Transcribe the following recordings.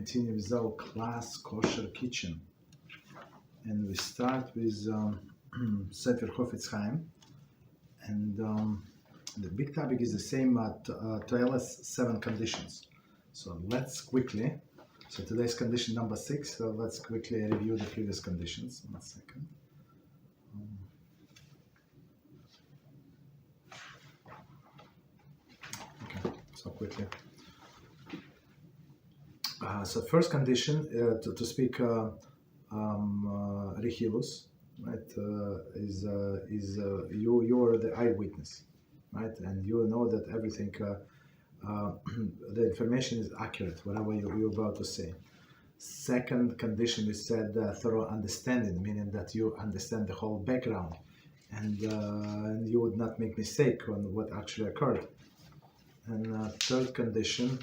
continue with our class Kosher Kitchen, and we start with Sefer Chofetz Chaim, and the big topic is the same Toilet's 7 conditions. So let's quickly, so today's condition number 6, so let's quickly review the previous conditions. 1 second. Okay, so quickly. So first condition to speak rechilus, right? Is you are the eyewitness, right? And you know that everything, the information is accurate, whatever you're about to say. Second condition, we said thorough understanding, meaning that you understand the whole background, and you would not make mistake on what actually occurred. And third condition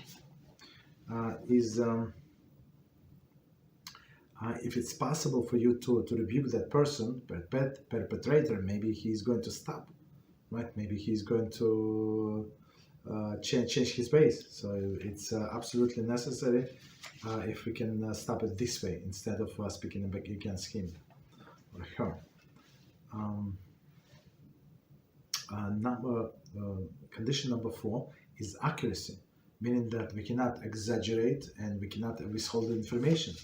is if it's possible for you to rebuke that person, perpetrator, maybe he's going to stop, right? Maybe he's going to change his ways. So it's absolutely necessary if we can stop it this way instead of speaking back against him or her. Condition number 4 is accuracy, meaning that we cannot exaggerate and we cannot withhold information,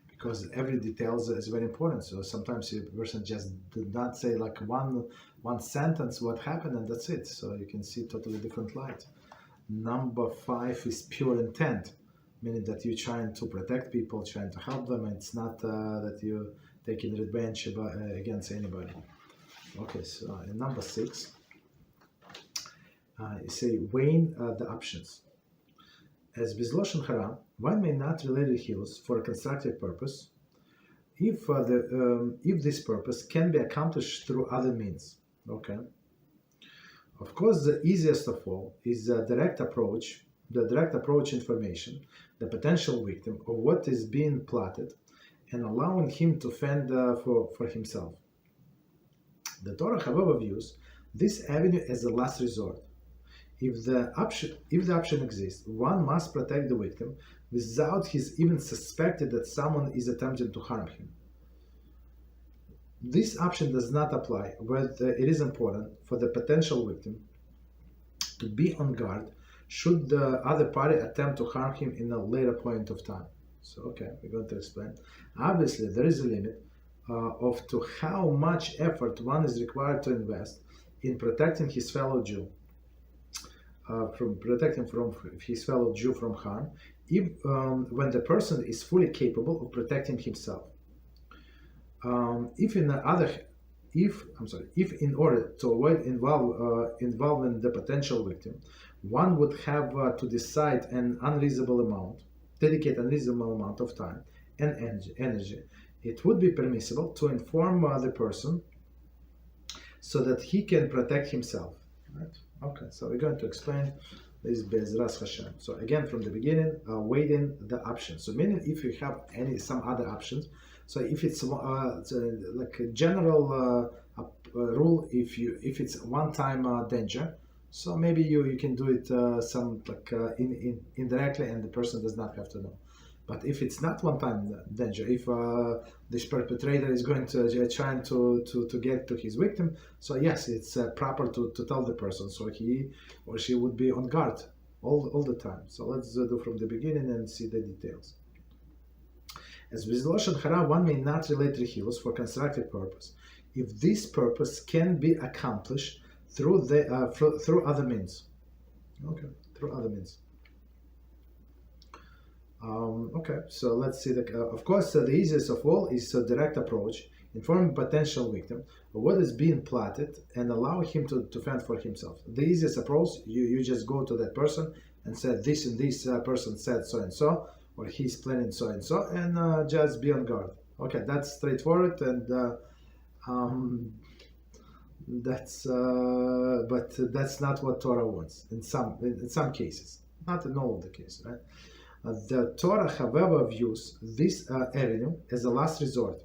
because every detail is very important. So sometimes a person just did not say like one sentence what happened and that's it. So you can see totally different light. Number 5 is pure intent, meaning that you're trying to protect people, trying to help them. And it's not that you're taking revenge against anybody. Okay, so in number 6, you say weighing the options. As with Yetzer HaRa, one may not relate rechilus for a constructive purpose if this purpose can be accomplished through other means. Okay. Of course, the easiest of all is the direct approach information, the potential victim of what is being plotted, and allowing him to fend for himself. The Torah, however, views this avenue as a last resort. If the option exists, one must protect the victim without his even suspecting that someone is attempting to harm him. This option does not apply where it is important for the potential victim to be on guard should the other party attempt to harm him in a later point of time. So, okay, we're going to explain. Obviously, there is a limit of to how much effort one is required to invest in protecting his fellow Jew. From his fellow Jew from harm, when the person is fully capable of protecting himself. If in order to avoid involving the potential victim, one would have to dedicate an unreasonable amount of time and energy, it would be permissible to inform the person so that he can protect himself. Right? Okay, so we're going to explain this Beezrat HaShem. So again, from the beginning, weighing the options. So meaning if you have some other options, so if it's like a general rule, if it's one-time danger, so maybe you can do it indirectly, and the person does not have to know. But if it's not one-time danger, if this perpetrator is going to trying to get to his victim, so yes, it's proper to tell the person, so he or she would be on guard all the time. So let's do from the beginning and see the details. As with Yetzer HaRa, one may not relate rechilus for constructive purpose if this purpose can be accomplished through other means. Okay, through other means. Okay, so let's see. Of course, the easiest of all is a direct approach, informing potential victim of what is being plotted and allow him to fend for himself. The easiest approach, you just go to that person and say this and this person said so and so, or he's planning so and so, and just be on guard. Okay, that's straightforward, and but that's not what Torah wants in some cases, not in all of the cases, right? The Torah, however, views this avenue as a last resort.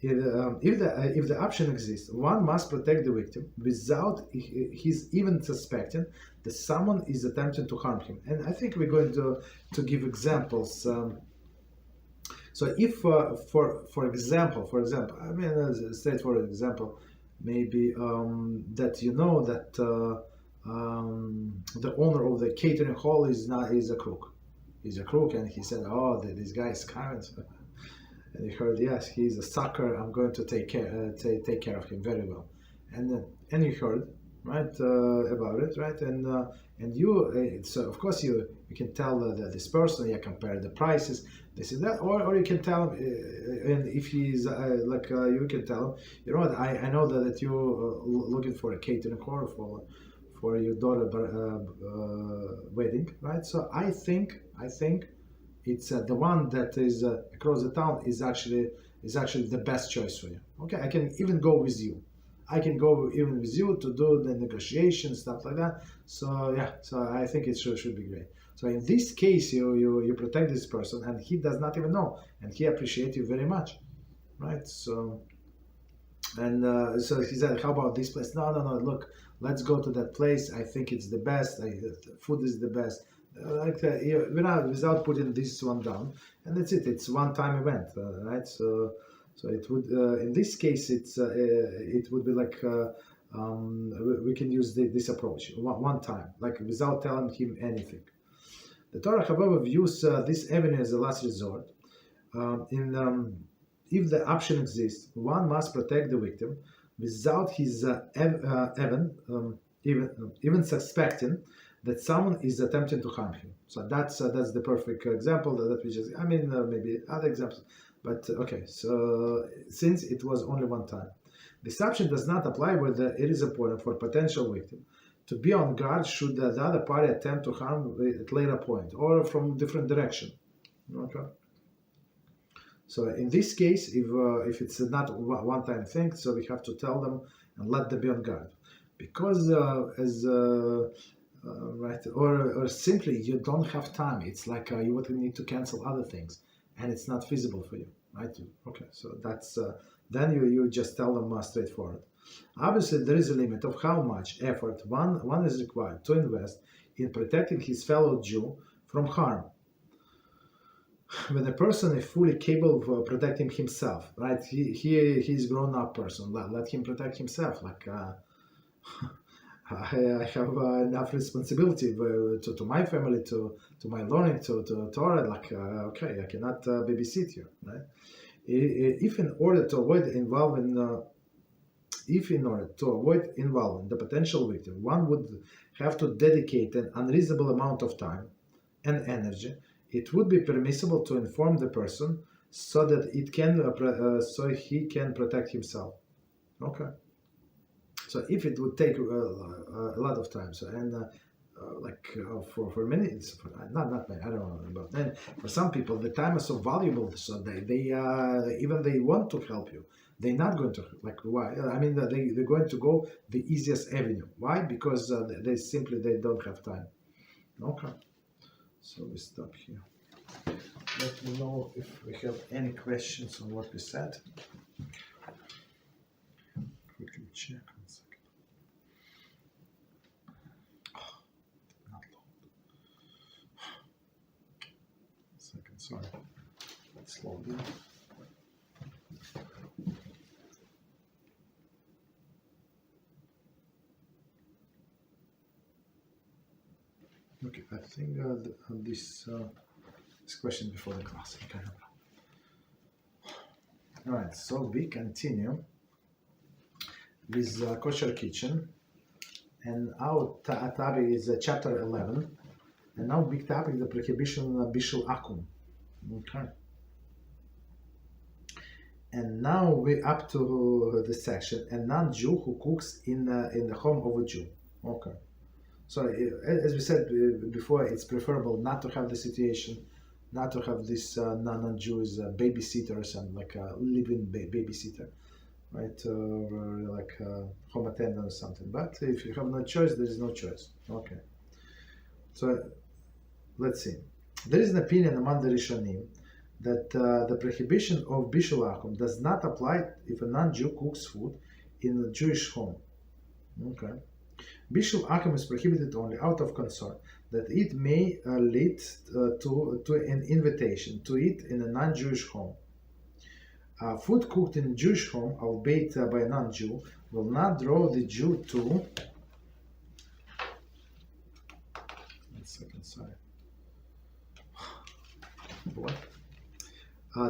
If the option exists, one must protect the victim without his even suspecting that someone is attempting to harm him. And I think we're going to give examples. So if, for example, I mean, as a straightforward example, maybe that you know that the owner of the catering hall is a crook. He's a crook, and he said, "Oh, this guy is kind." And you heard, yes, he's a sucker. I'm going to take care of him very well. And you heard, right, about it, right? And you, so of course you can tell this person, you compare the prices, this and that, or you can tell him, and if he's you can tell him, you know what, I know that you're looking for a catering hall for your daughter wedding, right? So I think it's the one that is across the town is actually the best choice for you. Okay, I can even go with you. I can go even with you to do the negotiation, stuff like that. So yeah, so I think it should be great. So in this case, you protect this person, and he does not even know, and he appreciates you very much, right? So, and so he said, "How about this place?" No. Look, let's go to that place. I think it's the best. The food is the best. Without putting this one down, and that's it. It's one-time event, right? So it would, in this case, it would be like we can use this approach one time, like without telling him anything. The Torah, however, views this avenue as a last resort. If the option exists, one must protect the victim without his even suspecting that someone is attempting to harm him. So that's the perfect example that we just, I mean, maybe other examples, but okay, so since it was only one time. This option does not apply whether it is important for potential victim to be on guard should the other party attempt to harm at later point or from different direction. Okay. So in this case, if it's not a one-time thing, so we have to tell them and let them be on guard, because right, or simply you don't have time. It's like you would need to cancel other things, and it's not feasible for you, right? Okay, so that's then you just tell them straightforward. Obviously, there is a limit of how much effort one is required to invest in protecting his fellow Jew from harm. When a person is fully capable of protecting himself, right? He's grown-up person. Let him protect himself. Like I have enough responsibility to my family, to my learning, to Torah. Like okay, I cannot babysit you, right? If in order to avoid involving the potential victim, one would have to dedicate an unreasonable amount of time and energy, it would be permissible to inform the person so that he can protect himself. Okay. So if it would take a lot of time, so and for many, it's not many, I don't know about that. For some people, the time is so valuable, so they even they want to help you. They're not going to, like, why? I mean, they're going to go the easiest avenue. Why? Because they don't have time. Okay. So we stop here. Let me know if we have any questions on what we said. Quickly check 1 second. Oh, not load. 1 second, sorry. Let's load in. Okay, I think this question before the class. Okay. All right, so we continue with Kosher Kitchen, and our topic is chapter 11, and now big topic, the prohibition Bishul Akum. Okay. And now we're up to the section, a non-Jew who cooks in the home of a Jew. Okay. So as we said before, it's preferable not to have the situation, not to have this non-Jews babysitters and like a live-in babysitter, right? Or like a home attendant or something. But if you have no choice, there is no choice. Okay. So let's see. There is an opinion among the Rishonim that the prohibition of Bishul Akum does not apply if a non-Jew cooks food in a Jewish home. Okay. Bishul Akum is prohibited only out of concern that it may lead to an invitation to eat in a non-Jewish home. Food cooked in a Jewish home, albeit by a non-Jew, will not draw the Jew to... One second, sorry. What?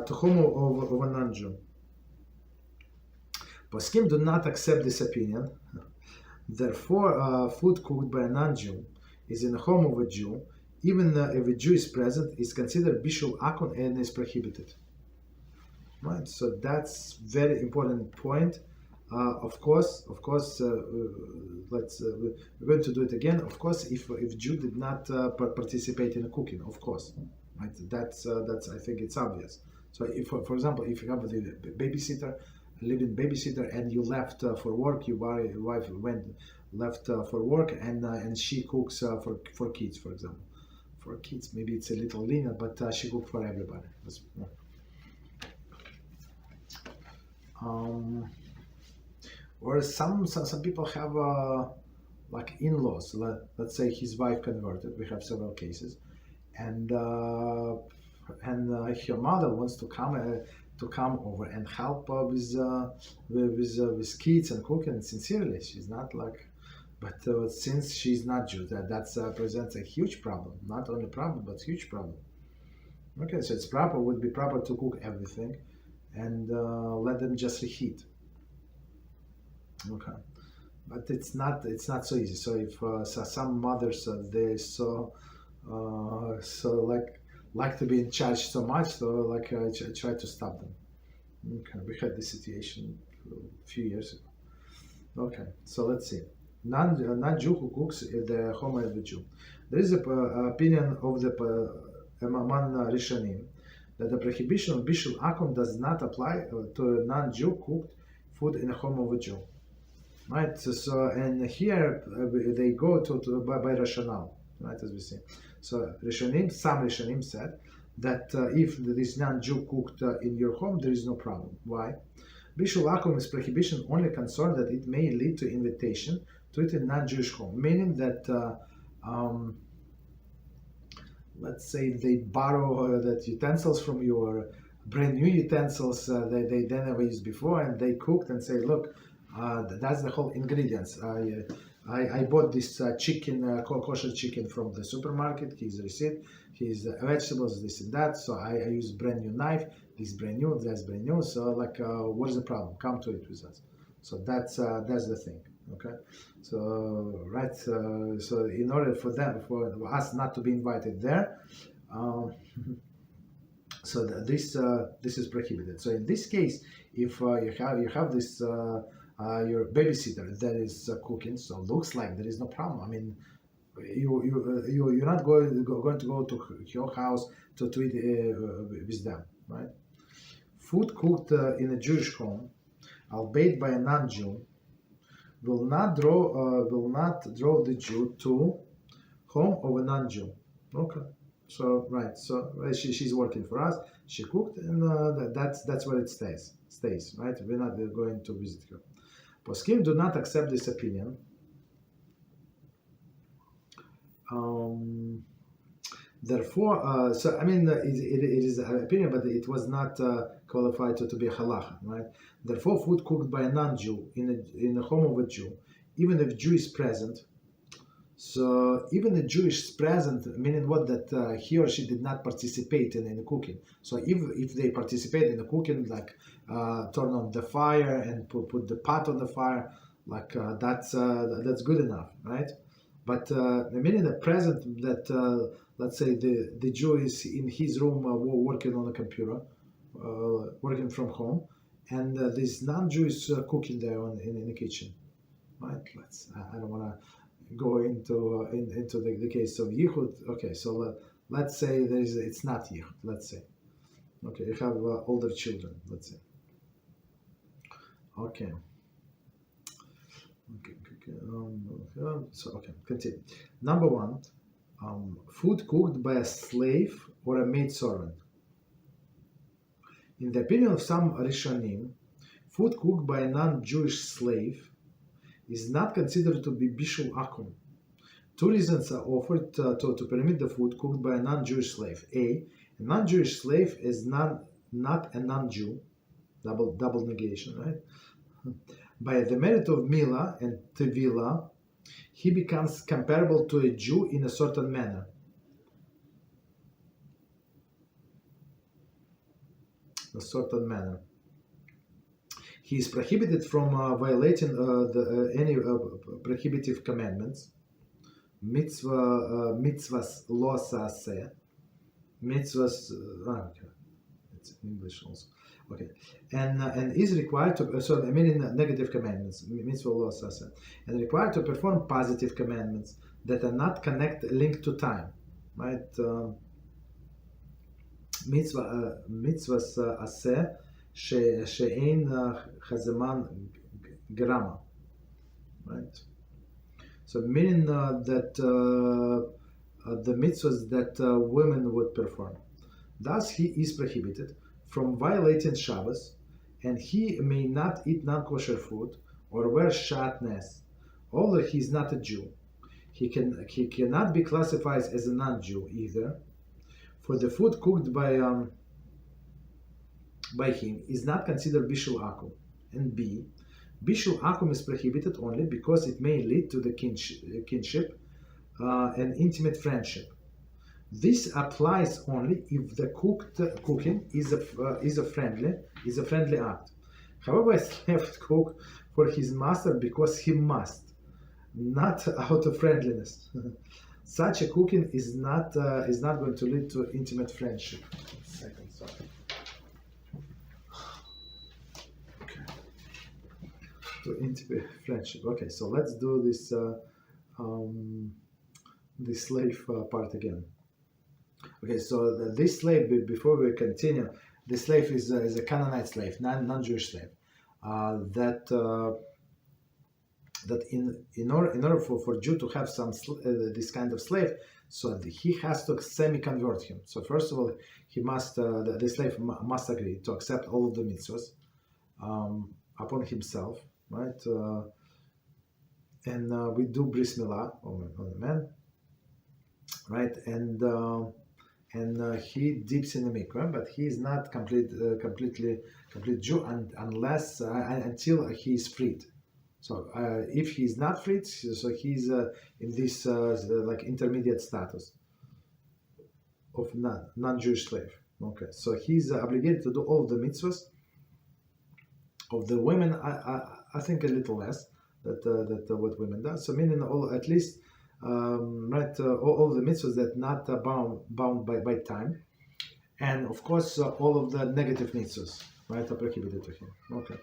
To home of a non-Jew. Poskim do not accept this opinion. Therefore, food cooked by a non-Jew is in the home of a Jew, even if a Jew is present, is considered Bishul Akum and is prohibited. Right, so that's very important point. Of course, we're going to do it again. Of course, if Jew did not participate in the cooking, of course, right? That's I think it's obvious. So, if for example, if you have the babysitter, living babysitter, and you left for work, your wife left for work, and she cooks for kids, for example. For kids, maybe it's a little lenient, but she cooks for everybody. Or some people have like in-laws. Let's say his wife converted. We have several cases, and her mother wants to come over and help with kids and cooking. Sincerely, she's not like, but since she's not Jew, that presents a huge problem. Not only problem, but huge problem. Okay, so would be proper to cook everything and let them just reheat. Okay, but it's not so easy. So if some mothers they like to be in charge so much, so I try to stop them. Okay, we had this situation a few years ago. Okay, so let's see. Non-Jew who cooks in the home of the Jew. There is an opinion of the among Rishonim that the prohibition of Bishul Akum does not apply to a non-Jew cooked food in the home of a Jew. Right, so and here they go by rationale, right, as we see. So some Rishonim said that if this non-Jew cooked in your home, there is no problem. Why? Bishul Akum is prohibition only concerned that it may lead to invitation to it in non-Jewish home, meaning that let's say they borrow that utensils from your brand new utensils they never used before, and they cooked and say, look, that's the whole ingredients. I bought this chicken, kosher chicken from the supermarket. Here's the receipt. Here's the vegetables, this and that. So I use brand new knife. This brand new, that's brand new. So what's the problem? Come to it with us. So that's the thing. Okay. So right. So in order for us not to be invited there, so this is prohibited. So in this case, if you have this. Your babysitter that is cooking, so looks like there is no problem. I mean, you're not going to go to your house to eat with them, right? Food cooked in a Jewish home, albeit by a non-Jew, will not draw the Jew to home of a non-Jew. Okay, so right, so she's working for us. She cooked, and that's where it stays, right? We're not going to visit her. Poskim do not accept this opinion. Therefore, so I mean, it is an opinion, but it was not qualified to be a halachah, right? Therefore, food cooked by a non-Jew in the home of a Jew, even if Jew is present. So even the Jew is present, meaning what, that he or she did not participate in the cooking. So if they participate in the cooking, like turn on the fire and put the pot on the fire, like that's good enough, right? But meaning the present, that let's say the Jew is in his room working on a computer, working from home, and this non-Jew is cooking there in the kitchen, right? I don't want to go into the case of Yichud. Okay, so let's say it's not Yichud. Let's say, okay, you have older children. Let's say, okay. So okay, continue. Number one, food cooked by a slave or a maidservant. In the opinion of some Rishonim, food cooked by a non-Jewish slave is not considered to be Bishul Akum. Two reasons are offered to permit the food cooked by a non-Jewish slave. A non-Jewish slave is not a non-Jew, double negation, right? By the merit of Mila and Tevila, he becomes comparable to a Jew in a certain manner. He is prohibited from violating any prohibitive commandments. Mitzvahs lo saseh. Mitzvahs, it's in English also. Okay, and is required to negative commandments, mitzvah lo saseh, and required to perform positive commandments that are not linked to time, right? Mitzvahs aseh she'ein chazeman grama, right? So meaning that the mitzvahs that women would perform. Thus he is prohibited from violating Shabbos, and he may not eat non-kosher food or wear shatnez, although he is not a Jew. He cannot be classified as a non-Jew either, for the food cooked by him is not considered Bishul Akum. And B, Bishul Akum is prohibited only because it may lead to the kinship and intimate friendship. This applies only if the cooking is a friendly act. However, a slave cook for his master because he must, not out of friendliness. Such a cooking is not going to lead to intimate friendship. Second, sorry. Okay. To intimate friendship. Okay, so let's do this this slave part again. Okay, so this slave, before we continue, the slave is a Canaanite slave, non-Jewish slave. That in order for Jew to have this kind of slave, so he has to semi-convert him. So first of all, he must the slave must agree to accept all of the mitzvahs upon himself, right? And we do bris milah on the man, right? And he dips in the mikveh, but he is not complete Jew until he is freed. So if he is not freed, so he's in this like intermediate status of non-Jewish slave. Okay, so he's obligated to do all the mitzvahs. Of the women, I think a little less that what women do. So meaning at least. All the mitzvahs that not bound by time, and of course all of the negative mitzvahs, right, are prohibited to him. Okay,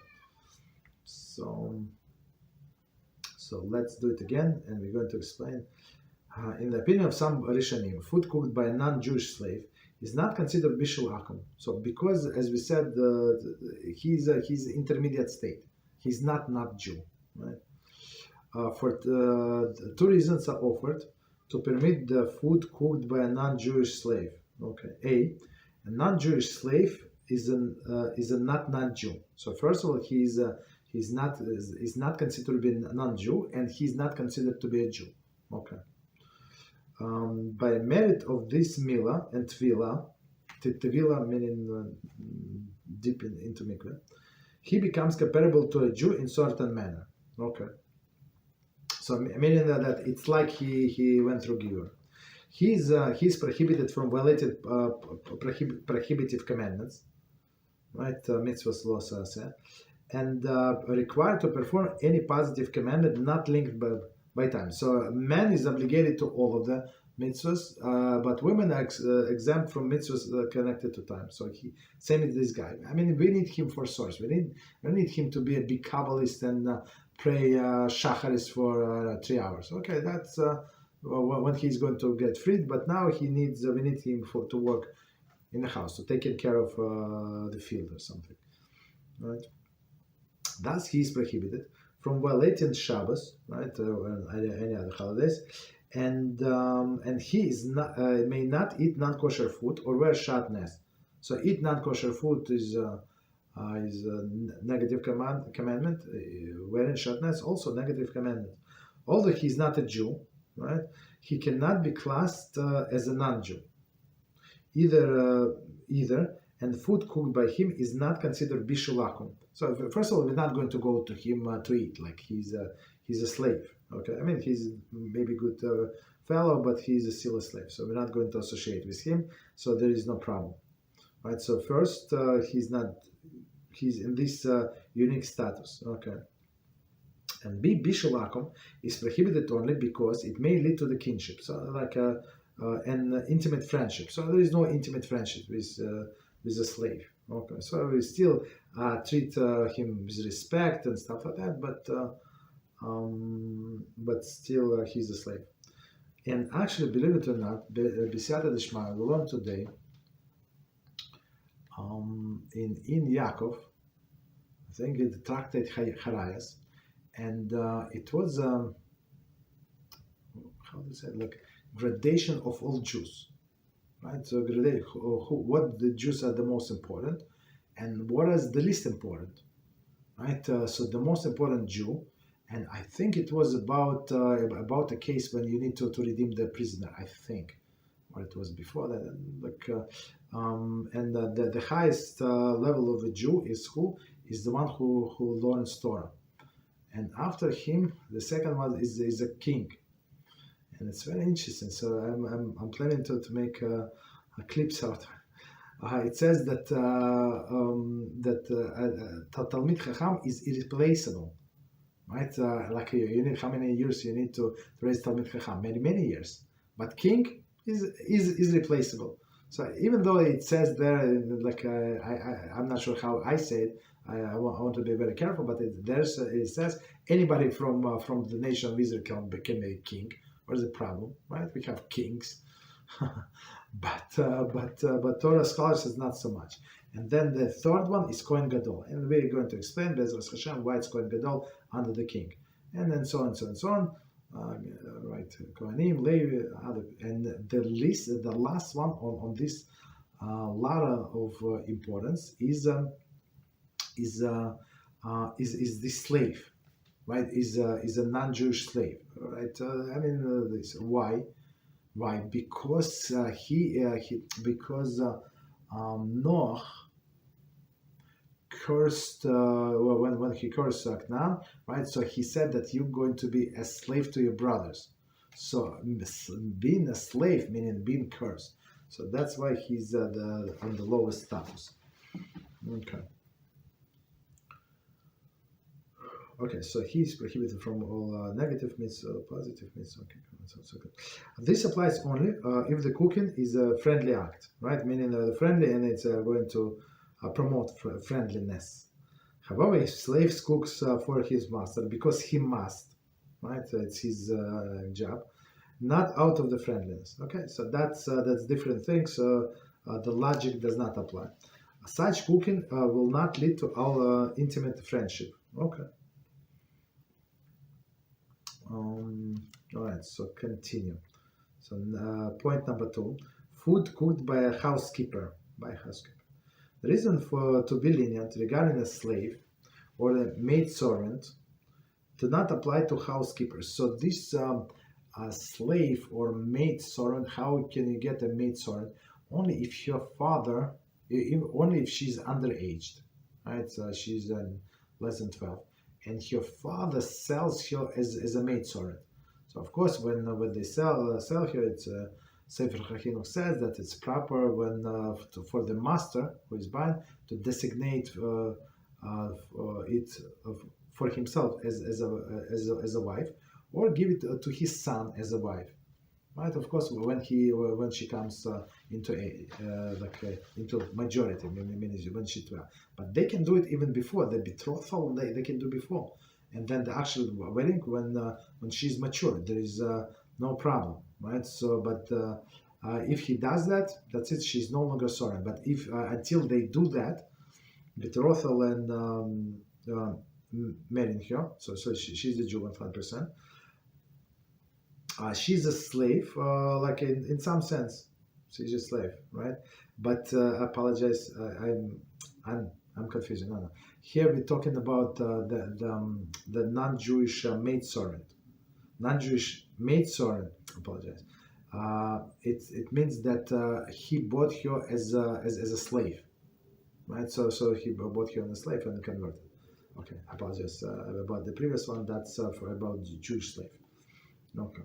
so let's do it again, and we're going to explain. In the opinion of some Rishonim, food cooked by a non-Jewish slave is not considered Bishul Akum. So because, as we said, he's intermediate state. He's not Jew, right? For two reasons are offered to permit the food cooked by a non-Jewish slave. Okay, a non-Jewish slave is a not Jew. So first of all, he's not considered to be a non-Jew, and he's not considered to be a Jew. Okay. By merit of this mila and tvila meaning deep into mikveh, he becomes comparable to a Jew in certain manner. Okay. So meaning that it's like he went through Shiur. He's prohibited from violating prohibitive commandments, right? Mitzvahs lo saseh, and required to perform any positive commandment not linked by time. So man is obligated to all of the mitzvahs, but women are exempt from mitzvahs connected to time. So same as this guy. I mean, we need him for source. We need him to be a big Kabbalist and pray shacharis for 3 hours. Okay, that's when he's going to get freed. But now we need him to work in the house, to take care of the field or something, right? Thus, he is prohibited from violating Shabbos, right, or any other holidays, and he is not, may not eat non-kosher food or wear shatnez. So eat non-kosher food is a negative commandment. Wearing shatnez also negative commandment. Although he's not a Jew, right? He cannot be classed as a non-Jew. Either, and food cooked by him is not considered Bishul Akum. So first of all, we're not going to go to him to eat like he's a slave. Okay, I mean he's maybe good fellow, but he's still a slave. So we're not going to associate with him. So there is no problem, right? So first, he's in this unique status. Okay, and Bishul Akum is prohibited only because it may lead to the kinship. So like an intimate friendship. So there is no intimate friendship with a slave. Okay, so we still treat him with respect and stuff like that, but still he's a slave. And actually, believe it or not, B'siyata Dishma, we learned today in Yaakov, I think in the tractate Harayas, and it was how do you say, like gradation of all Jews, right? So what the Jews are the most important, and what is the least important, right? So the most important Jew, and I think it was about a case when you need to redeem the prisoner. I think, or it was before that. Like, and the highest level of a Jew is the one who learns Torah, and after him, the second one is a king. And it's very interesting. So I'm planning to make a clips out. It says that Talmid Chacham is irreplaceable, right? Like you need, how many years you need to raise Talmid Chacham? Many years. But king is replaceable. So even though it says there, like I'm not sure how I say it. I want to be very careful, but it says anybody from the nation of Israel can become a king. Where's the problem, right? We have kings, but Torah scholars is not so much. And then the third one is Kohen Gadol, and we're going to explain Beezrat HaShem why it's Kohen Gadol under the king, and then so on, right? Kohanim, Levi, other, and the last one on this ladder of importance is this slave. Right, is a non-Jewish slave, right? This why? Because Noah cursed when he cursed Canaan, right? So he said that you're going to be a slave to your brothers. So being a slave meaning being cursed. So that's why he's on the lowest status. Okay. Okay, so he's prohibited from all negative mitzvah, positive mitzvah. Okay, so good. This applies only if the cooking is a friendly act, right? Meaning friendly, and it's going to promote friendliness. However, if slave cooks for his master because he must, right? It's his job, not out of the friendliness. Okay, so that's different things. The logic does not apply. Such cooking will not lead to our intimate friendship. Okay. All right, so continue. So point number 2, food cooked by a housekeeper. The reason to be lenient regarding a slave or a maidservant do not apply to housekeepers. So this slave or maidservant, how can you get a maidservant? Only if your father, only if she's underaged, right? So she's less than 12. And your father sells her as a maidservant. So of course, when they sell her, it's Sefer says that it's proper when for the master who is buying to designate it for himself as a wife, or give it to his son as a wife. Right, of course, when she comes into majority, meaning when she's 12, but they can do it even before the betrothal. They can do before, and then the actual wedding when she's mature, there is no problem, right? So, but if he does that, that's it. She's no longer servant. But if until they do that, betrothal and marrying her, so she's a Jew 100%. She's a slave, like in some sense, She's your slave, right? But I apologize, I'm confused. No. Here we're talking about the non-Jewish maidservant. Non-Jewish maidservant. Apologize. It means that he bought her as a slave, right? So he bought her as a slave and converted. Okay, I apologize about the previous one. That's about the Jewish slave. Okay.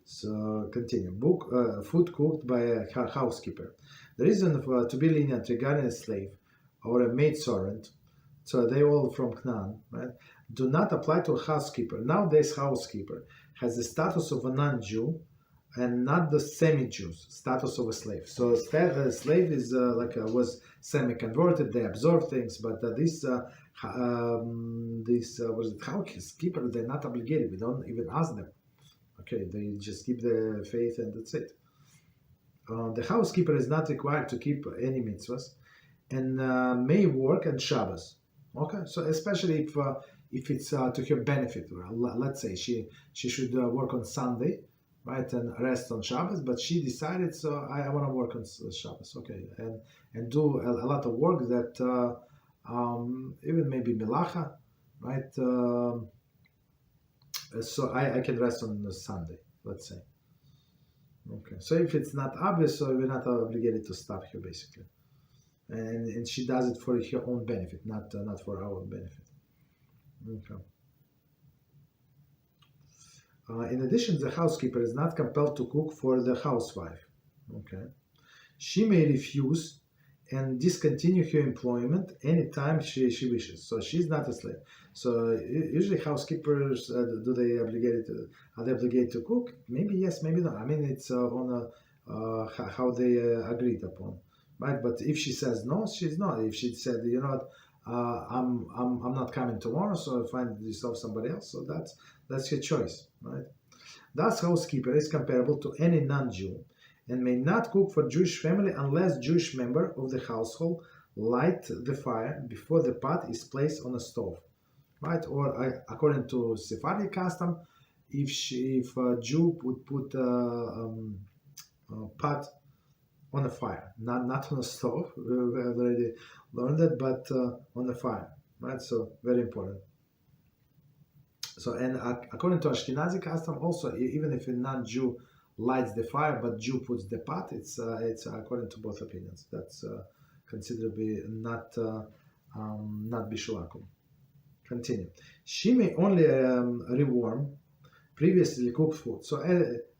So continue. Food cooked by a housekeeper. The reason to be lenient regarding a slave or a maidservant, so they all from Canaan, right? Do not apply to a housekeeper. Nowadays, housekeeper has the status of a non-Jew and not the semi-Jews status of a slave. So a slave is was semi-converted. They absorb things, but this was it housekeeper. They're not obligated. We don't even ask them. Okay, they just keep the faith and that's it. The housekeeper is not required to keep any mitzvahs and may work on Shabbos. Okay, so especially if it's to her benefit. Let's say she should work on Sunday, right, and rest on Shabbos, but she decided, so I want to work on Shabbos, okay, and do a lot of work that even maybe melacha, right, so I can rest on Sunday, let's say. Okay, so if it's not obvious, so we're not obligated to stop her, basically. And she does it for her own benefit, not for our benefit. Okay. In addition, the housekeeper is not compelled to cook for the housewife. Okay. She may refuse and discontinue her employment anytime she wishes. So she's not a slave. So usually housekeepers, are they obligated to cook? Maybe yes, maybe no. I mean, it's on how they agreed upon, right? But if she says no, she's not. If she said, you know what, I'm not coming tomorrow, so find yourself somebody else. So that's your choice, right? Thus, housekeeper is comparable to any non-Jew and may not cook for Jewish family unless Jewish member of the household light the fire before the pot is placed on a stove, right? Or according to Sephardic custom, if a Jew would put a pot on a fire, not on a stove, we have already learned that, but on the fire, right? So very important. So, and according to Ashkenazi custom, also, even if a non-Jew lights the fire, but Jew puts the pot, it's according to both opinions. That's considerably not Bishul Akum. Continue. She may only rewarm previously cooked food. So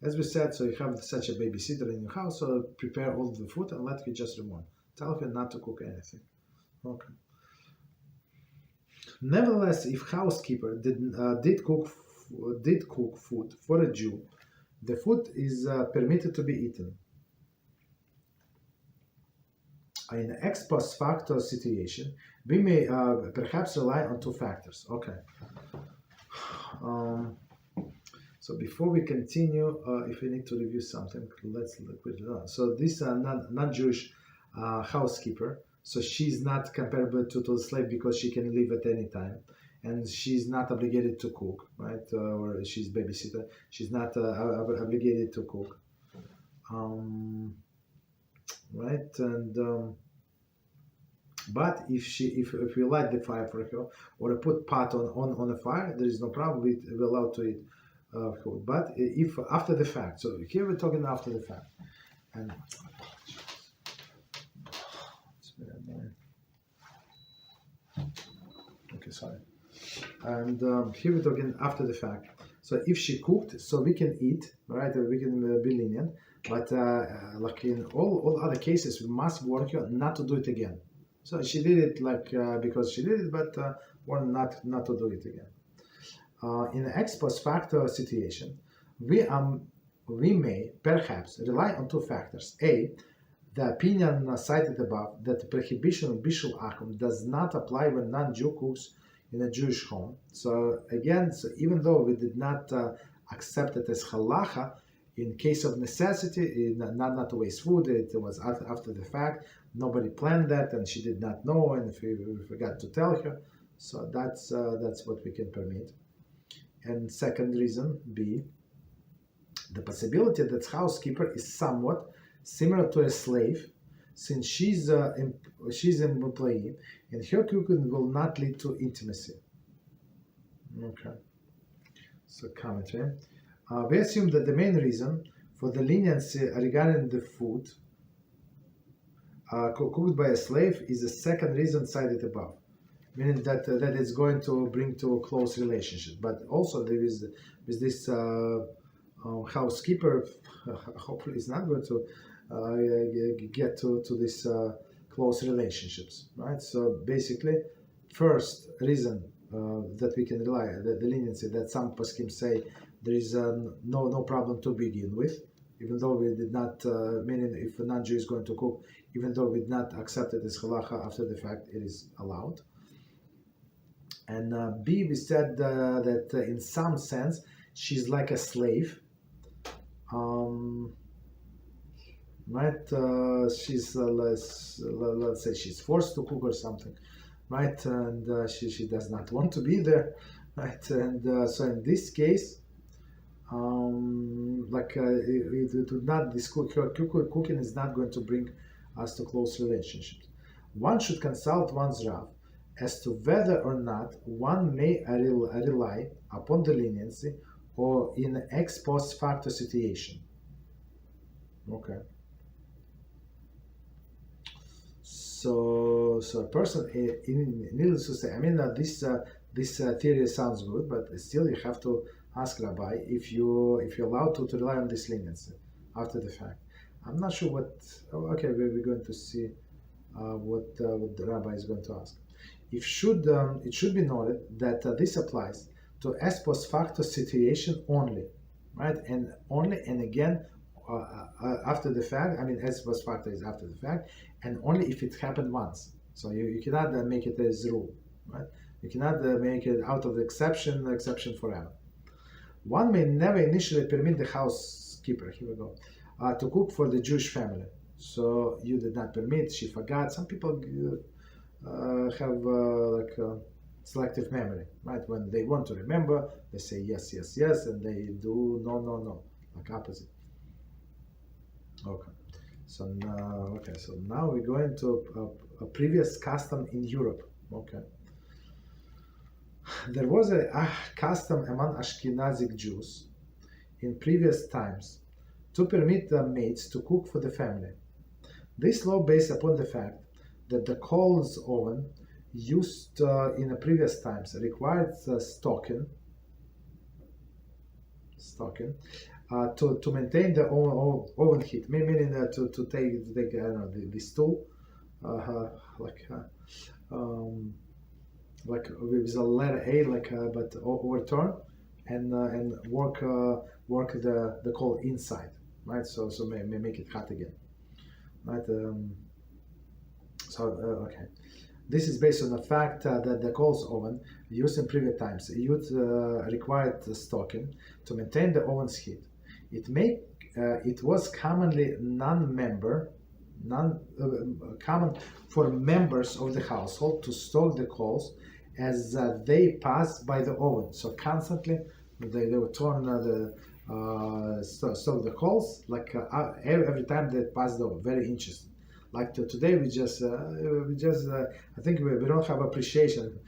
as we said, so you have such a babysitter in your house, so prepare all the food and let her just rewarm. Tell her not to cook anything. Okay. Nevertheless, if housekeeper did cook food for a Jew, the food is permitted to be eaten. In an ex post facto situation, we may perhaps rely on two factors. Okay. So before we continue, if we need to review something, let's quickly run. So this non-Jewish housekeeper, so she's not comparable to the slave because she can leave at any time, and she's not obligated to cook, right? Or she's babysitter. She's not obligated to cook, right? And but if we light the fire for her or put pot on the fire, there is no problem. We're allowed to eat food. But if after the fact, so here we're talking after the fact, and okay, sorry. And here we're talking after the fact. So if she cooked, so we can eat, right? We can be lenient. But like in all other cases, we must warn her not to do it again. So she did it because she did it, but warn not to do it again. In an ex post facto situation, we may perhaps rely on two factors. A, the opinion cited above that the prohibition of Bishul Akum does not apply when non-Jew cooks in a Jewish home. So again, so even though we did not accept it as Halachah, in case of necessity, not to waste food, it was after the fact, nobody planned that, and she did not know, and we forgot to tell her. So that's what we can permit. And second reason, B, The possibility that housekeeper is somewhat similar to a slave, since she's an employee, and her cooking will not lead to intimacy. Okay. So commentary. We assume that the main reason for the leniency regarding the food cooked by a slave is the second reason cited above, meaning that it's going to bring to a close relationship. But also there is with this housekeeper, hopefully is not going to get to this close relationships, right? So basically, first reason that we can rely the leniency that some poskim say there is no problem to begin with, even though we did not, meaning if a non-Jew is going to cook, even though we did not accept it as halacha after the fact, it is allowed. And B, we said that in some sense she's like a slave, right? She's let's say she's forced to cook or something, right? And she does not want to be there, right? And so in this case, it would not, this cooking is not going to bring us to close relationships. One should consult one's Rav as to whether or not one may rely upon the leniency or in an ex post facto situation. Okay. So a person, needless to say, I mean, this theory sounds good, but still you have to ask Rabbi if you're allowed to rely on this leniency after the fact. I'm not sure what. Okay, we're going to see what the Rabbi is going to ask. It should be noted that this applies to ex post facto situation only, right? And only, and again, after the fact. I mean, ex post facto is after the fact, and only if it happened once. So you cannot make it as rule, right? You cannot make it out of the exception forever. One may never initially permit the housekeeper, here we go, to cook for the Jewish family. So you did not permit, she forgot. Some people have selective memory, right? When they want to remember, they say yes, yes, yes, and they do no, no, no, like opposite. Okay. So now we're going to a previous custom in Europe. Okay. There was a custom among Ashkenazic Jews in previous times to permit the maids to cook for the family. This law based upon the fact that the coals oven used in the previous times required stocking to maintain the oven heat, meaning to take the stool like with a letter A, but overturn and work the coal inside, right? So may make it hot again, right? Okay. This is based on the fact that the coals oven used in previous times required stocking to maintain the oven's heat. It was commonly common for members of the household to stoke the coals as they pass by the oven. So constantly they would turn stoke the coals every time they pass the oven. Very interesting. Like today, we just I think we don't have appreciation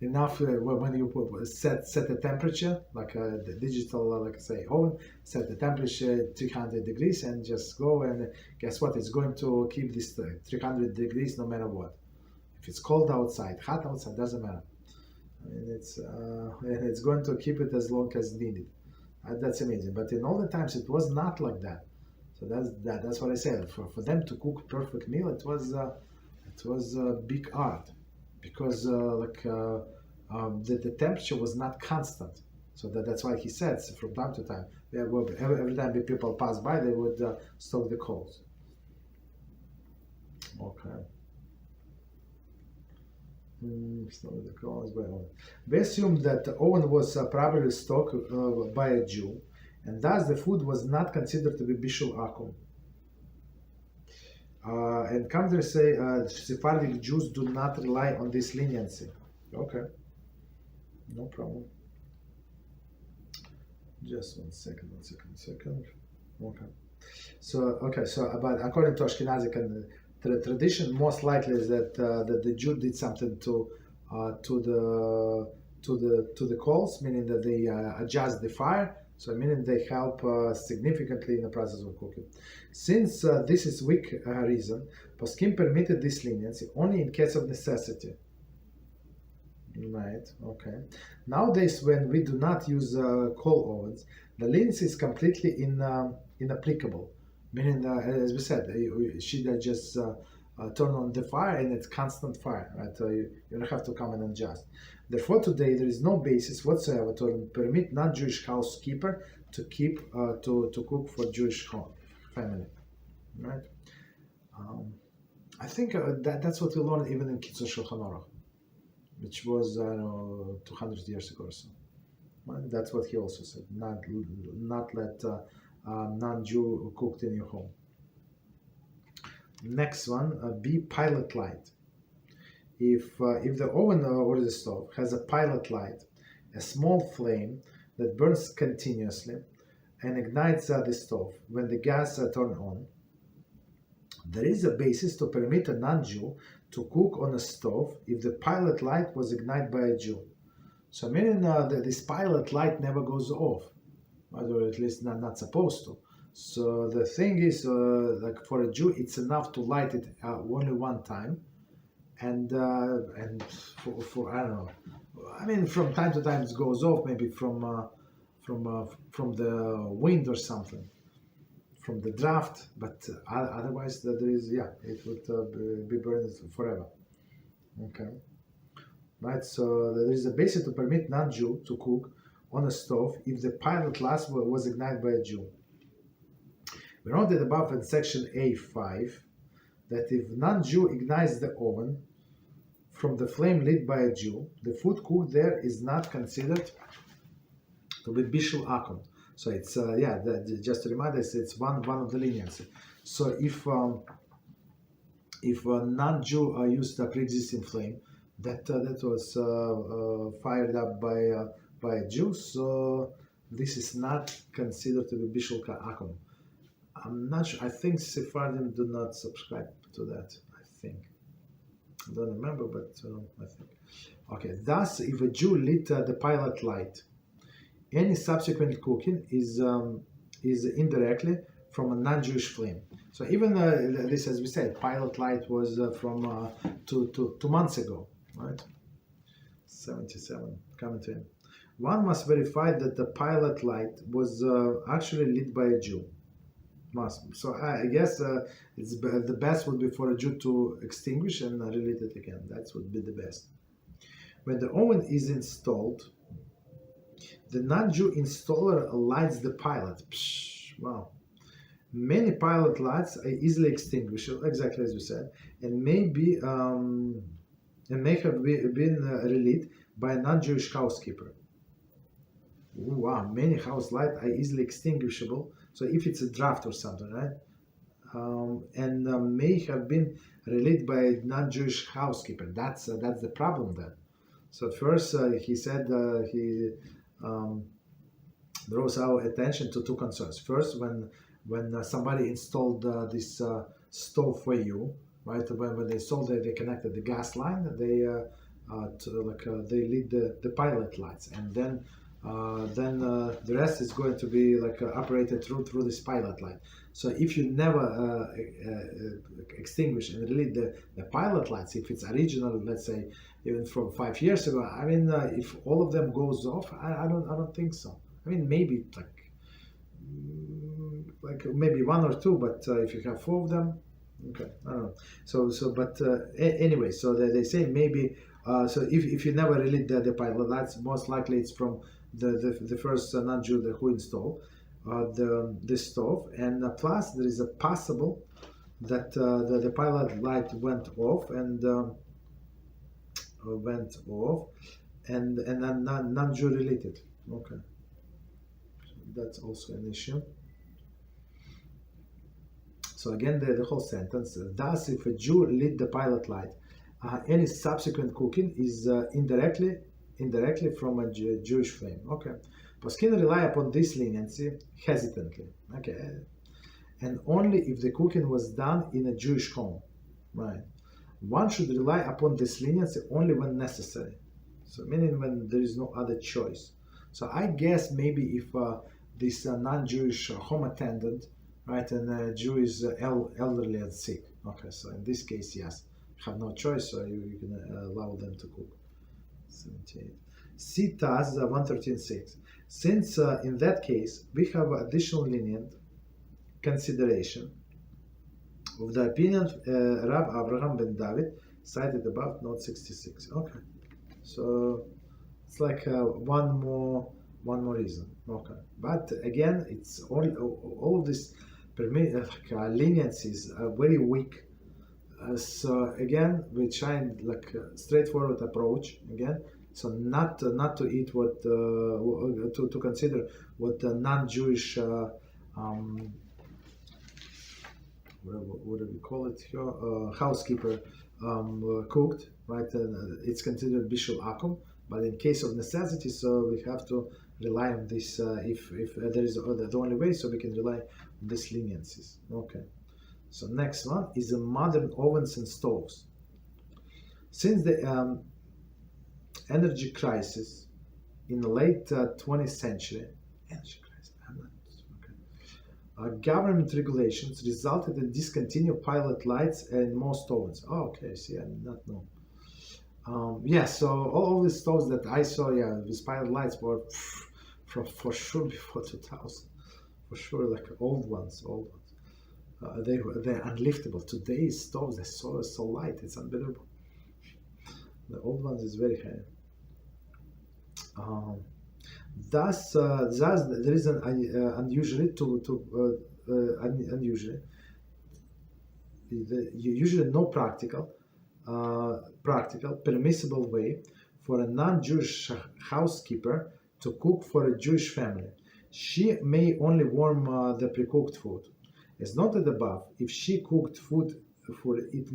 enough when you set the temperature, like the digital, like I say, oven, set the temperature 300 degrees and just go, and guess what? It's going to keep this 300 degrees no matter what. If it's cold outside, hot outside, doesn't matter. I mean, it's going to keep it as long as needed. That's amazing. But in all the times, it was not like that. So that's what I said. For them to cook perfect meal, it was a big art, because the temperature was not constant. So that's why he said from time to time, every time the people pass by, they would stoke the coals. Okay. Stoke the coals by oven. We assume that the oven was probably stoked by a Jew, and thus the food was not considered to be Bishul Akum. And commentators say Sephardic Jews do not rely on this leniency. Okay, no problem. Just one second. Okay. So but according to Ashkenazic and tradition, most likely is that that the Jew did something to the coals, meaning that they adjust the fire. So meaning they help significantly in the process of cooking. Since this is weak reason, Poskim permitted this leniency only in case of necessity. Right. Okay. Nowadays, when we do not use coal ovens, the leniency is completely inapplicable. Meaning, as we said, she just turn on the fire and it's constant fire, right? You don't have to come and adjust. Therefore, today there is no basis whatsoever to permit non-Jewish housekeeper to cook for Jewish family, right? I think that's what we learned even in Kitzur Shulchan Aruch, which was 200 years ago or so. Right? That's what he also said. Not let non-Jew cooked in your home. Next one, be pilot light. If the oven or the stove has a pilot light, a small flame that burns continuously and ignites the stove when the gas turn on, there is a basis to permit a non-Jew to cook on a stove if the pilot light was ignited by a Jew. So meaning that this pilot light never goes off, or at least not supposed to. So the thing is, like for a Jew, it's enough to light it only one time, and for I don't know. I mean, from time to time it goes off, maybe from the wind or something, from the draft. But otherwise, there is it would be burned forever. Okay, right. So there is a basis to permit non-Jew to cook on a stove if the pilot light was ignited by a Jew. We noted above in section A5 that if non-Jew ignites the oven from the flame lit by a Jew, the food cooked there is not considered to be Bishul Akum. So it's just to remind us, it's one of the leniency. So if a non-Jew used a pre-existing flame that was fired up by a Jew, so this is not considered to be Bishul Akum. I'm not sure. I think Sephardim do not subscribe to that. I think. I don't remember, but I think. Okay. Thus, if a Jew lit the pilot light, any subsequent cooking is indirectly from a non-Jewish flame. So even this, as we said, pilot light was from 2 months ago, right? 77 coming to him. One must verify that the pilot light was actually lit by a Jew. So I guess the best would be for a Jew to extinguish and relight it again. That would be the best. When the oven is installed, the non-Jew installer lights the pilot. Wow. Many pilot lights are easily extinguishable, exactly as you said, and may have been relit by a non-Jewish housekeeper. Ooh, wow, many house lights are easily extinguishable. So if it's a draft or something, right? And may have been relit by a non-Jewish housekeeper. That's the problem then. So first he said he draws our attention to two concerns. First, when somebody installed this stove for you, right? When they installed it, they connected the gas line. They lit the pilot lights, and then the rest is going to be operated through this pilot light. So if you never extinguish and relit the pilot lights, if it's original, let's say even from 5 years ago, I mean, if all of them goes off, I don't think so. I mean, maybe like maybe one or two, but if you have 4 of them, okay, I don't know. Anyway, so they say maybe. So if you never relit the pilot lights, most likely it's from the first non-Jew who installed the stove, and plus there is a possible that the pilot light went off and then non-Jew related. Okay, so that's also an issue. So again, the whole sentence. Thus, if a Jew lit the pilot light, any subsequent cooking is indirectly from a Jewish flame. Okay, Poskin rely upon this leniency hesitantly, okay, and only if the cooking was done in a Jewish home, right? One should rely upon this leniency only when necessary, so meaning when there is no other choice. So I guess maybe if this non-Jewish home attendant, right, and a Jew is elderly and sick, okay, so in this case, yes, have no choice, so you can allow them to cook. 78. See Taz 113.6. Since in that case we have additional lenient consideration of the opinion of Rav Abraham ben David cited above, note 66. Okay, so it's like one more reason. Okay, but again, it's all of this leniencies are very weak. So again, we try like a straightforward approach again. So not to eat what to consider what the non-Jewish what do we call it here, housekeeper cooked, right? It's considered Bishul Akum, but in case of necessity, so we have to rely on this. If there is the only way, so we can rely on these leniencies. Okay. So next one is the modern ovens and stoves. Since the energy crisis in the late 20th century, government regulations resulted in discontinued pilot lights in most ovens. Oh, okay, see, I did not know. Yeah, so all these stoves that I saw, yeah, these pilot lights were for sure before 2000, for sure, like old ones. They're unliftable. Today's stoves, they're so light, it's unbelievable. The old ones is very heavy. Thus, there is an usually usually no practical permissible way for a non-Jewish housekeeper to cook for a Jewish family. She may only warm the pre-cooked food. As noted above, if she cooked food for it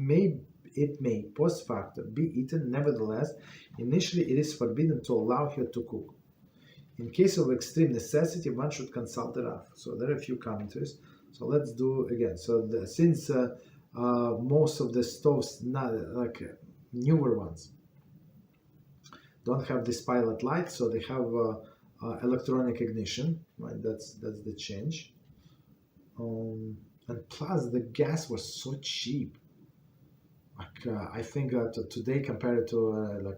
may post facto be eaten. Nevertheless, initially it is forbidden to allow her to cook. In case of extreme necessity, one should consult the Rav. So there are a few commentaries. So let's do again. So since most of the stoves, not like newer ones, don't have this pilot light, so they have electronic ignition. Right, that's the change. And plus, the gas was so cheap. Like I think today compared to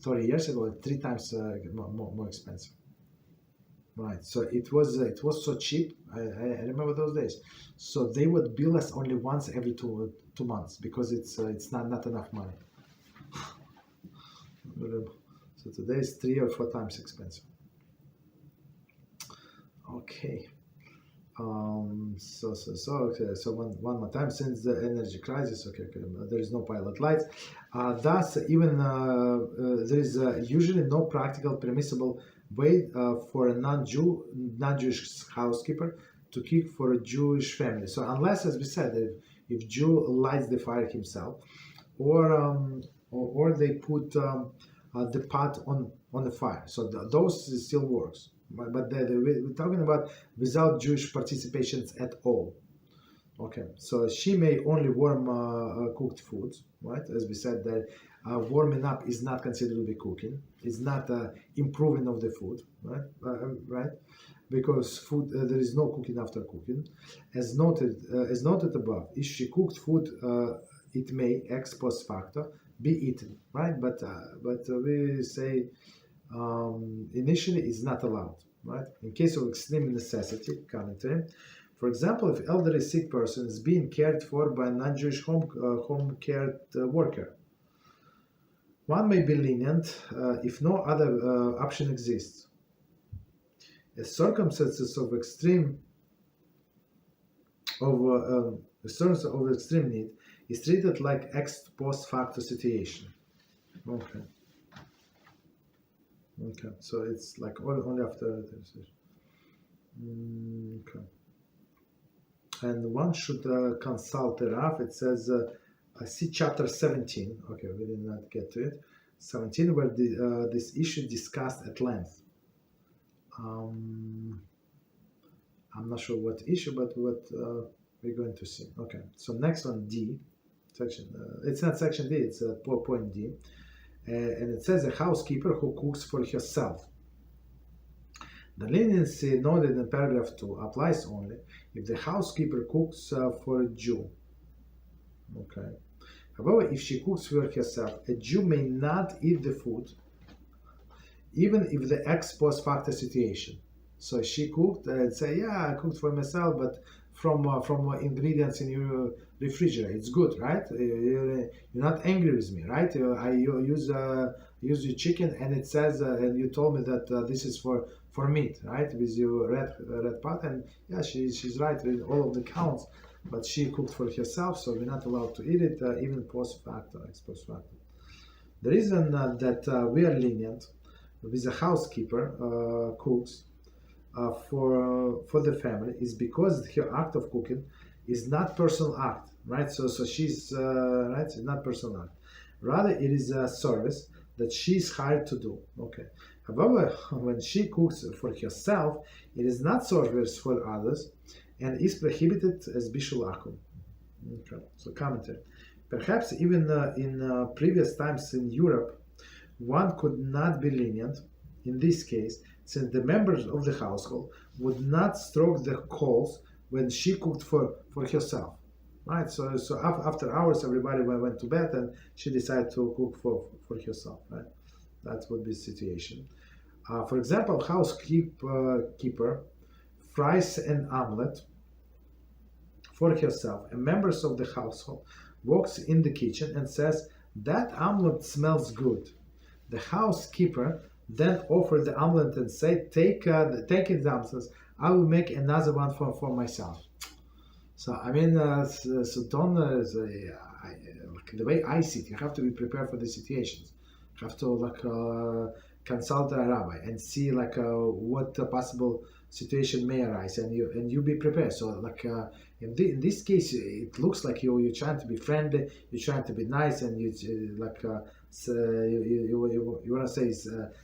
30 years ago, 3 times more expensive. Right, so it was so cheap. I remember those days. So they would bill us only once every two months because it's not enough money. So today is 3 or 4 times expensive. Okay. So one more time, since the energy crisis, okay, there is no pilot lights. Thus, even there is usually no practical permissible way for a non-Jewish housekeeper to cook for a Jewish family. So unless, as we said, if Jew lights the fire himself, or they put the pot on the fire, so those still works. But we're talking about without Jewish participations at all. Okay, so she may only warm cooked foods, right? As we said, that warming up is not considered to be cooking. It's not improving of the food, right? Right? Because food there is no cooking after cooking. As noted above, if she cooked food, it may ex post facto be eaten, right? But we say. Initially is not allowed, right? In case of extreme necessity, commentary. For example, if elderly sick person is being cared for by a non-Jewish home cared worker, one may be lenient if no other option exists. As circumstances of extreme need is treated like ex post facto situation. Okay. Okay, so it's like only after the decision. Okay. And one should consult the Rav. It says, see chapter 17. Okay, we did not get to it. 17, where this issue discussed at length. I'm not sure what issue, but what we're going to see. Okay, so next one, D, section. It's not section D, it's point D. And it says a housekeeper who cooks for herself. The leniency noted in paragraph 2 applies only if the housekeeper cooks for a Jew. Okay. However, if she cooks for herself, a Jew may not eat the food, even if the ex post facto situation. So she cooked and say, yeah, I cooked for myself, but from ingredients in your refrigerator, it's good, right? You're not angry with me, right? I use your chicken, and it says, and you told me that this is for meat, right? With your red pot, and yeah, she's right in all of the counts, but she cooked for herself, so we're not allowed to eat it, even post facto, ex post facto. The reason that we are lenient with a housekeeper cooks for the family is because her act of cooking is not personal act, right? So she's right, it's not personal act. Rather, it is a service that she's hired to do. Okay. However, when she cooks for herself, it is not service for others, and is prohibited as Bishul Akum. Okay. So commentary. Perhaps even in previous times in Europe, one could not be lenient in this case, since the members of the household would not stroke the coals when she cooked for herself, right? So after hours, everybody went to bed, and she decided to cook for herself, right? That would be the situation. For example, housekeeper fries an omelet for herself, and members of the household walks in the kitchen and says, that omelet smells good. The housekeeper then offer the omelet and say, take it downstairs. I will make another one for myself. So I mean, so don't the way I see it, you have to be prepared for the situations. You have to consult a rabbi and see what possible situation may arise, and you be prepared. So in this case, it looks like you're trying to be friendly, you're trying to be nice, and you want to say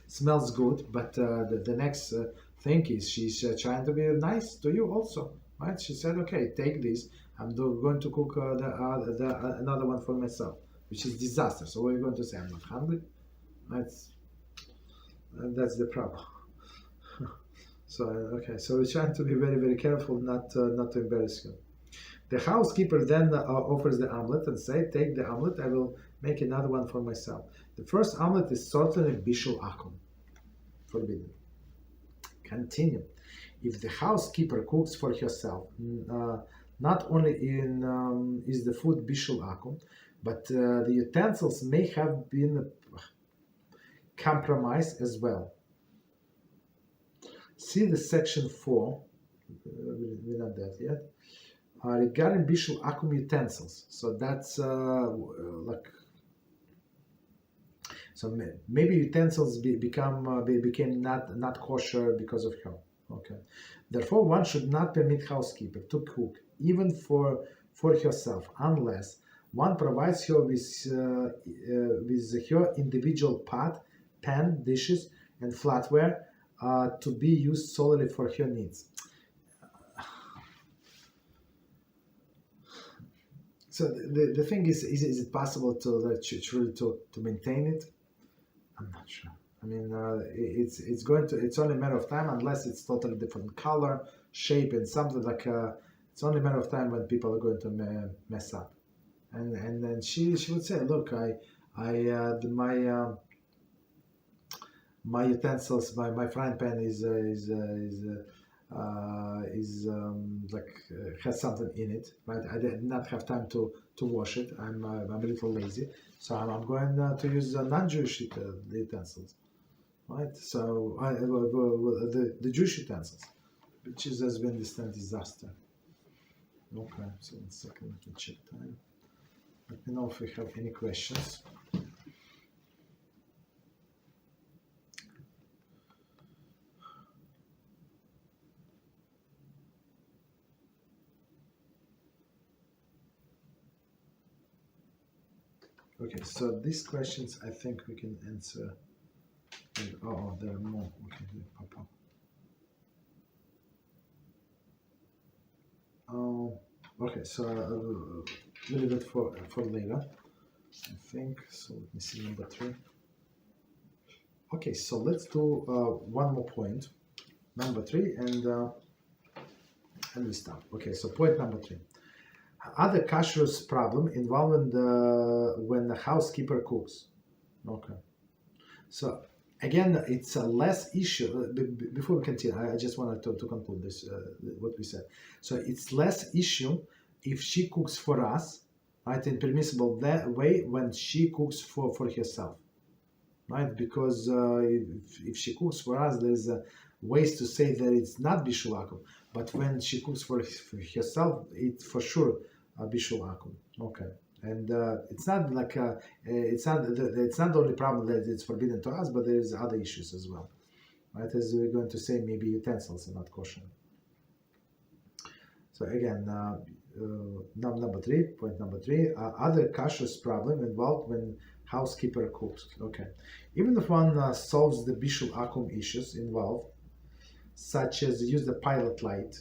smells good, but the next thing is she's trying to be nice to you also, right? She said, okay, take this, I'm going to cook another one for myself, which is disaster. So what are you going to say? I'm not hungry? That's the problem. So okay, so we're trying to be very, very careful not to embarrass him. The housekeeper then offers the omelet and say, take the omelet, I will make another one for myself. The first omelet is certainly Bishul Akum, forbidden. Continue. If the housekeeper cooks for herself, not only is the food Bishul Akum, but the utensils may have been compromised as well. See the section 4, we're not there yet, regarding Bishul Akum utensils. So that's so maybe utensils became not kosher because of her. Okay. Therefore, one should not permit housekeeper to cook even for herself unless one provides her with her individual pot, pan, dishes, and flatware to be used solely for her needs. So the thing is it possible to truly to maintain it? I'm not sure. I mean, it's only a matter of time, unless it's totally different color, shape, and something it's only a matter of time when people are going to mess up. And then she would say, look, my utensils, my frying pan has something in it, right? I did not have time to wash it. I'm a little lazy, so I'm going to use non-Jewish utensils, right? So the Jewish utensils, which has been this disaster. Okay, so 1 second, let me check time. Let me know if we have any questions. Okay, so these questions I think we can answer. Oh, there are more. Okay, they pop up. Okay, so we'll leave it for later, I think. So let me see number 3. Okay, so let's do one more point, number 3, and we stop. Okay, so point number 3. Other Kashrus problem involving when the housekeeper cooks. Okay, so again, it's a less issue. Before we continue, I just wanted to conclude this, what we said. So it's less issue if she cooks for us, right, in permissible that way when she cooks for herself, right? Because if she cooks for us, there's ways to say that it's not Bishul Akum, but when she cooks for herself, it's for sure Bishul Akum. Okay. And it's not like it's not the only problem that it's forbidden to us, but there's other issues as well, right? As we're going to say, maybe utensils are not kosher. So again, number 3, point number 3, other Kashrus problem involved when housekeeper cooks. Okay, even if one solves the Bishul Akum issues involved, such as use the pilot light,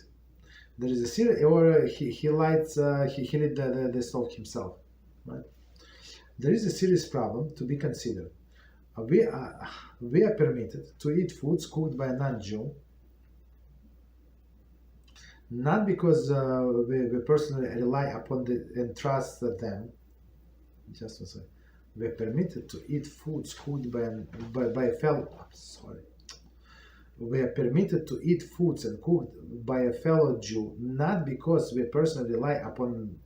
there is a serious, or he lights he lit the stove himself. Right. There is a serious problem to be considered. We are permitted to eat foods cooked by a non-Jew, not because we personally rely upon and trust them. Just a second. We are permitted to eat foods cooked by a fellow. Sorry. We are permitted to eat foods and cooked by a fellow Jew, not because we personally rely upon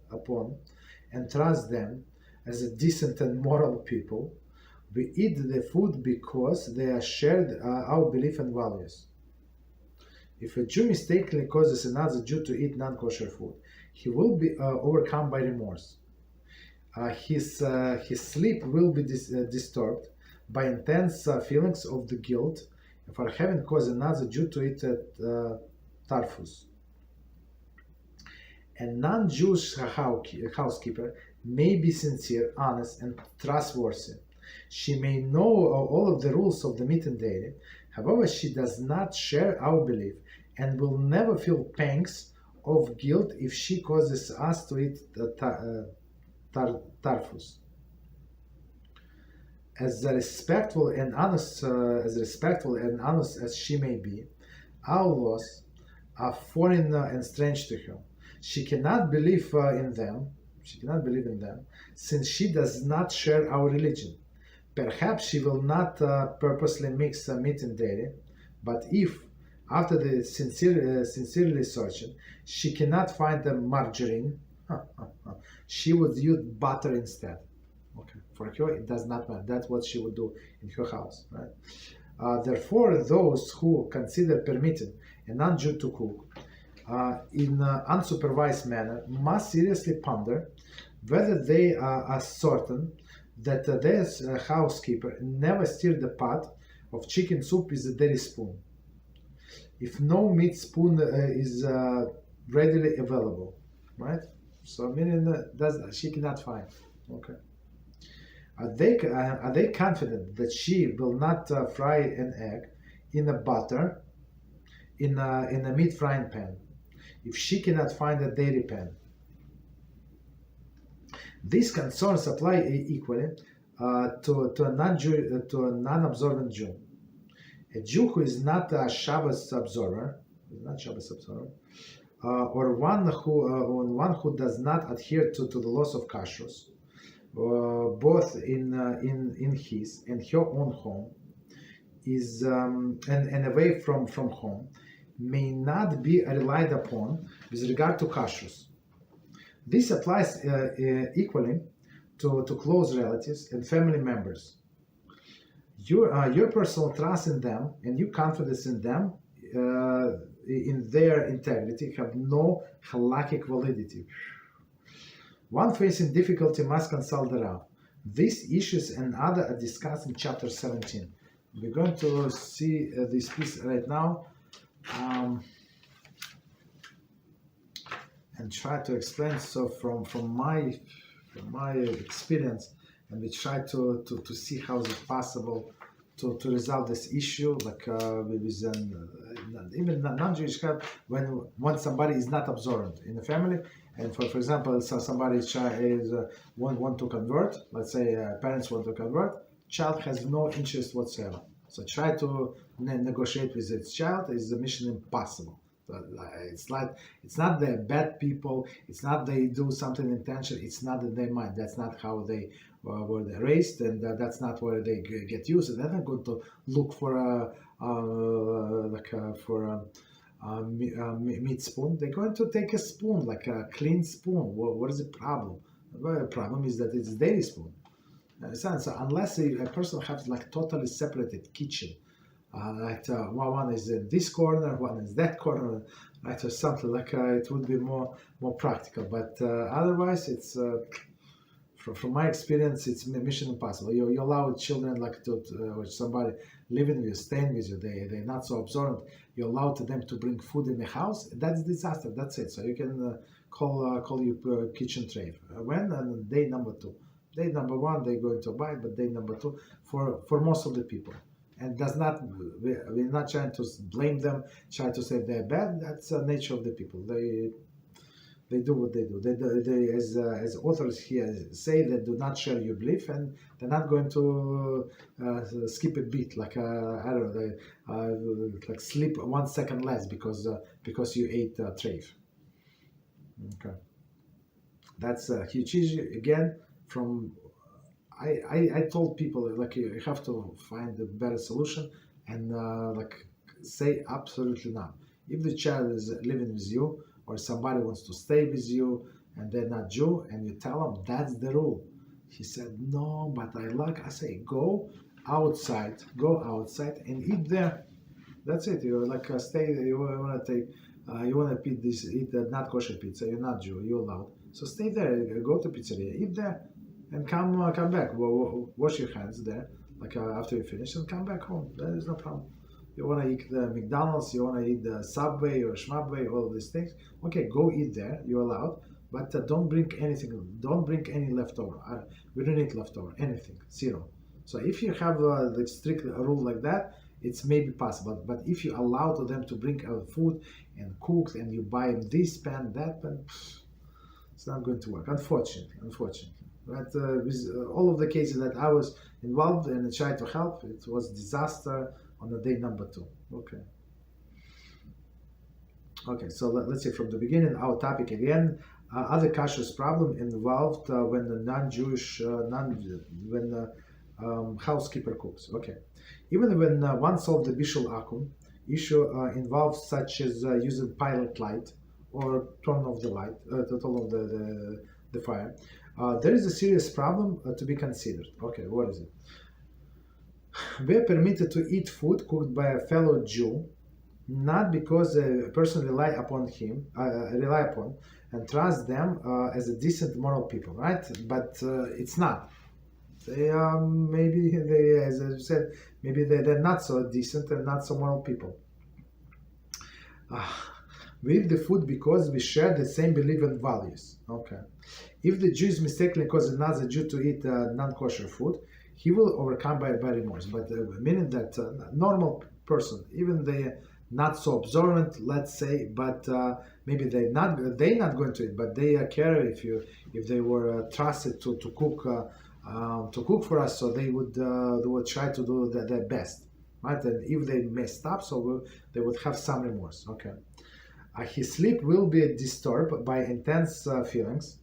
and trust them as a decent and moral people. We eat the food because they are shared our belief and values. If a Jew mistakenly causes another Jew to eat non-kosher food, he will be overcome by remorse. His sleep will be disturbed by intense feelings of the guilt for having caused another Jew to eat tarfus. A non-Jewish housekeeper may be sincere, honest, and trustworthy. She may know all of the rules of the meat and dairy. However, she does not share our belief and will never feel pangs of guilt if she causes us to eat tarfus. As respectful and honest as she may be, our laws are foreign and strange to her. She cannot believe in them. She cannot believe in them, since she does not share our religion. Perhaps she will not purposely mix meat and dairy, but if, after the sincerely searching, she cannot find the margarine, she would use butter instead. Okay, for her it does not matter. That's what she would do in her house, right? Therefore, those who consider permitting a non-Jew to cook in an unsupervised manner must seriously ponder whether they are certain that their housekeeper never stirred the pot of chicken soup with a dairy spoon. If no meat spoon is readily available, right? So meaning that she cannot find. Okay. Are they confident that she will not fry an egg in a butter in a meat frying pan if she cannot find a dairy pan? These concerns apply equally to a non-observant Jew. A Jew who is not a Shabbos observer, or one who does not adhere to the laws of Kashrus, both in his and her own home, is and away from home, may not be relied upon with regard to Kashrus. This applies equally to close relatives and family members. Your personal trust in them and your confidence in them, in their integrity, have no halakhic validity. One facing difficulty must consult the Rav. These issues and other are discussed in chapter 17. We're going to see this piece right now and try to explain. So from my experience, and we try to see how is it possible to resolve this issue, like with even non-Jewish child, when somebody is not observant in the family, and for example, so somebody is want to convert, let's say parents want to convert, child has no interest whatsoever. So try to negotiate with its child is a mission impossible. It's not the bad people. It's not they do something intentional. It's not that they might. That's not how they were raised, and that's not where they get used. And they're not going to look for meat spoon. They're going to take a spoon, like a clean spoon. What is the problem? The problem is that it's a daily spoon. So unless a person has like totally separated kitchen. One is in this corner, one is that corner, right, or something like it would be more practical. But otherwise, it's from my experience, it's mission impossible. You allow children like or somebody living with you, staying with you, they're not so observant. You allow them to bring food in the house. That's disaster. That's it. So you can call your kitchen treif. When on day number 2. Day number 1 they're going to buy, but day number 2 for most of the people. And we're not trying to blame them, try to say they're bad. That's the nature of the people. They do what they do. They as authors here say, they do not share your belief, and they're not going to skip a beat, like I don't know, like sleep 1 second less because you ate treif. Okay, that's a huge issue. Again, I told people, like, you have to find a better solution, and like say absolutely not. If the child is living with you, or somebody wants to stay with you and they're not Jew, and you tell them that's the rule. He said, no, but I say, go outside and eat there. That's it. You like stay. You want to take. You want to eat not kosher pizza. You're not Jew. You're allowed. So stay there. Go to pizzeria. Eat there. And come back. Wash your hands there, like after you finish, and come back home. There is no problem. You want to eat the McDonald's, you want to eat the Subway or Schmabway, all of these things. Okay, go eat there. You're allowed, but don't bring anything. Don't bring any leftover. We don't eat leftover. Anything, 0. So if you have the strict rule like that, it's maybe possible. But if you allow them to bring food and cook, and you buy them this pan, that pan, it's not going to work. Unfortunately. But with all of the cases that I was involved and tried to help, it was disaster on the day number 2. Okay, so let's say from the beginning, our topic again, other Kashrus problem involved when the non-Jewish, when the housekeeper cooks. Okay, even when one solved the Bishul Akum issue involves such as using pilot light or turn off the light, turn off the fire. There is a serious problem to be considered. Okay, what is it? We are permitted to eat food cooked by a fellow Jew, not because a person rely upon and trust them as a decent moral people, right? But it's not. They maybe they, as I said, maybe they're not so decent and not so moral people. We eat the food because we share the same belief and values. Okay. If the Jew is mistakenly causes another Jew to eat non-kosher food, he will overcome by remorse. But meaning that normal person, even they not so observant, let's say, but maybe they're not going to eat, but they care if they were trusted to cook for us, so they would try to do their best, right? And if they messed up, so they would have some remorse. Okay. His sleep will be disturbed by intense feelings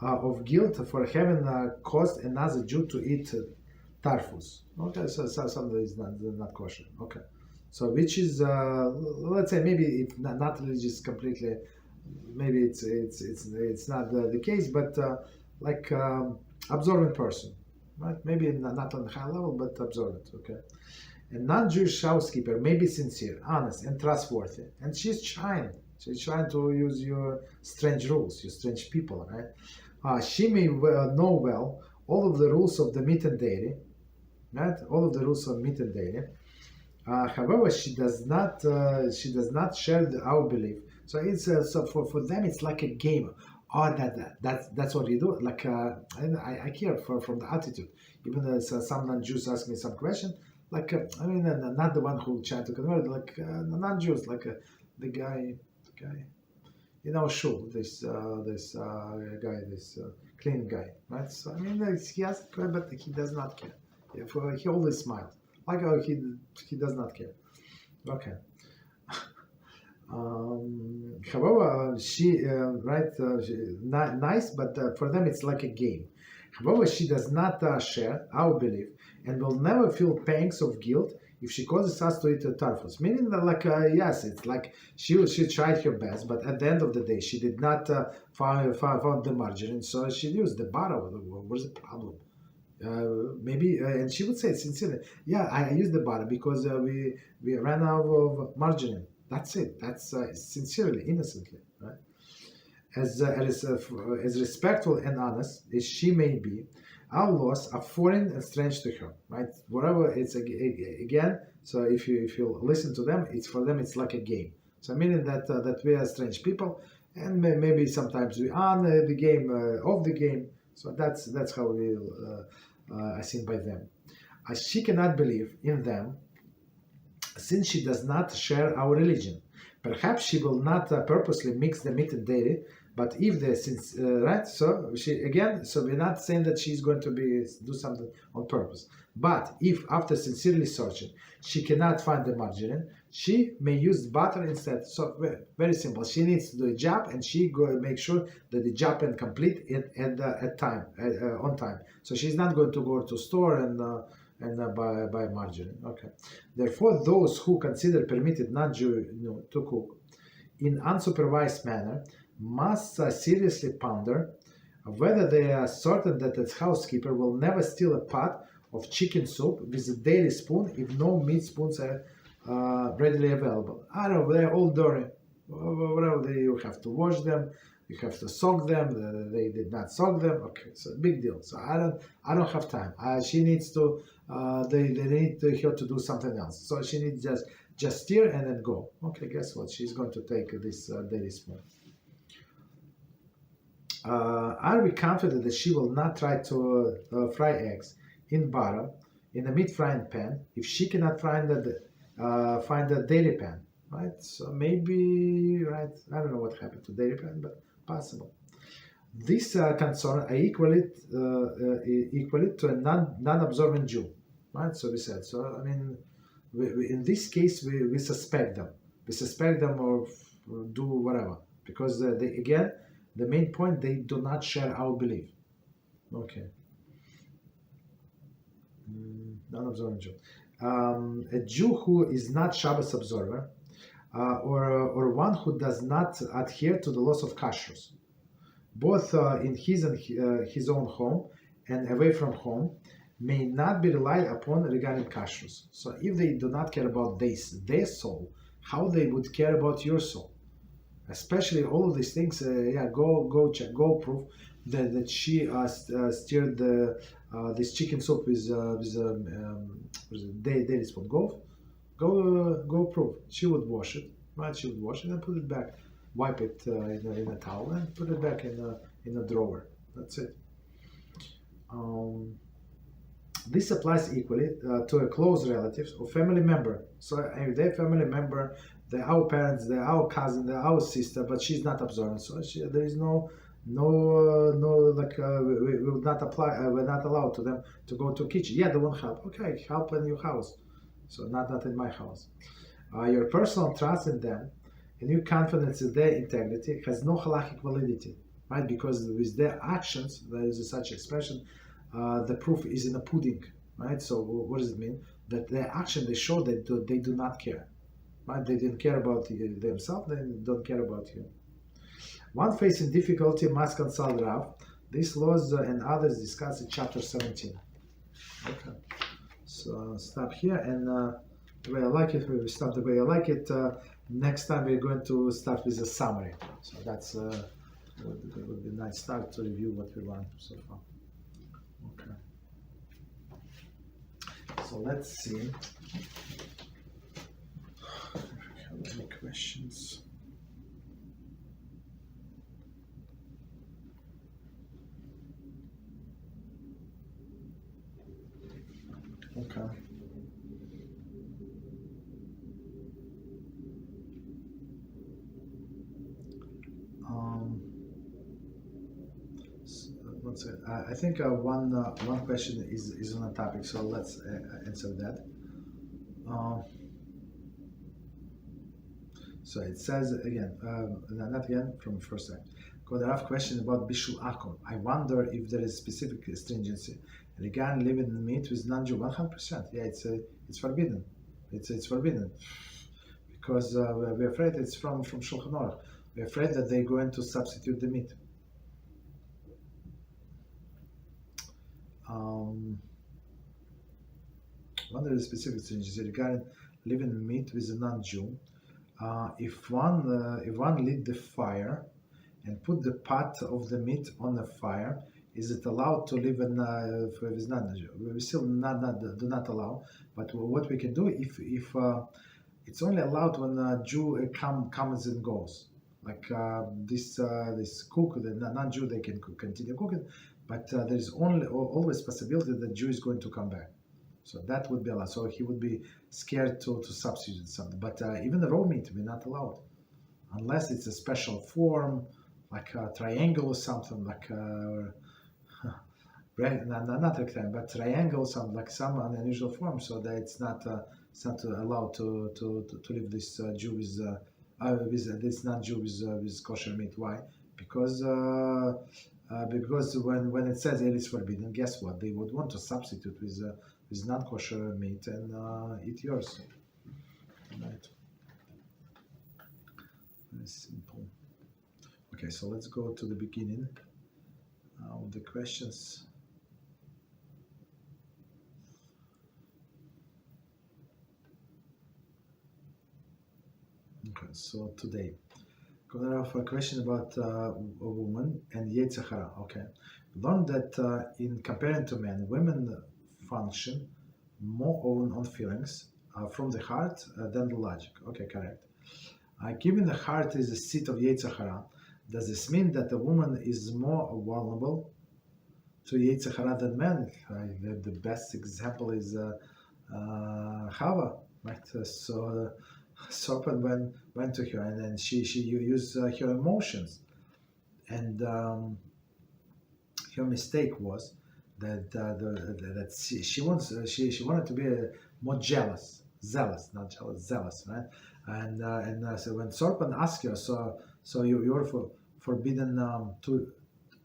of guilt for having caused another Jew to eat tarfus. Okay, so something is not kosher. Okay, so which is let's say maybe it's not religious completely. Maybe it's not the case, but like observant person, right? Maybe not on high level, but observant. Okay. A non-Jewish housekeeper may be sincere, honest, and trustworthy, and she's trying to use your strange rules, your strange people, right? She may know well all of the rules of the meat and dairy, right? All of the rules of meat and dairy. However, she does not share our belief. So it's so for them it's like a game. Oh, that's what you do. Like, and I care from the attitude. Even as some non-Jews ask me some question, like, not the one who tried to convert, like the non-Jews, like the guy, Shul, this guy, this clean guy, right? So he has, but he does not care. He always smiles, like he does not care. Okay. However, nice, but for them it's like a game. However, she does not share our belief and will never feel pangs of guilt if she causes us to eat tarfus. Meaning that, like, yes, it's like she tried her best, but at the end of the day, she did not found the margarine, so she used the butter. What's the problem? Maybe, and she would say sincerely, yeah, I used the butter because we ran out of margarine. That's it. That's sincerely, innocently, right? As respectful and honest as she may be, our laws are foreign and strange to her, right? Whatever it's again. So if you listen to them, for them it's like a game. So meaning that we are strange people, and maybe sometimes we on the game, off the game. So that's how we are seen by them. As she cannot believe in them, since she does not share our religion. Perhaps she will not purposely mix the meat and dairy, but if right, so we're not saying that she's going to do something on purpose. But if after sincerely searching, she cannot find the margarine, she may use butter instead. So very simple. She needs to do a job, and she go make sure that the job can complete it on time. So she's not going to go to store and buy margarine. Okay. Therefore, those who consider permitted non-Jew to cook in unsupervised manner must seriously ponder whether they are certain that its housekeeper will never steal a pot of chicken soup with a daily spoon if no meat spoons are readily available. I don't know, they're all dirty. Whatever, you have to wash them, you have to soak them. They did not soak them. Okay, so big deal. So I don't have time. She needs to. They need her to do something else. So she needs just stir and then go. Okay, guess what? She's going to take this daily spoon. Are we confident that she will not try to fry eggs in butter in a meat frying pan if she cannot find the daily pan? Right. So maybe, right. I don't know what happened to daily pan, but possible. These concerns are equally to a non-observant Jew, right? So we said. So we in this case we suspect them. We suspect them of do whatever because the main point, they do not share our belief. Okay. Non-observant Jew, a Jew who is not Shabbos observer, or one who does not adhere to the laws of Kashrus, both in his and his own home and away from home, may not be relied upon regarding Kashrus. So if they do not care about their soul, how they would care about your soul? Especially all of these things, go check, go prove that she stirred this chicken soup with daily spoon. Go prove. She would wash it, right? She would wash it and put it back, wipe it in a towel and put it back in a drawer. That's it. This applies equally to a close relative or family member. So if they're family member, they're our parents, they're our cousin, they're our sister, but she's not observant. So there is no we will not apply. We're not allowed to them to go to kitchen. Yeah, they won't help. Okay, help in your house. So not in my house. Your personal trust in them and your confidence in their integrity has no halachic validity, right? Because with their actions, there is such expression. The proof is in the pudding, right? So what does it mean? That their action, they show that they do not care, right? They didn't care about themselves, they don't care about you. One facing difficulty must consult Rav. These laws and others discussed in chapter 17. Okay, so stop here, and the way I like it, we stop the way I like it. Next time we're going to start with a summary. So that's would be a nice start to review what we learned so far. Okay. So let's see if we have any questions. Okay. One second. I think one question is on a topic, so let's answer that. So it says again, not again, from first time. Got a rough question about Bishul Akum. I wonder if there is specific stringency regarding living meat with non-Jew. 100%. Yeah, it's forbidden. It's forbidden because we're afraid it's from Shulchan Aruch. We're afraid that they're going to substitute the meat. Wonder the specific stringency regarding living meat with a non-Jew. If one lit the fire and put the pot of the meat on the fire, is it allowed to live in with non-Jew? We still do not allow. But what we can do if it's only allowed when a Jew comes and goes, like this cook, the non-Jew, they can continue cooking, but there is always possibility that Jew is going to come back. So that would be allowed. So he would be scared to substitute something. But even the raw meat, we're not allowed. Unless it's a special form, like a triangle or something, like not rectangle, but triangle, some unusual form, so that it's not allowed to leave this Jew with this non-Jew with kosher meat. Why? Because when it says it is forbidden, guess what? They would want to substitute with non-kosher meat and eat yours. Right? Very simple. Okay, so let's go to the beginning of the questions. Okay, so today, gonna have a question about a woman and Yetzer HaRa. Okay, learn that in comparing to men, women function more on feelings from the heart than the logic. Okay, correct. Given the heart is the seat of Yetzer HaRa, does this mean that a woman is more vulnerable to Yetzer HaRa than men? The best example is Chava, right? So serpent went to her, and then she used her emotions, and her mistake was that she wanted to be more zealous, right? And so when serpent asked her, so you're forbidden to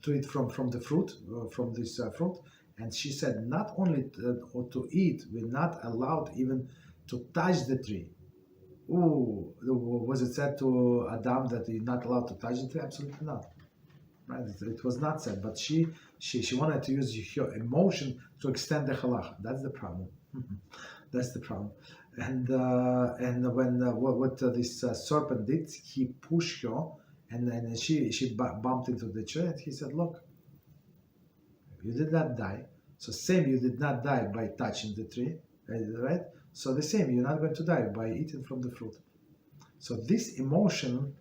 eat from the fruit, from this fruit, and she said not only to eat, we're not allowed even to touch the tree. Ooh, was it said to Adam that you're not allowed to touch the tree? Absolutely not. Right? It was not said, but she wanted to use her emotion to extend the halachah. That's the problem. That's the problem. And when what this serpent did, he pushed her, and she bumped into the tree, and he said, "Look, you did not die. So same, you did not die by touching the tree, right? So the same, you're not going to die by eating from the fruit." So this emotional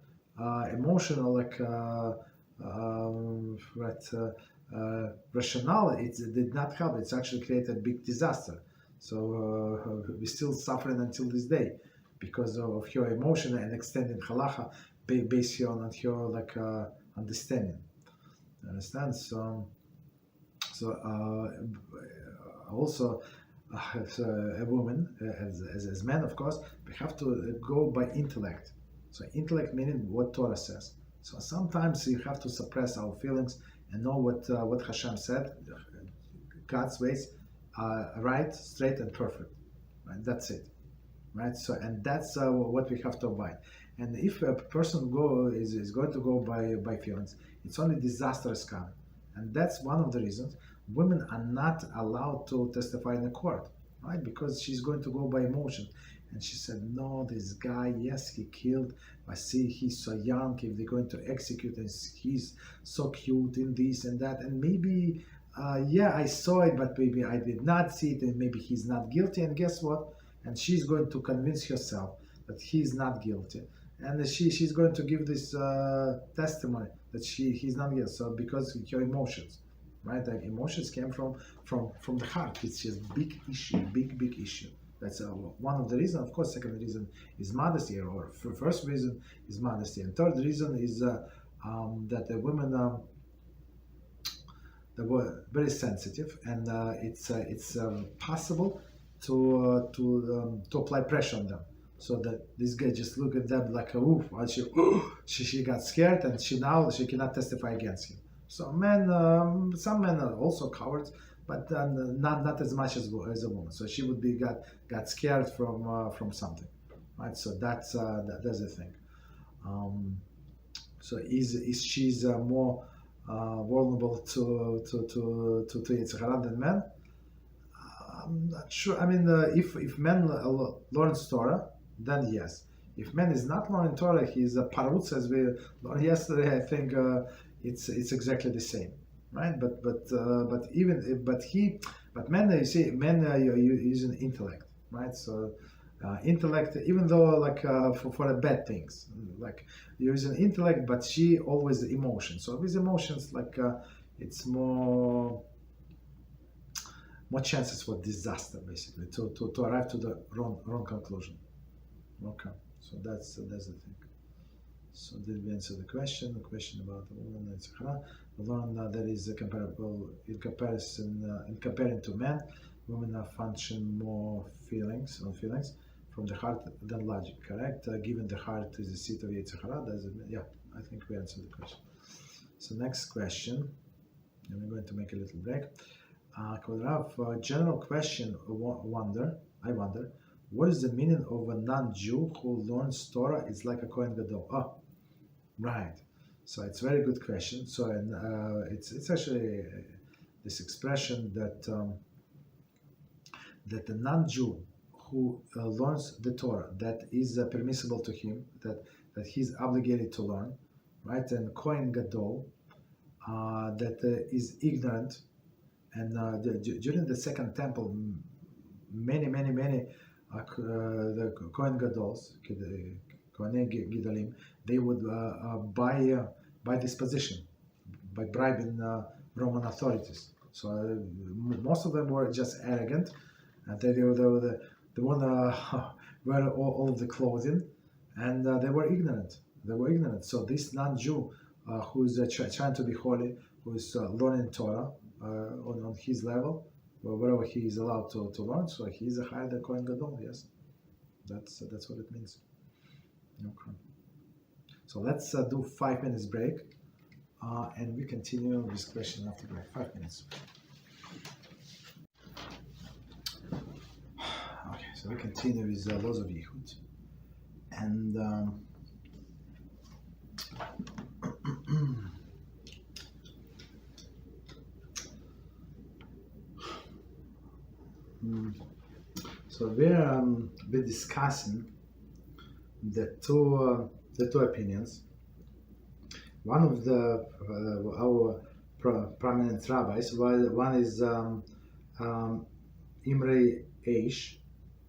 like rationale, it did not help. It's actually created a big disaster. So we're still suffering until this day because of her emotion and extending halacha based on her like understanding. Understand? So also. As a woman, as men, of course, we have to go by intellect. So intellect meaning what Torah says. So sometimes you have to suppress our feelings and know what HaShem said. God's ways are right, straight, and perfect. Right? That's it. Right. So and that's what we have to abide. And if a person is going to go by feelings, it's only disastrous coming. And that's one of the reasons women are not allowed to testify in the court, right? Because she's going to go by emotion. And she said, no, this guy, yes, he killed, but see, he's so young, if they're going to execute him, he's so cute in this and that. And maybe, yeah, I saw it, but maybe I did not see it, and maybe he's not guilty. And guess what? And she's going to convince herself that he's not guilty. And she's going to give this testimony that he's not guilty. So because of her emotions. right? Like emotions came from the heart, which is big issue, big issue. That's one of the reasons. Of course, second reason is modesty, or first reason is modesty, and third reason is that the women they were very sensitive, and it's possible to apply pressure on them, so that this guy just look at them like a woof, and she got scared, and she cannot testify against him. So some men are also cowards, but not as much as a woman. So she would be got scared from something, right? So that's the thing. So is she's more vulnerable to Yetzer HaRa than men? I'm not sure. I mean, if men learn Torah, then yes. If man is not learning Torah, he's a parutz, as we learned yesterday. I think it's exactly the same, right? But men, you see, men are using intellect, right? So intellect, even though like for the bad things, like you're using intellect, but she always emotion. So with emotions, like it's more chances for disaster, basically, to arrive to the wrong conclusion. Okay, so that's the thing. So did we answer the question? The question about the woman and Yetzer HaRa. We learned that is comparable in comparison in comparing to men. Women function more feelings from the heart than logic. Correct? Given the heart is the seat of Yetzer HaRa, does it? Yeah, I think we answered the question. So next question, and we're going to make a little break. General question. I wonder, what is the meaning of a non-Jew who learns Torah is like a Kohen Gadol? Oh, right. So it's a very good question. So it's actually this expression that that the non-Jew who learns the Torah, that is permissible to him, that he's obligated to learn, right? And Kohen Gadol, that is ignorant. And during the Second Temple, many the Kohen Gadols, Kohen Gadolim, they would buy this position by bribing Roman authorities. So most of them were just arrogant, and they want to wear all of the clothing, and they were ignorant. So this non-Jew who is trying to be holy, who is learning Torah on his level, wherever he is allowed to learn, so he is a higher than Kohen Gadol. Yes, that's what it means. Okay. So let's do 5 minutes break, and we continue this question after break. 5 minutes. Okay, so we continue with the laws of Yichud, and so we're discussing the two opinions. One of our prominent rabbis, one is Imre Eish,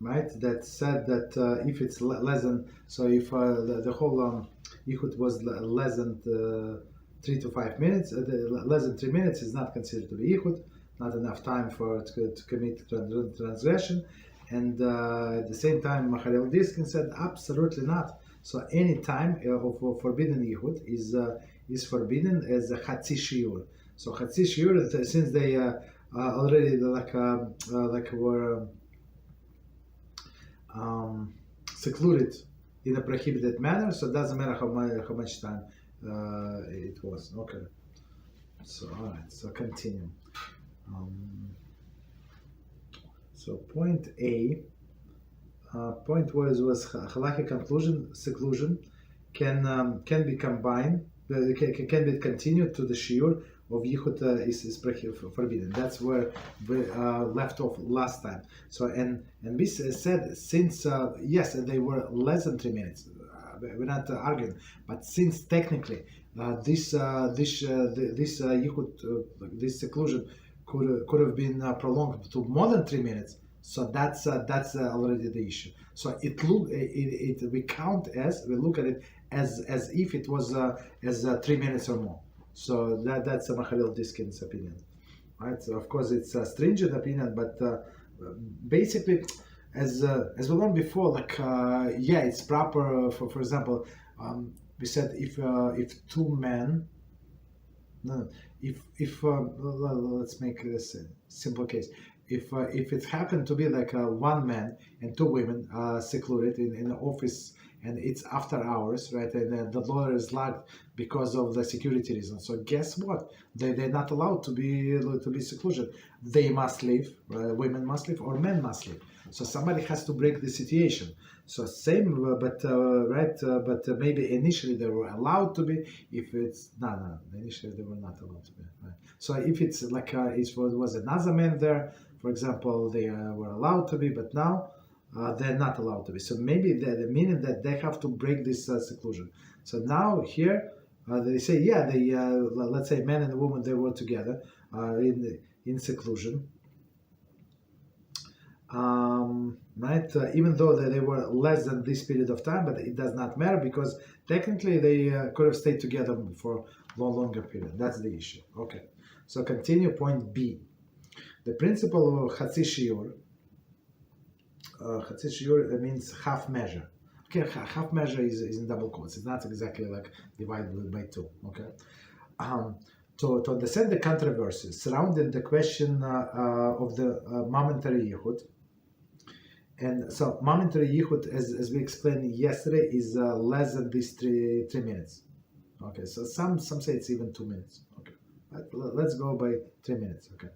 right? That said that if it's less than, so if the whole Yichud was less than 3 to 5 minutes, less than 3 minutes is not considered to be Yichud. Not enough time to commit transgression, and at the same time, Macharel Diskin said absolutely not. So any time of forbidden Yichud is forbidden as a Chatzi Shiur. So Chatzi Shiur, since they already were secluded in a prohibited manner, so it doesn't matter how much time it was. Okay. So all right. So continue. So point A, point was halakhic conclusion, seclusion can be combined, can be continued to the shiur of Yichud is forbidden. That's where we left off last time. So and we said since yes, they were less than 3 minutes. We're not arguing, but since technically this Yichud, this seclusion could have been prolonged to more than 3 minutes. So that's already the issue. So we count as, we look at it as if it was as 3 minutes or more. So that's Macharel Diskin's opinion. right? So of course, it's a stringent opinion, but basically, as we learned before, like yeah, it's proper. For example, we said if two men, no, if let's make this a simple case. If it happened to be like one man and two women secluded in the office, and it's after hours, right? And the lawyer is locked because of the security reasons. So guess what? They're not allowed to be seclusion. They must leave. Women must leave, or men must leave. So somebody has to break the situation. So same, but but maybe initially they were allowed to be. If it's no, initially they were not allowed to be. Right? So if it's like it was another man there, for example, they were allowed to be, but now they're not allowed to be. So maybe the meaning that they have to break this seclusion. So now here they say, yeah, they let's say man and woman, they were together in seclusion. Right? Even though they were less than this period of time, but it does not matter because technically they could have stayed together for a longer period. That's the issue. Okay. So continue point B. The principle of Chatzi Shiur. Chatzi Shiur means half measure. Okay, half measure is in double quotes. It's not exactly like divided by two. Okay. To understand the controversies surrounding the question of the momentary Yichud. And so momentary Yichud, as we explained yesterday, is less than these three minutes. Okay, so some say it's even 2 minutes. Okay, but let's go by 3 minutes. Okay.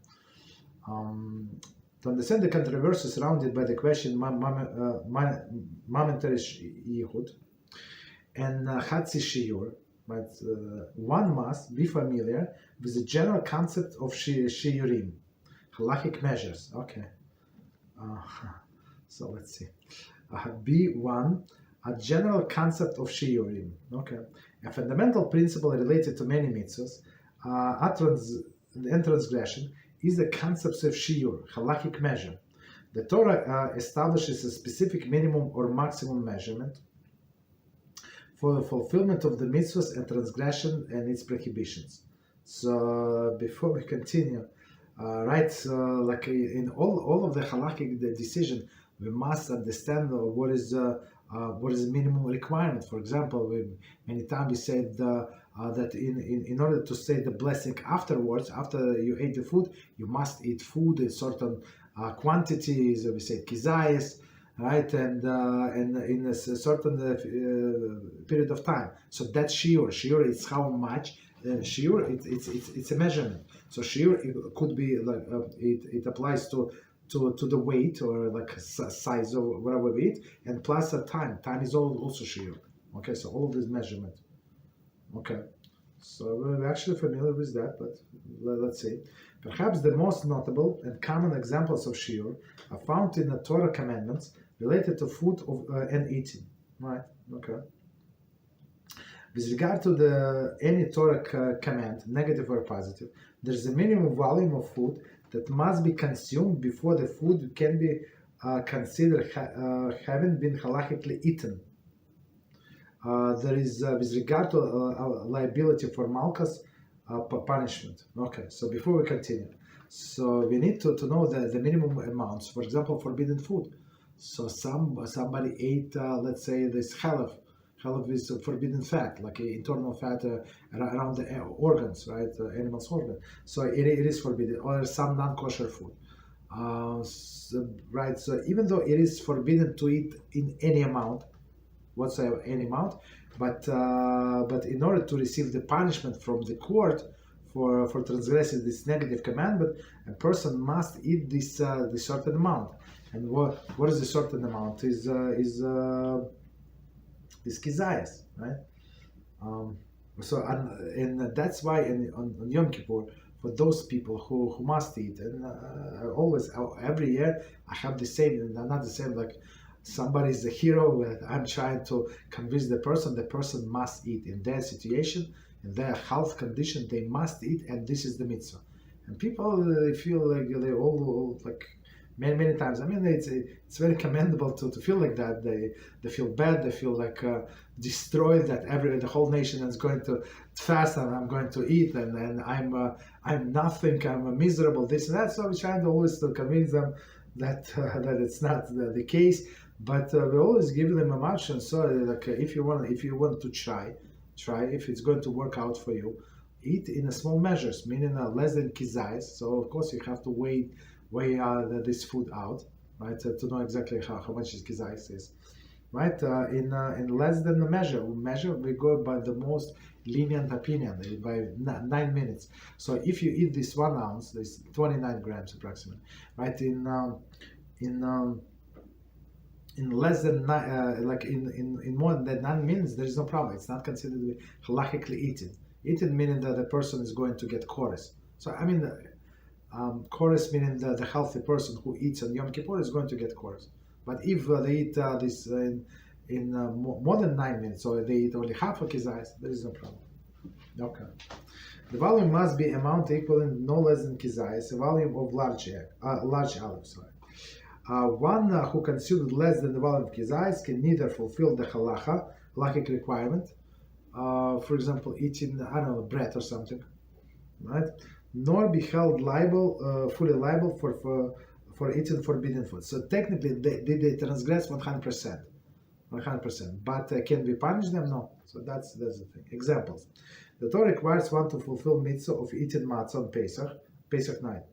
To understand the controversy surrounded by the question momentary Yichud and Chatzi Shiur, but one must be familiar with the general concept of Shiurim, halachic measures. Okay. So let's see. B1, a general concept of Shiurim. Okay. A fundamental principle related to many mitzvahs and transgression is the concept of Shiur, halachic measure. The Torah establishes a specific minimum or maximum measurement for the fulfillment of the mitzvahs and transgression and its prohibitions. So before we continue, right, like in all of the halachic decision, we must understand what is minimum requirement. For example, many times we said that in order to say the blessing afterwards, after you ate the food, you must eat food in certain quantities. We say kizayis, right, and in a certain period of time. So that's shiur. Shiur is how much. Shiur it's a measurement. So shiur it could be like it applies to the weight or like size or whatever we eat, and plus the time. Time is also shiur. Okay, so all of this measurement. Okay, so we're actually familiar with that, but let's see. Perhaps the most notable and common examples of shiur are found in the Torah commandments related to food and eating. Right? Okay. With regard to any Torah command, negative or positive, there's a minimum volume of food that must be consumed before the food can be considered having been halachically eaten. There is, with regard to liability for malchus, punishment. Okay, so before we continue, so we need to know the minimum amounts. For example, forbidden food. So somebody ate, let's say, this halaf. Halaf is forbidden fat, like internal fat around the organs, right? Animal's organ. So it is forbidden, or some non-kosher food. Right, so even though it is forbidden to eat in any amount, whatsoever, any amount, but in order to receive the punishment from the court for transgressing this negative commandment, a person must eat this certain amount. And what is the certain amount? Is kizayas, right? And that's why on Yom Kippur, for those people who must eat, and always every year I have the same, not the same, like somebody is a hero, and I'm trying to convince the person must eat in their situation, in their health condition, they must eat, and this is the mitzvah. And people they feel like they all like many times. I mean, it's very commendable to feel like that. They feel bad. They feel like destroyed. That the whole nation is going to fast, and I'm going to eat, and I'm nothing. I'm miserable. This and that. So we try to always to convince them that that it's not the case. But we always give them an option. So like if you want to try if it's going to work out for you. Eat in a small measures, meaning less than kizayis. So of course you have to weigh this food out, right? To know exactly how much is kizayis is, right? In less than the measure we go by the most lenient opinion by 9 minutes. So if you eat this 1 ounce, this 29 grams approximately, right? In less than like in more than 9 minutes, there is no problem. It's not considered to be halachically eaten. Eaten meaning that the person is going to get ketores. So I mean, ketores meaning the healthy person who eats on Yom Kippur is going to get ketores. But if they eat this in more than 9 minutes, or they eat only half a kizayis, there is no problem. Okay. The volume must be amount equivalent no less than kizayis, a volume of large olive. One who consumed less than the volume of kizayis can neither fulfill the halachic requirement, for example, eating, I don't know, bread or something, right? Nor be held fully liable for eating forbidden food. So technically, they transgress 100%, but can we punish them? No. So that's the thing. Examples: the Torah requires one to fulfill mitzvah of eating matzah on Pesach night.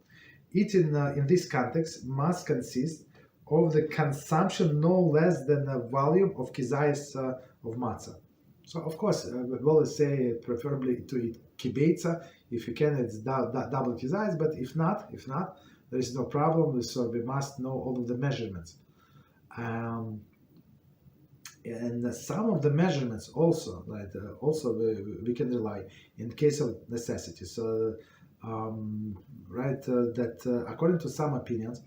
Eating in this context must consist of the consumption no less than the volume of kizayis of matzah. So of course, we always say preferably to eat kibetza. If you can, it's double kizayis. But if not, there is no problem. So we must know all of the measurements. And some of the measurements also, right? We can rely in case of necessity. So, right, that according to some opinions,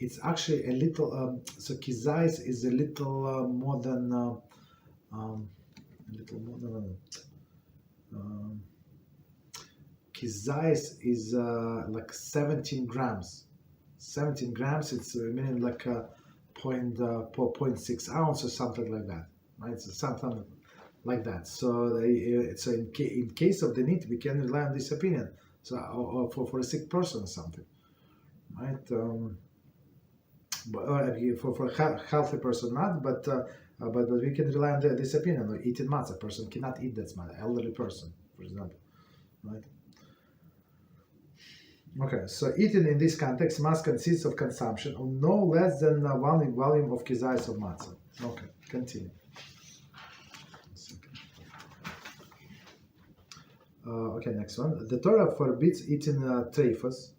it's actually a little. So kizayis is a little more than. Kizayis is like 17 grams. 17 grams, it's meaning like 0.6 ounce or something like that, right? So something like that. So in case of the need, we can rely on this opinion. So or for a sick person or something, right? For a healthy person, not, but we can rely on this opinion. Like eating matzah, person cannot eat that matzah. Elderly person, for example, right? Okay, so eating in this context must consist of consumption of no less than one volume of kizayis of matzah. Okay, continue. Okay, next one. The Torah forbids eating treifas,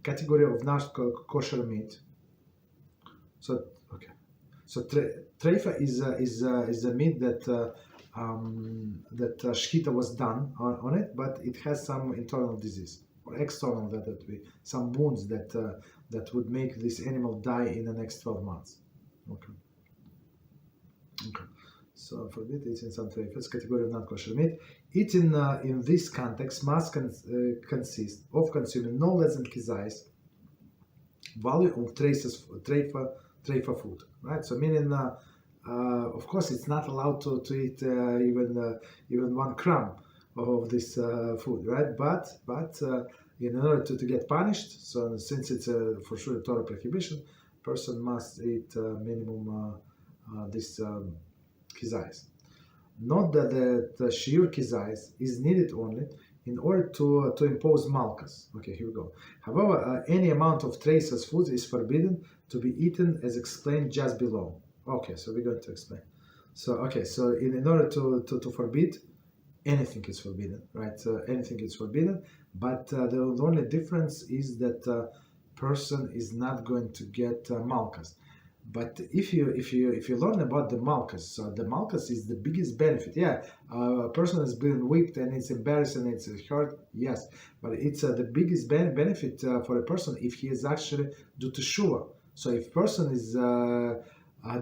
category of non-kosher meat. So okay, so treifa is a meat that shechita was done on it, but it has some internal disease or external some wounds that would make this animal die in the next 12 months. Okay. So forbid eating some treifas, category of non-kosher meat. Eating in this context must consist of consuming no less than kizayis value of treifa food, right? So meaning, of course, it's not allowed to eat even 1 crumb of this food, right? But in order to get punished, so since it's for sure a Torah prohibition, person must eat minimum this kizayis. Note that the shiur kizayis is needed only in order to impose malchus. Okay, here we go. However, any amount of treifas food is forbidden to be eaten as explained just below. Okay, so we're going to explain. So okay, so in order to forbid, anything is forbidden, right? Anything is forbidden, but the only difference is that person is not going to get malchus. But if you learn about the malchus, so the malchus is the biggest benefit. Yeah, a person has been whipped and it's embarrassing, it's hurt. Yes, but it's the biggest benefit for a person if he is actually do teshuvah. So if person is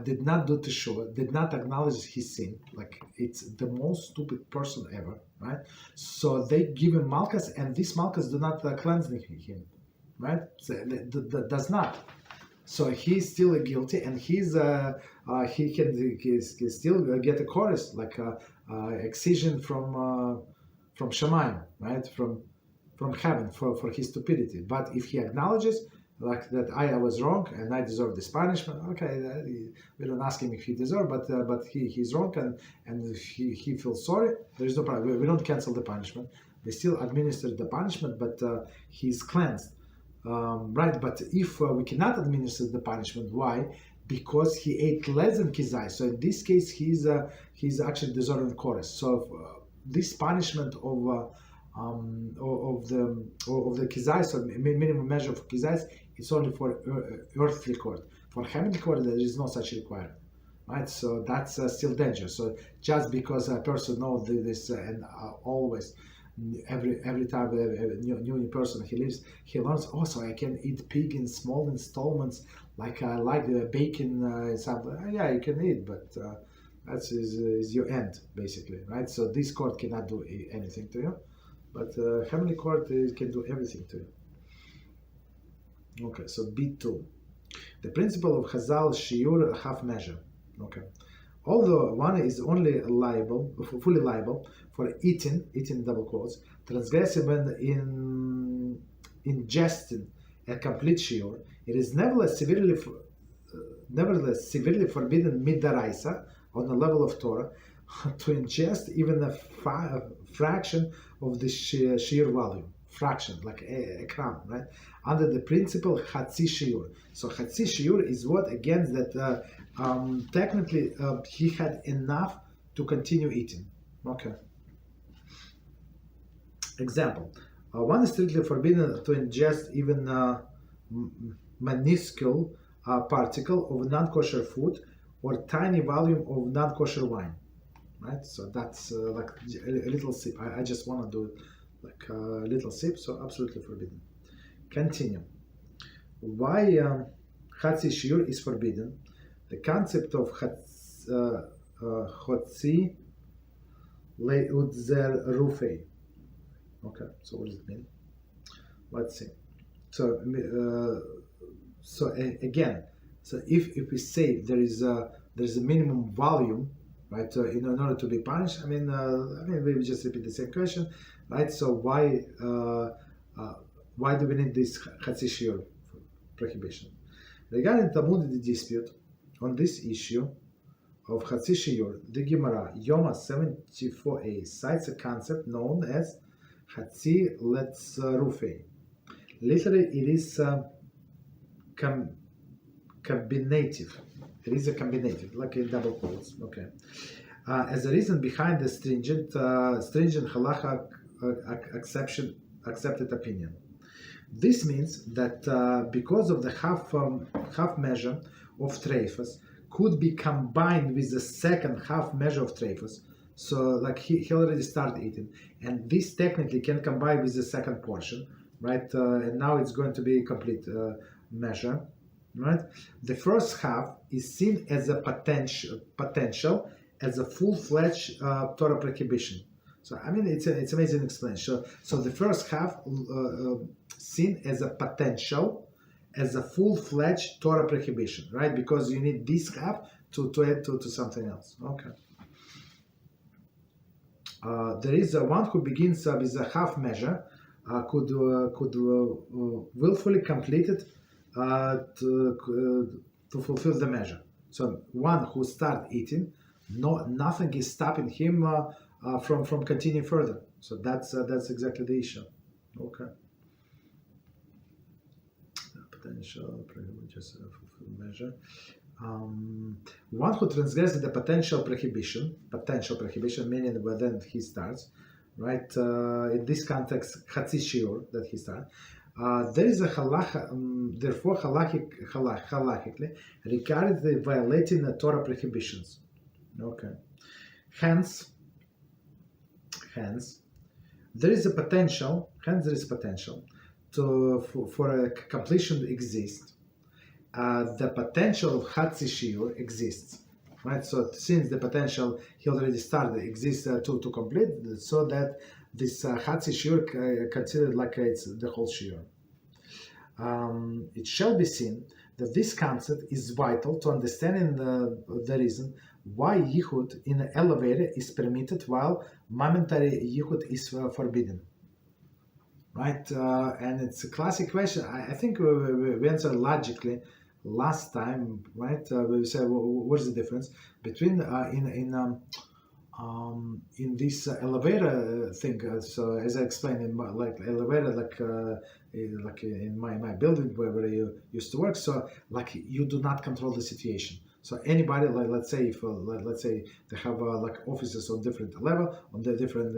did not do teshuvah, did not acknowledge his sin, like it's the most stupid person ever, right? So they give him malchus, and this malchus do not cleanse him. right? So, does not. So he's still guilty, and he can still get a chorus, like excision from Shamayim, right? From heaven for his stupidity. But if he acknowledges like that I was wrong and I deserve this punishment, okay, we don't ask him if he deserves, but he's wrong and he feels sorry. There is no problem. We don't cancel the punishment. We still administer the punishment, but he's cleansed. Right, but if we cannot administer the punishment, why? Because he ate less than kizai. So in this case, he's actually deserving chorus. So this punishment of the kizai, so minimum measure of kizai, it's only for earthly court. For heavenly court, there is no such requirement. Right, so that's still dangerous. So just because a person knows this and always. Every time a new person he learns, oh, so I can eat pig in small installments, like I like the bacon, something. Yeah, you can eat, but that is your end, basically, right? So this court cannot do anything to you, but heavenly court can do everything to you. Okay, so B2. The principle of Chazal Shiur half measure. Okay. Although one is only fully liable for eating double quotes, transgressing when ingesting a complete shiur, it is nevertheless severely forbidden midaraisa on the level of Torah to ingest even a fraction of the shiur volume. Fraction, like a crumb, right? Under the principle Hatzi Shiur. So Hatzi Shiur is what? Against that technically he had enough to continue eating. Okay. Example. One is strictly forbidden to ingest even minuscule particle of non-kosher food or tiny volume of non-kosher wine. Right? So that's like a little sip. I just want to do like a little sip, so absolutely forbidden. Continue. Why Hatzi Shiur is forbidden? The concept of Chotzi Leutzer Rufei. Okay, so what does it mean? Let's see. So, again, so if we say there's a minimum volume, right? In order to be punished, I mean, we just repeat the same question, right? So why do we need this Hatzi Shiur prohibition? Regarding Talmudic dispute on this issue of Hatzi Shiur, the Gemara Yoma 74a cites a concept known as Hatzi Letz Rufei. Literally, it is combinative. It is a combinative, like in double quotes. Okay. As a reason behind the stringent Halachah accepted opinion. This means that because of the half measure of treifas could be combined with the second half measure of treifas, so like he already started eating, and this technically can combine with the second portion, right? And now it's going to be a complete measure, right? The first half is seen as a potential as a full-fledged Torah prohibition. So I mean, it's amazing explanation. So the first half seen as a potential, as a full-fledged Torah prohibition, right? Because you need this half to add to something else. Okay. There is one who begins with a half measure, could willfully complete it to fulfill the measure. So one who starts eating, nothing is stopping him from continuing further. So that's exactly the issue. Okay. Potential just fulfill measure. One who transgresses the potential prohibition, meaning when then he starts, right? In this context, Hatzi Shiur that he starts. There is a halacha, therefore halachically regarded the violating the Torah prohibitions. Okay. Hence, there is potential for a completion to exist. The potential of Hatzi Shiur exists, right? So since the potential he already started exists to complete, so that this Hatzi Shiur considered like it's the whole Shiur. it shall be seen that this concept is vital to understanding the reason why Yichud in an elevator is permitted while momentary Yichud is forbidden. Right? And it's a classic question. I think we answered logically last time, right? We said, what's the difference between in this elevator thing? So as I explained, in my, like elevator, like in my building where you used to work. So like you do not control the situation. So anybody, like let's say if let's say they have like offices on different level, on the different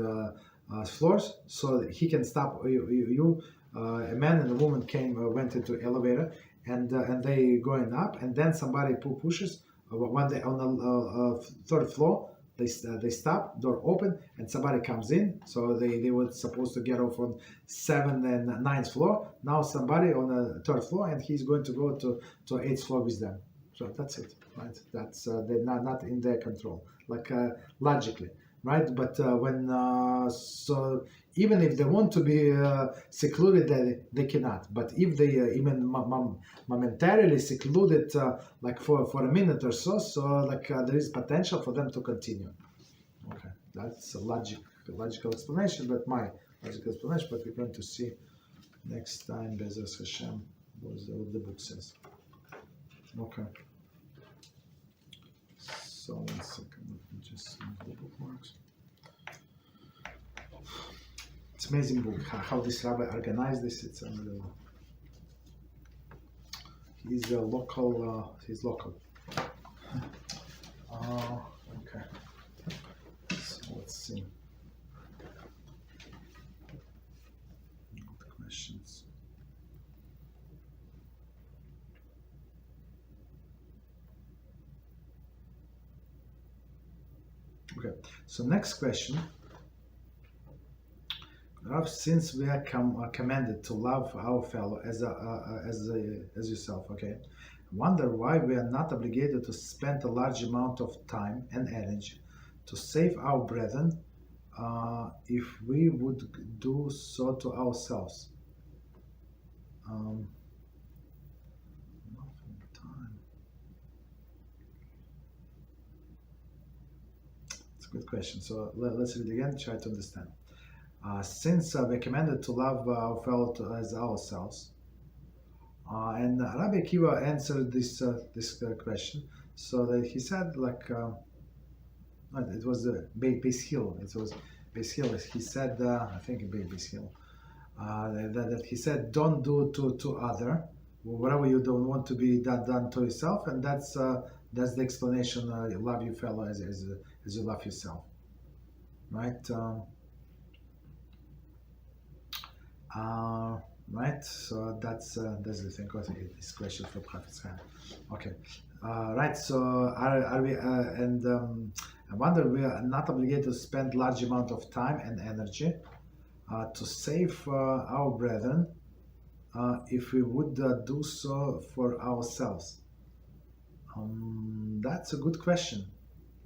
floors, so he can stop you. A man and a woman went into elevator, and they going up, and then somebody pushes. When they on the third floor, they stop, door open, and somebody comes in. So they were supposed to get off on 7th and 9th floor. Now somebody on the 3rd floor, and he's going to go to 8th floor with them. So that's it, right? That's they're not in their control, like logically, right? But so even if they want to be secluded, they cannot. But if they even momentarily secluded, like for a minute or so, like there is potential for them to continue. Okay, that's a logical explanation, but my logical explanation. But we're going to see next time, Beezrat HaShem, what the book says. Okay. So 1 second, let me just see the bookmarks. It's amazing book. How this rabbi organized this. It's unbelievable. He's a local. He's local. Okay. So let's see. The questions. Okay, so next question. Rav, since we are commanded to love our fellow as yourself, okay, wonder why we are not obligated to spend a large amount of time and energy to save our brethren if we would do so to ourselves. Good question. So let's read again, try to understand. Since we're commanded to love our fellow as ourselves, and Rabbi Akiva answered this question. So that he said, like, it was the Bishul. It was Bishul. He said, I think Bishul, that he said, don't do to other whatever you don't want to be done to yourself, and that's the explanation. Love your fellow as you love yourself, right? Right. So that's the thing. This question for Prophet Chaim. Okay. Right. So are we? I wonder we are not obligated to spend large amount of time and energy to save our brethren if we would do so for ourselves. That's a good question.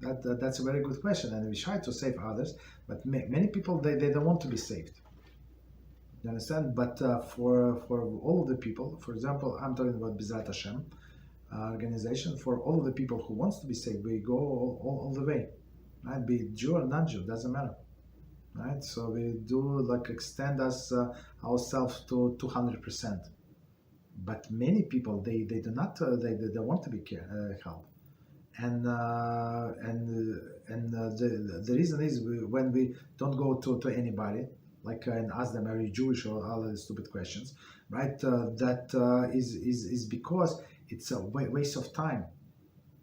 That's a very good question, and we try to save others, but many people they don't want to be saved. You understand? But for all of the people, for example, I'm talking about Beezrat HaShem organization. For all of the people who wants to be saved, we go all the way, right? Be it Jew or not Jew, doesn't matter, right? So we do like extend ourselves to 200%. But many people they do not they want to be helped. And the reason is when we don't go to anybody, like and ask them, are you Jewish, or all the stupid questions, right? That is because it's a waste of time,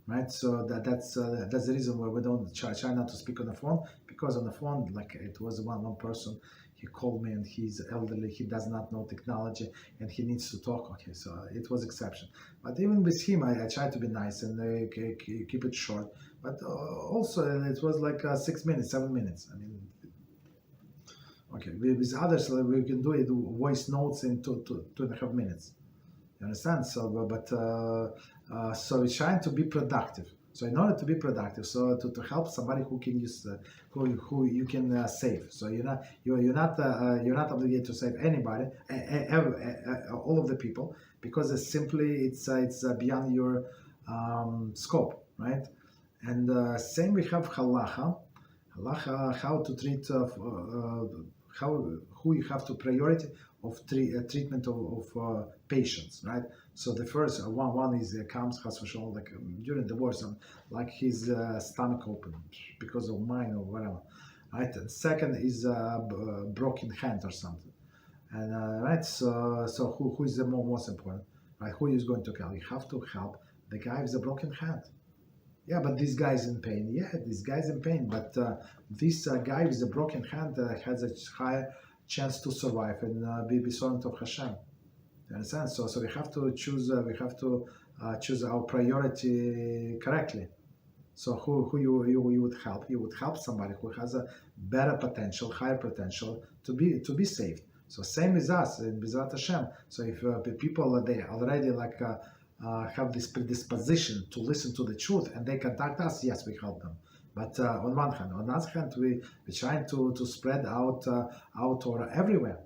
right? So that's the reason why we don't try not to speak on the phone, because on the phone, like it was one person. He called me and he's elderly, he does not know technology and he needs to talk. Okay, so it was exception. But even with him, I tried to be nice and keep it short. But also it was like 6 minutes, 7 minutes. I mean, okay, with others we can do it voice notes in 2.5 minutes. You understand? So, so we're trying to be productive. So in order to be productive, so to help somebody who can use, who you can save. So you're not obligated to save anybody, all of the people, because it's beyond your scope, right? And same we have Halachah, how to treat who you have to priority of treatment of patients, right? So the first one is comes like during the war, like his stomach open because of mine or whatever, right? And second is broken hand or something, and right. So who is the most important, right? Who is going to help? You have to help the guy with the broken hand. Yeah, but this guy's in pain. Yeah, this guy's in pain, but this guy with a broken hand has a higher chance to survive and be servant of HaShem. You understand? So we have to choose. We have to choose our priority correctly. So who you would help? You would help somebody who has a better potential, higher potential to be saved. So same as us in Beezrat HaShem. So if people they already like have this predisposition to listen to the truth and they contact us, yes, we help them. But on one hand, on the other hand, we're trying to spread out our Torah everywhere.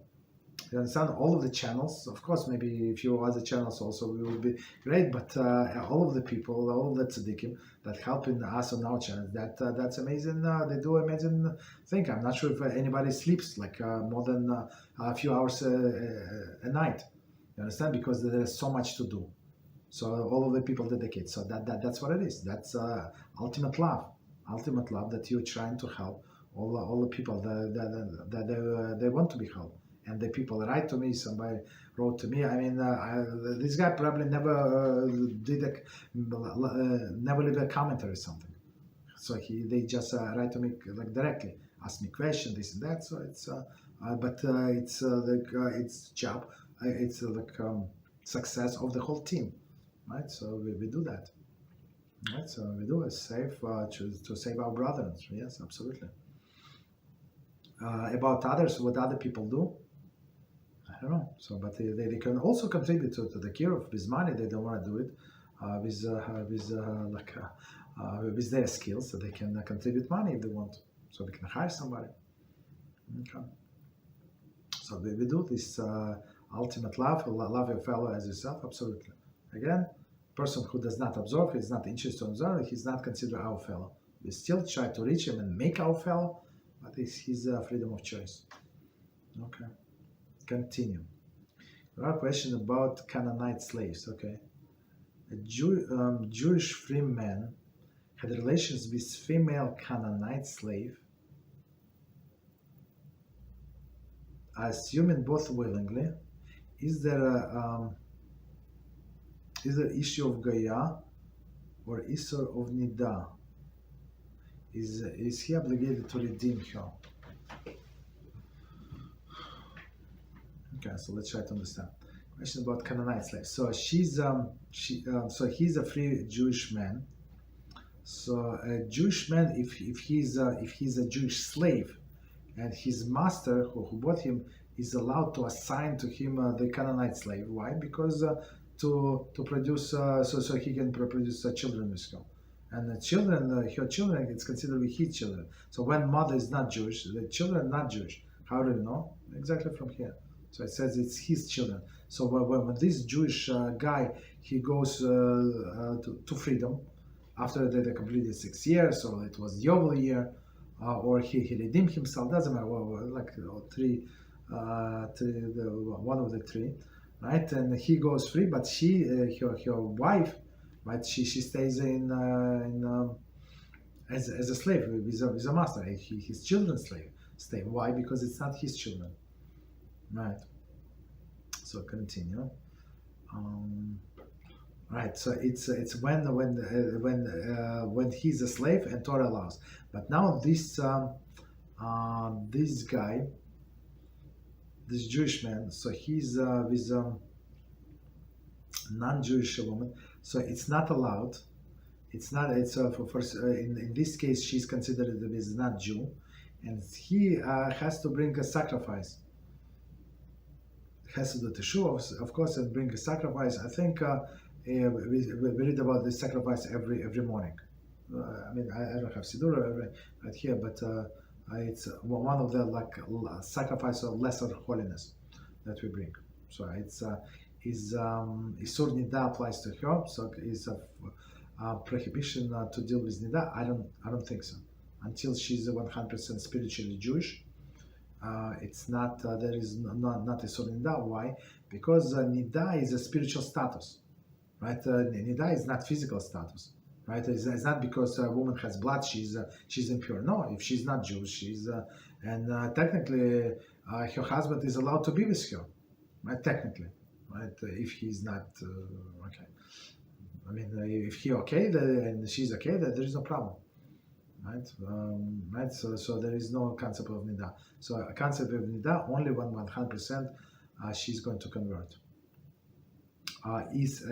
You understand? All of the channels, of course, maybe a few other channels also will be great, but all of the people, all of the tzaddikim that helping us on our channel, that's amazing. They do amazing thing. I'm not sure if anybody sleeps like more than a few hours a night. You understand? Because there's so much to do. So all of the people dedicate. So that's what it is. That's ultimate love that you're trying to help all the people that they want to be helped. And the people write to me. Somebody wrote to me. I mean, this guy probably never never leave a commentary or something. So they just write to me like directly, ask me questions, this and that. So it's but it's it's job. It's like success of the whole team. Right, so we do that. Right, so we do it to save our brothers. Yes, absolutely. About others, what other people do, I don't know. So, but they can also contribute to the care of with money. They don't want to do it with their skills, so they can contribute money if they want. So we can hire somebody. Okay. So we do this ultimate love your fellow as yourself. Absolutely. Again, person who does not observe, is not interested to observe, he's not considered our fellow. We still try to reach him and make our fellow, but it's his freedom of choice. Okay, continue. There are questions about Canaanite slaves. Okay, a Jewish free man had relations with female Canaanite slave, assuming both willingly. Is there issue of goya or issur of niddah? Is he obligated to redeem her? Okay, so let's try to understand. Question about Canaanite slaves. So so he's a free Jewish man. So a Jewish man, if he's a Jewish slave, and his master who bought him is allowed to assign to him the Canaanite slave. Why? Because to produce so he can produce children with her, and her children, it's considered his children. So when mother is not Jewish, the children are not Jewish. How do you know? Exactly from here. So it says it's his children. So when this Jewish guy, he goes to freedom after they completed 6 years, so it was the Yovel year, or he redeemed himself, doesn't matter, like one of the three, right? And he goes free, but her wife, right? She stays in as a slave with a master, his children's slave. Stay. Why? Because it's not his children, right? So continue. Right. So it's when he's a slave and Torah allows. But now this guy, this Jewish man, so he's with non-Jewish woman, so it's not allowed. It's not. It's in this case she's considered as not Jew, and he has to bring a sacrifice. Has to do teshuvah, of course, and bring a sacrifice. I think we read about the sacrifice every morning. I mean, I don't have siddur right here, but it's one of the sacrifice of lesser holiness that we bring. So it's issur niddah applies to her. So is a prohibition to deal with niddah? I don't think so. Until she's 100% spiritually Jewish, it's not. There is not issur niddah. Why? Because niddah is a spiritual status, right? Niddah is not physical status. Right, it's not because a woman has blood she's impure. No, if she's not Jewish, and technically her husband is allowed to be with her, right? Technically, right? If he's not okay, I mean, if he okay and she's okay, there is no problem, right? Right. So there is no concept of niddah. So a concept of niddah only when 100% she's going to convert. Is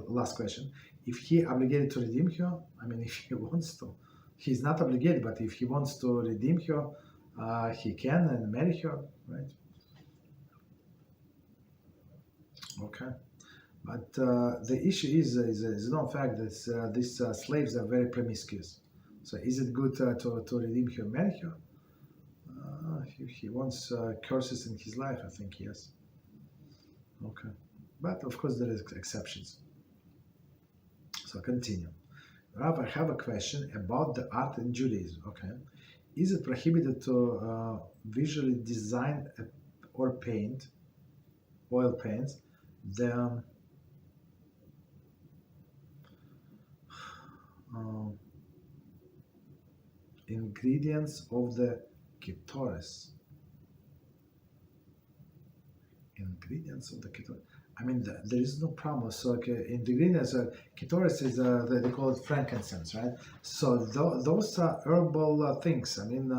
last question. If he obligated to redeem her, I mean, if he wants to, he's not obligated, but if he wants to redeem her, he can and marry her, right? Okay. But the issue is a known fact that these slaves are very promiscuous. So is it good to redeem her, marry her? If he wants curses in his life, I think yes. Okay. But of course there is exceptions. So continue. Rav, I have a question about the art in Judaism. Okay, is it prohibited to visually design or paint, oil paints, the ingredients of the ketores? Ingredients of the ketores. I mean, there is no problem. So in the ingredients, ketores is they call it frankincense, right? So those are herbal things. I mean,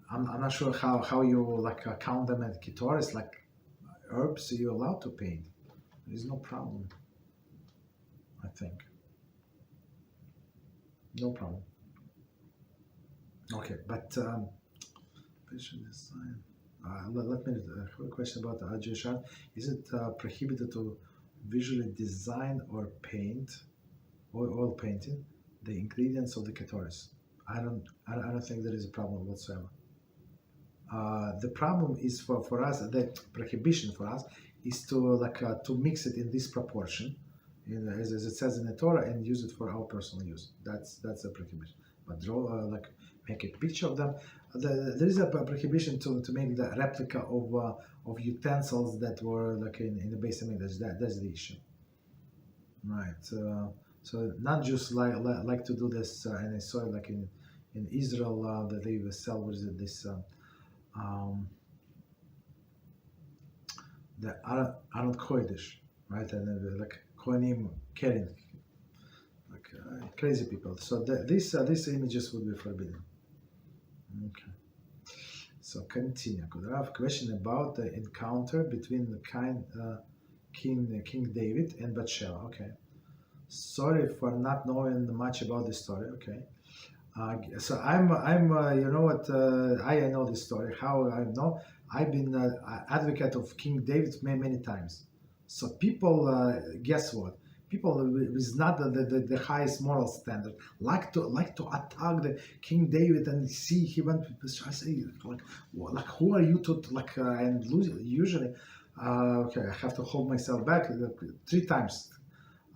I'm not sure how you count them as ketores, like herbs you're allowed to paint. There is no problem. I think no problem. Okay, but visual design. Let me have a question about the Jewish art. Is it prohibited to visually design or paint, or oil painting, the ingredients of the ketores? I don't think there is a problem whatsoever. The problem is for us. The prohibition for us is to to mix it in this proportion, as it says in the Torah, and use it for our personal use. That's a prohibition. But draw make a picture of them. There is a prohibition to make the replica of utensils that were in the base of English. That's the issue, right? So not just like to do this, and I saw in Israel that they sell this the Aron Kodesh, right? And Kohanim carrying crazy people. So these images would be forbidden. Okay. So continue. I have a question about the encounter between the King David and Batsheva. Okay. Sorry for not knowing much about this story. Okay. So I'm you know what, I know this story. How I know? I've been advocate of King David many times. So people, guess what? People with not the highest moral standard like to attack the King David and see he went. I say who are you to and lose? Usually, okay, I have to hold myself back 3 times.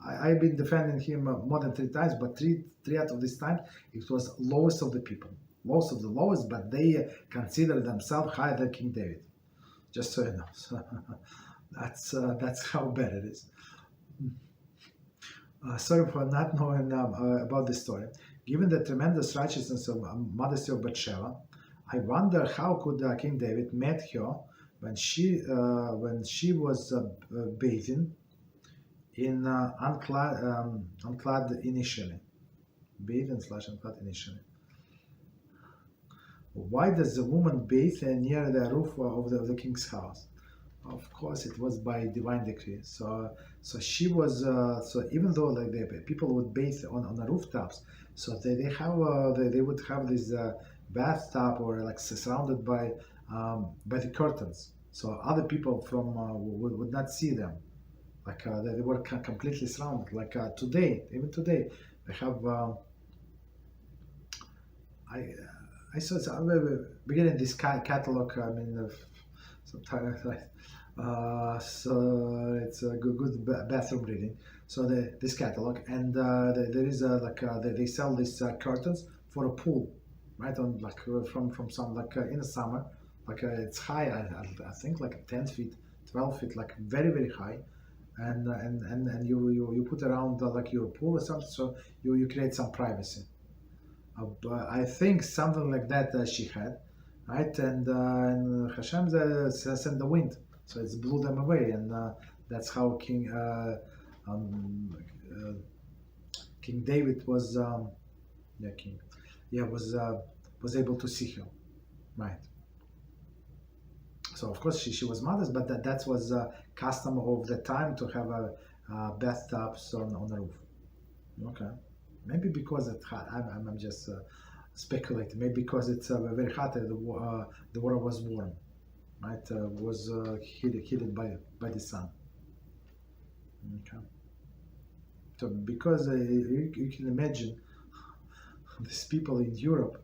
I've been defending him more than 3 times, but three out of this time it was lowest of the people, lowest of the lowest, but they consider themselves higher than King David. Just so you know, so that's how bad it is. Sorry for not knowing about this story. Given the tremendous righteousness of modesty of Batsheva, I wonder how could King David met her when she was bathing in unclad initially. Bathing/unclad initially. Why does the woman bathe near the roof of the king's house? Of course, it was by divine decree. So she was. So even though the people would bathe on the rooftops, so they would have this bathtub or surrounded by the curtains, so other people from would not see them. They were completely surrounded. Today, even today, they have I saw beginning this catalog. I mean, sometimes so it's a good bathroom reading. So this catalog, and there is they sell these curtains for a pool, right? On from some in the summer, it's high. I think 10 feet, 12 feet, very high, and you put around your pool or something, so you create some privacy. But I think something like that she had, right? And HaShem sent the wind, so it's blew them away, and that's how King David was was able to see her, right? So of course she was modest, but that was custom of the time to have a bathtubs on the roof. Okay, maybe because it's hot. I'm just speculating. Maybe because it's very hot. The water was warm, right? Was heated by the sun. Okay. So because you can imagine these people in Europe,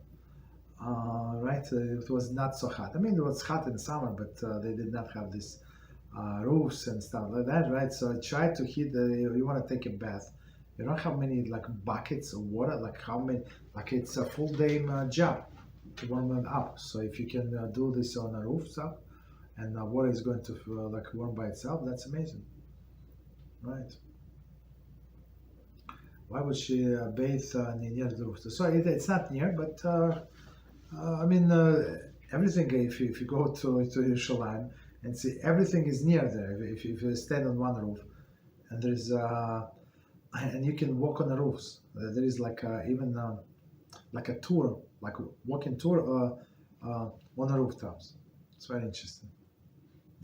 right? It was not so hot. I mean, it was hot in summer, but they did not have this roofs and stuff like that, right? So try to heat. You want to take a bath. You don't have many buckets of water. How many? It's a full day job to warm it up. So if you can do this on a rooftop, and water is going to warm by itself, that's amazing, right? Why would she bathe near the roof? So it's not near, but I mean everything. If you go to Yerushalayim and see, everything is near there. If you stand on one roof, and there's and you can walk on the roofs. There is even a tour, walking tour on the rooftops. It's very interesting,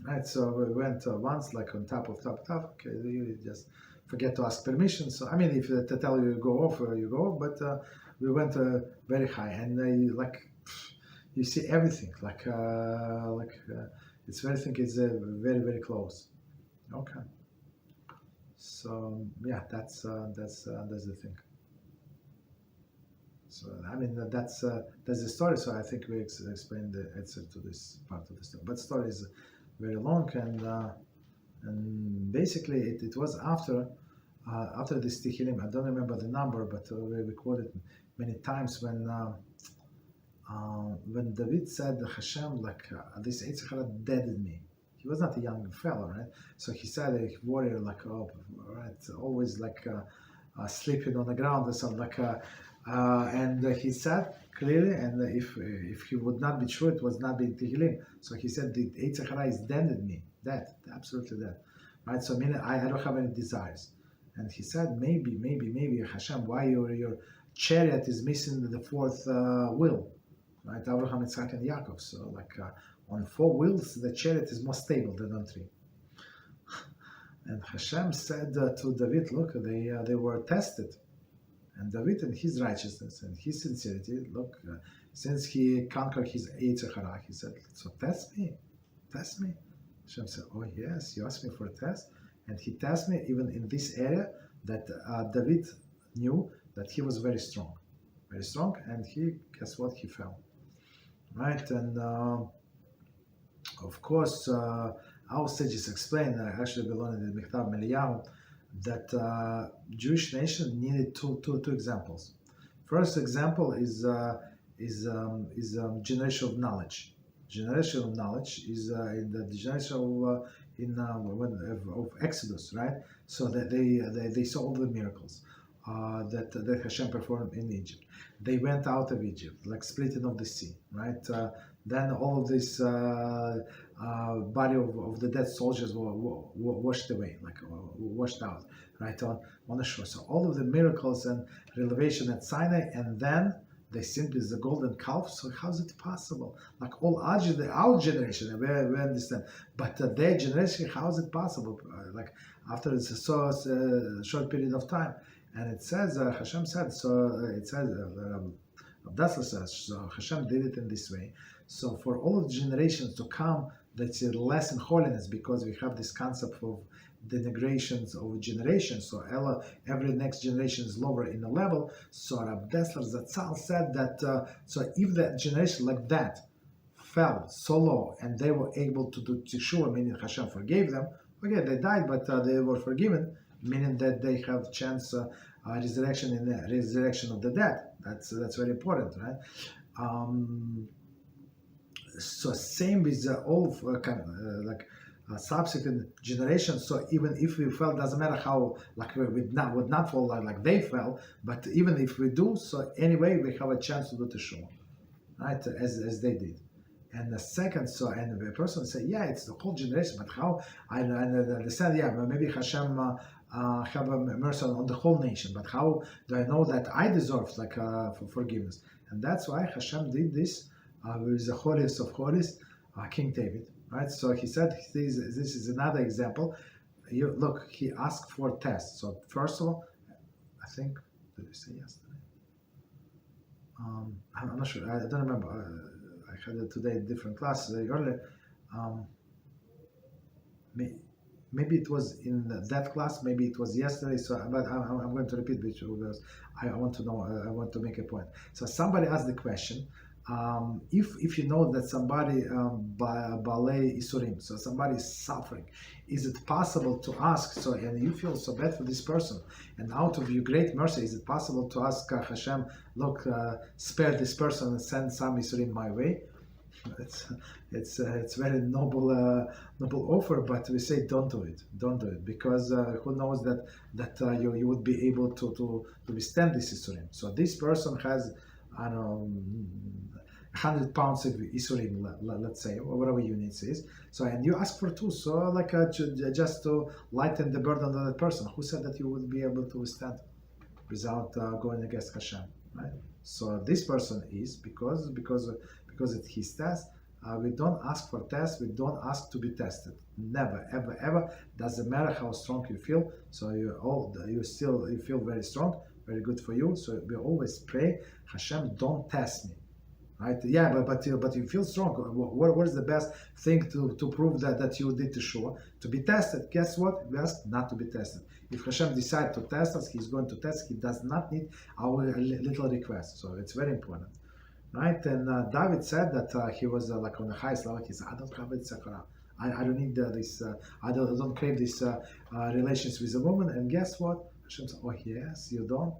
right? So we went once, on top of top. Okay, you just forget to ask permission. So I mean, if they tell you go off, you go off. But we went very high, and you see everything. It's everything is very close. Okay. So yeah, that's the thing. So I mean that's the story. So I think we explained the answer to this part of the story. But the story is very long, and basically it was after this Tehillim. I don't remember the number, but we quoted many times when David said, HaShem, this Yetzer HaRa deaded me. He was not a young fellow, right? So he said a warrior, right, always sleeping on the ground or something, and he said clearly, and if he would not be true, it was not being Tehillim. So he said the Yetzer HaRa is dead, absolutely dead, right? So meaning I don't have any desires. And he said, maybe HaShem, why your chariot is missing the fourth wheel, right? Abraham, Yitzchak, and Yaakov. So on 4 wheels, the chariot is more stable than on 3. And HaShem said to David, look, they were tested. And David and his righteousness and his sincerity, look, since he conquered his Yetzer HaRa, he said, so test me. Hashem said, oh yes, you asked me for a test? And he tested me even in this area that David knew that he was very strong, and guess what, he fell, right? And of course, our sages explain, actually we learned in Michtav Meliyahu, that Jewish nation needed two examples. First example is generation of knowledge. Generation of knowledge is in the generation of Exodus, right? So that they saw all the miracles that Hashem performed in Egypt. They went out of Egypt, splitting of the sea, right? Then all of this body of the dead soldiers were washed away, washed out, right, on the shore. So all of the miracles and revelation at Sinai, and then they simply the golden calf. So how is it possible? All our generation, we understand, but their generation, how is it possible? After so short period of time, and it says Hashem said. So it says Abdasla says, so Hashem did it in this way. So for all of the generations to come, that's less in holiness, because we have this concept of denigrations of generations, so every next generation is lower in the level. So Rav Dessler Zatzal said that so if the generation like that fell so low and they were able to do teshuvah, meaning HaShem forgave them, okay, they died, but they were forgiven, meaning that they have chance resurrection in the resurrection of the dead. That's very important, right? So same with all subsequent generations. So even if we fell, doesn't matter how we would not fall like they fell, but even if we do, so anyway we have a chance to do teshuvah, right? As they did. And the second, so and the person say, yeah, it's the whole generation, but how? I understand, yeah, maybe HaShem have a mercy on the whole nation, but how do I know that I deserve for forgiveness? And that's why HaShem did this with the holiest of holies, King David, right? So he said, this is another example. Look, he asked for tests. So first of all, I think, did we say yesterday? I'm not sure, I don't remember. I had it today in different classes earlier. Maybe it was in that class, maybe it was yesterday. So, but I'm going to repeat because I want to know. I want to make a point. So somebody asked the question: if you know that somebody balei isurim, so somebody is suffering, is it possible to ask? So, and you feel so bad for this person, and out of your great mercy, is it possible to ask HaShem, look, spare this person and send some isurim my way? It's very noble offer, but we say don't do it, because who knows that you would be able to withstand this isurim. So this person has, I don't know, 100 pounds of isurim, let's say, or whatever units is. So, and you ask for two, so just to lighten the burden on that person. Who said that you would be able to withstand without going against HaShem, right? So this person is because it's his test. We don't ask for tests. We don't ask to be tested. Never, ever, ever. Doesn't matter how strong you feel. So you feel very strong, very good for you. So we always pray, HaShem, don't test me, right? Yeah, but you feel strong. What is the best thing to prove that you did teshuvah? To be tested. Guess what? We ask not to be tested. If HaShem decides to test us, He's going to test. He does not need our little request. So it's very important. Right, and David said that he was on the highest level. He said, "I don't have Yetzer HaRa. I don't need this. I don't crave this relations with a woman." And guess what? Hashem said, "Oh yes, you don't.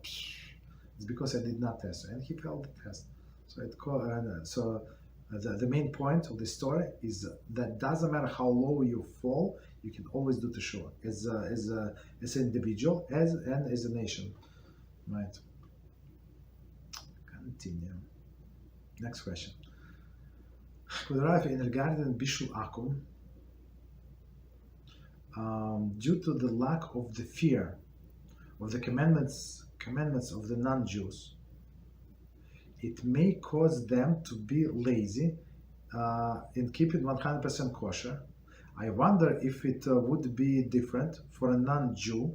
It's because I did not test." And he failed the test. So the main point of the story is that doesn't matter how low you fall, you can always do teshuvah as an individual, and as a nation. Right. Continue. Next question. In regarding Bishul Akum, due to the lack of the fear of the commandments of the non-Jews, it may cause them to be lazy in keeping 100% kosher. I wonder if it would be different for a non-Jew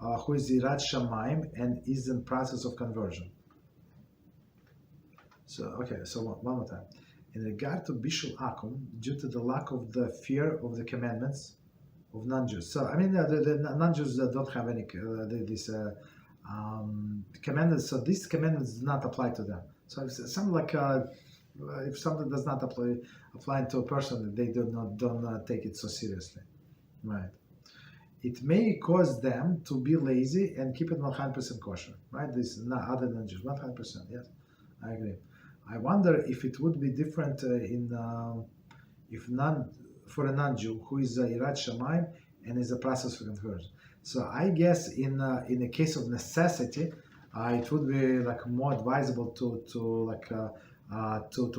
who is Yirat Shamayim and is in process of conversion. So, one more time. In regard to Bishul Akum, due to the lack of the fear of the commandments of non-Jews. So, I mean, the non-Jews don't have any commandments. So, these commandments do not apply to them. So, if something does not apply to a person, they don't take it so seriously, right? It may cause them to be lazy and keep it 100% kosher, right? This not other than Jews, 100%. Yes, I agree. I wonder if it would be different for a non-Jew who is Yirat Shamayim and is a process of conversion. So I guess in a case of necessity, it would be more advisable to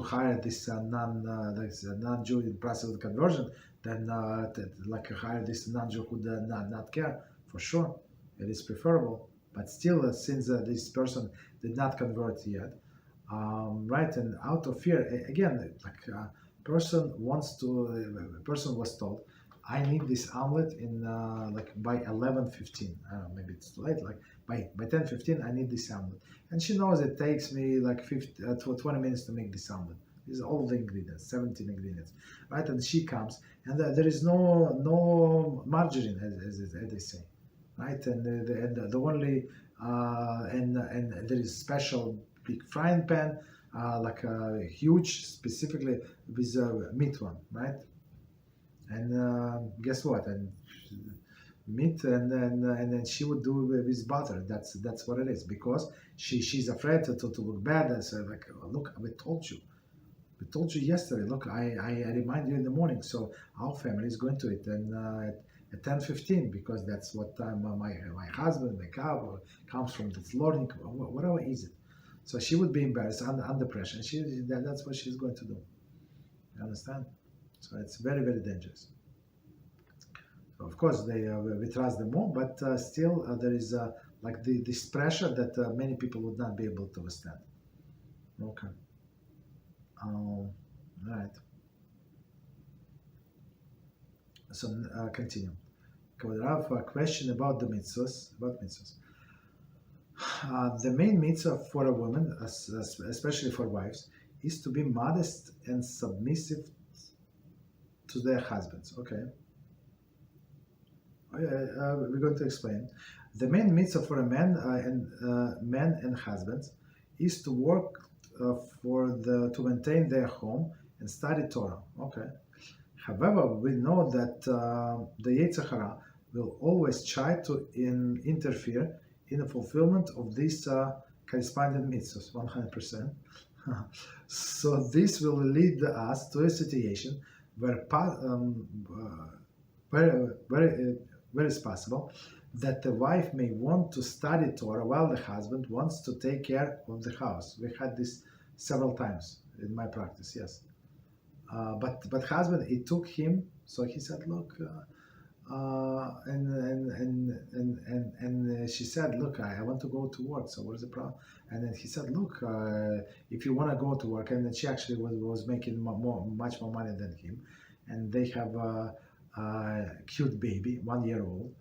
hire this non-Jew in process of conversion than hire this non-Jew who does not care. For sure, it is preferable. But still, since this person did not convert yet. Right, and out of fear, again, person was told, I need this omelet in by 11:15. Maybe it's too late. By 10:15, I need this omelet, and she knows it takes me 20 minutes to make this omelet. These are all the ingredients, 17 ingredients, right? And she comes, and there is no margarine, as they say, right? And the only and there is special big frying pan, like a huge, specifically with meat one, right? And guess what? And meat, and then she would do with butter. That's what it is, because she's afraid to look bad. And so like, look, we told you yesterday. Look, I remind you in the morning. So our family is going to it, and at 10:15, because that's what time my husband, my cow comes from. This learning, whatever is it. So she would be embarrassed under pressure. And that's what she's going to do. You understand? So it's very, very dangerous. So of course, we trust them more, but still there is like this pressure that many people would not be able to withstand. Okay. All right. So continue. We have a question about the mitzvahs. The main mitzvah for a woman, especially for wives, is to be modest and submissive to their husbands. Okay. We're going to explain. The main mitzvah for a man and husbands is to work to maintain their home and study Torah. Okay. However, we know that the Yetzer HaRa will always try to interfere in the fulfillment of these corresponding mitzvahs, 100%. So this will lead us to a situation where where it's possible that the wife may want to study Torah while the husband wants to take care of the house. We had this several times in my practice, yes. But husband, it took him, so he said, look, and she said, look, I want to go to work, so what is the problem? And then he said, look, if you want to go to work, and then she actually was making much more money than him, and they have a cute baby, 1 year old.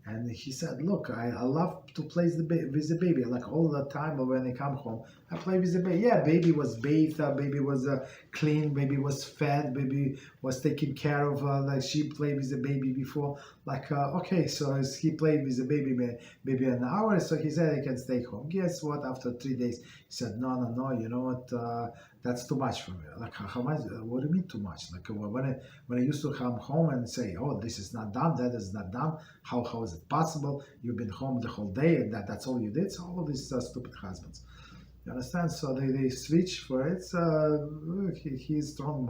And he said, look, I love to play with the baby. Like all the time when I come home, I play with the baby. Yeah, baby was bathed, baby was clean, baby was fed, baby was taken care of. Like she played with the baby before. Like, okay, so he played with the baby maybe an hour, so he said I can stay home. Guess what? After 3 days, he said, no, you know what? That's too much for me. Like, how much? What do you mean too much? Like when I used to come home and say, oh, this is not done, that is not done. How is it possible? You've been home the whole day, and that's all you did. So all of these stupid husbands. You understand? So they switch for it. He's strong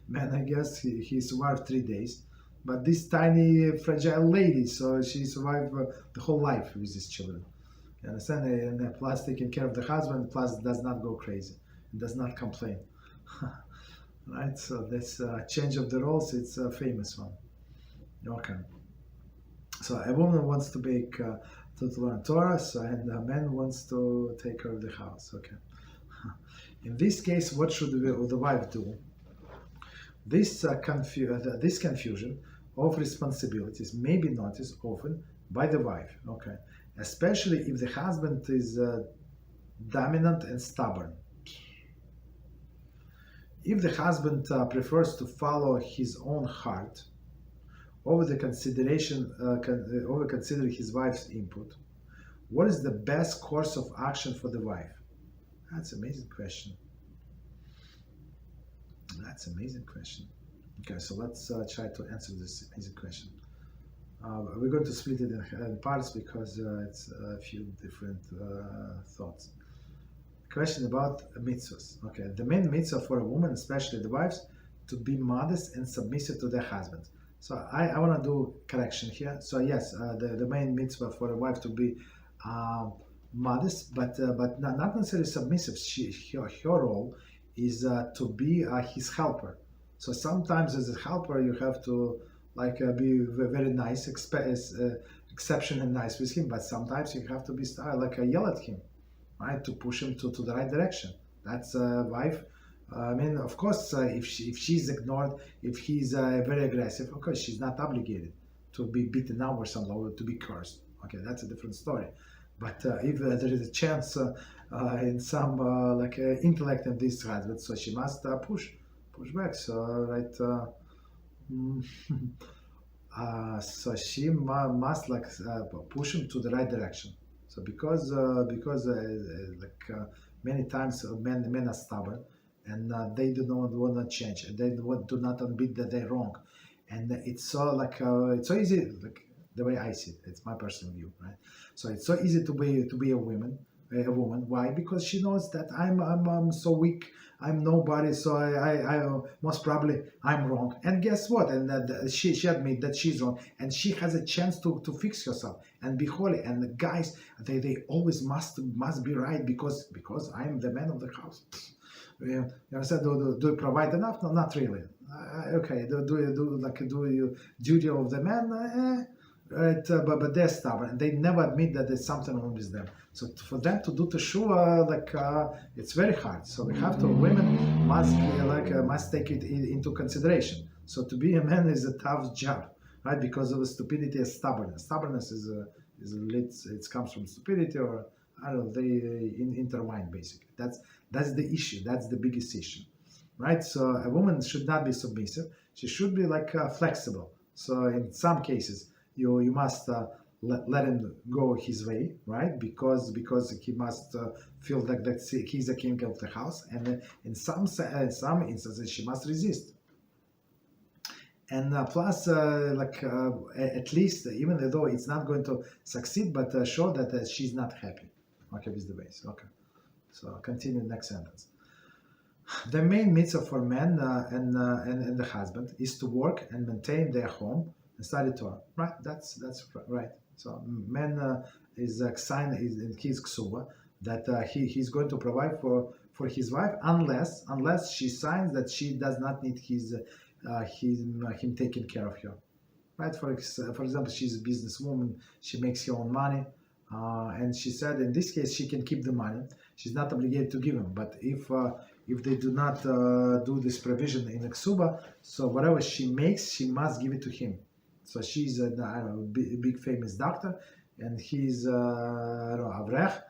man. I guess he survived 3 days. But this tiny fragile lady, so she survived the whole life with these children. You understand? And plus taking care of the husband, plus does not go crazy, does not complain. Right? So this change of the roles, it's a famous one. Okay. So a woman wants to make to learn Torah, and a man wants to take care of the house. Okay. In this case, what should the wife do? This confusion of responsibilities may be noticed often by the wife. Okay, especially if the husband is dominant and stubborn. If the husband prefers to follow his own heart over considering his wife's input, what is the best course of action for the wife? That's an amazing question. That's an amazing question. Okay, so let's try to answer this amazing question. We're going to split it in parts because it's a few different thoughts. Question about mitzvahs. Okay, the main mitzvah for a woman, especially the wives, to be modest and submissive to their husband. So I want to do correction here. So yes, the main mitzvah for a wife to be modest, but not necessarily submissive. Her role is to be his helper. So sometimes as a helper, you have to be very nice, exceptional and nice with him. But sometimes you have to be yell at him, right, to push him to the right direction. That's a wife. I mean, of course, if she's ignored, if he's very aggressive, of course, she's not obligated to be beaten up or something, or to be cursed. Okay, that's a different story. But if there is a chance in some intellect in this husband, so she must push back. So mm, so she must push him to the right direction. So because many times men are stubborn, and they do not want to change, and they do not admit that they're wrong, and it's so it's so easy, the way I see it. It's my personal view, right? So it's so easy to be a woman. Why? Because she knows that I'm so weak. I'm nobody. So I most probably I'm wrong. And guess what? And she admit that she's wrong, and she has a chance to fix herself and be holy. And the guys, they always must be right because I'm the man of the house. You understand? Do you provide enough? No, not really. Okay. Do you duty of the man? Right, but they're stubborn, and they never admit that there's something wrong with them. So for them to do teshuva, it's very hard. So we have to, women must take it into consideration. So to be a man is a tough job, right? Because of the stupidity and stubbornness. Stubbornness it comes from stupidity, or I don't know, they intertwine basically. That's the issue. That's the biggest issue, right? So a woman should not be submissive. She should be flexible. So in some cases, you must let him go his way, right? Because he must feel that he's a king of the house, and in some instances she must resist. And plus, at least, even though it's not going to succeed, but show that she's not happy. Okay, with the base. Okay, so continue next sentence. The main mitzvah for men and the husband is to work and maintain their home and study Torah, right? That's right. So man is signed in his ksuba that he's going to provide for his wife unless she signs that she does not need him taking care of her, right? For example, she's a businesswoman, she makes her own money, and she said in this case she can keep the money. She's not obligated to give him, but if they do not do this provision in the ksuba, so whatever she makes, she must give it to him. So she's a big famous doctor, and he's avrech,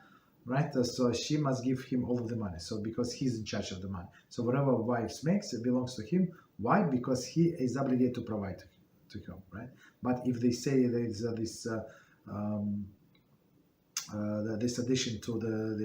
right? So she must give him all of the money. So because he's in charge of the money. So whatever wife makes, it belongs to him. Why? Because he is obligated to provide to her, right? But if they say there is this addition to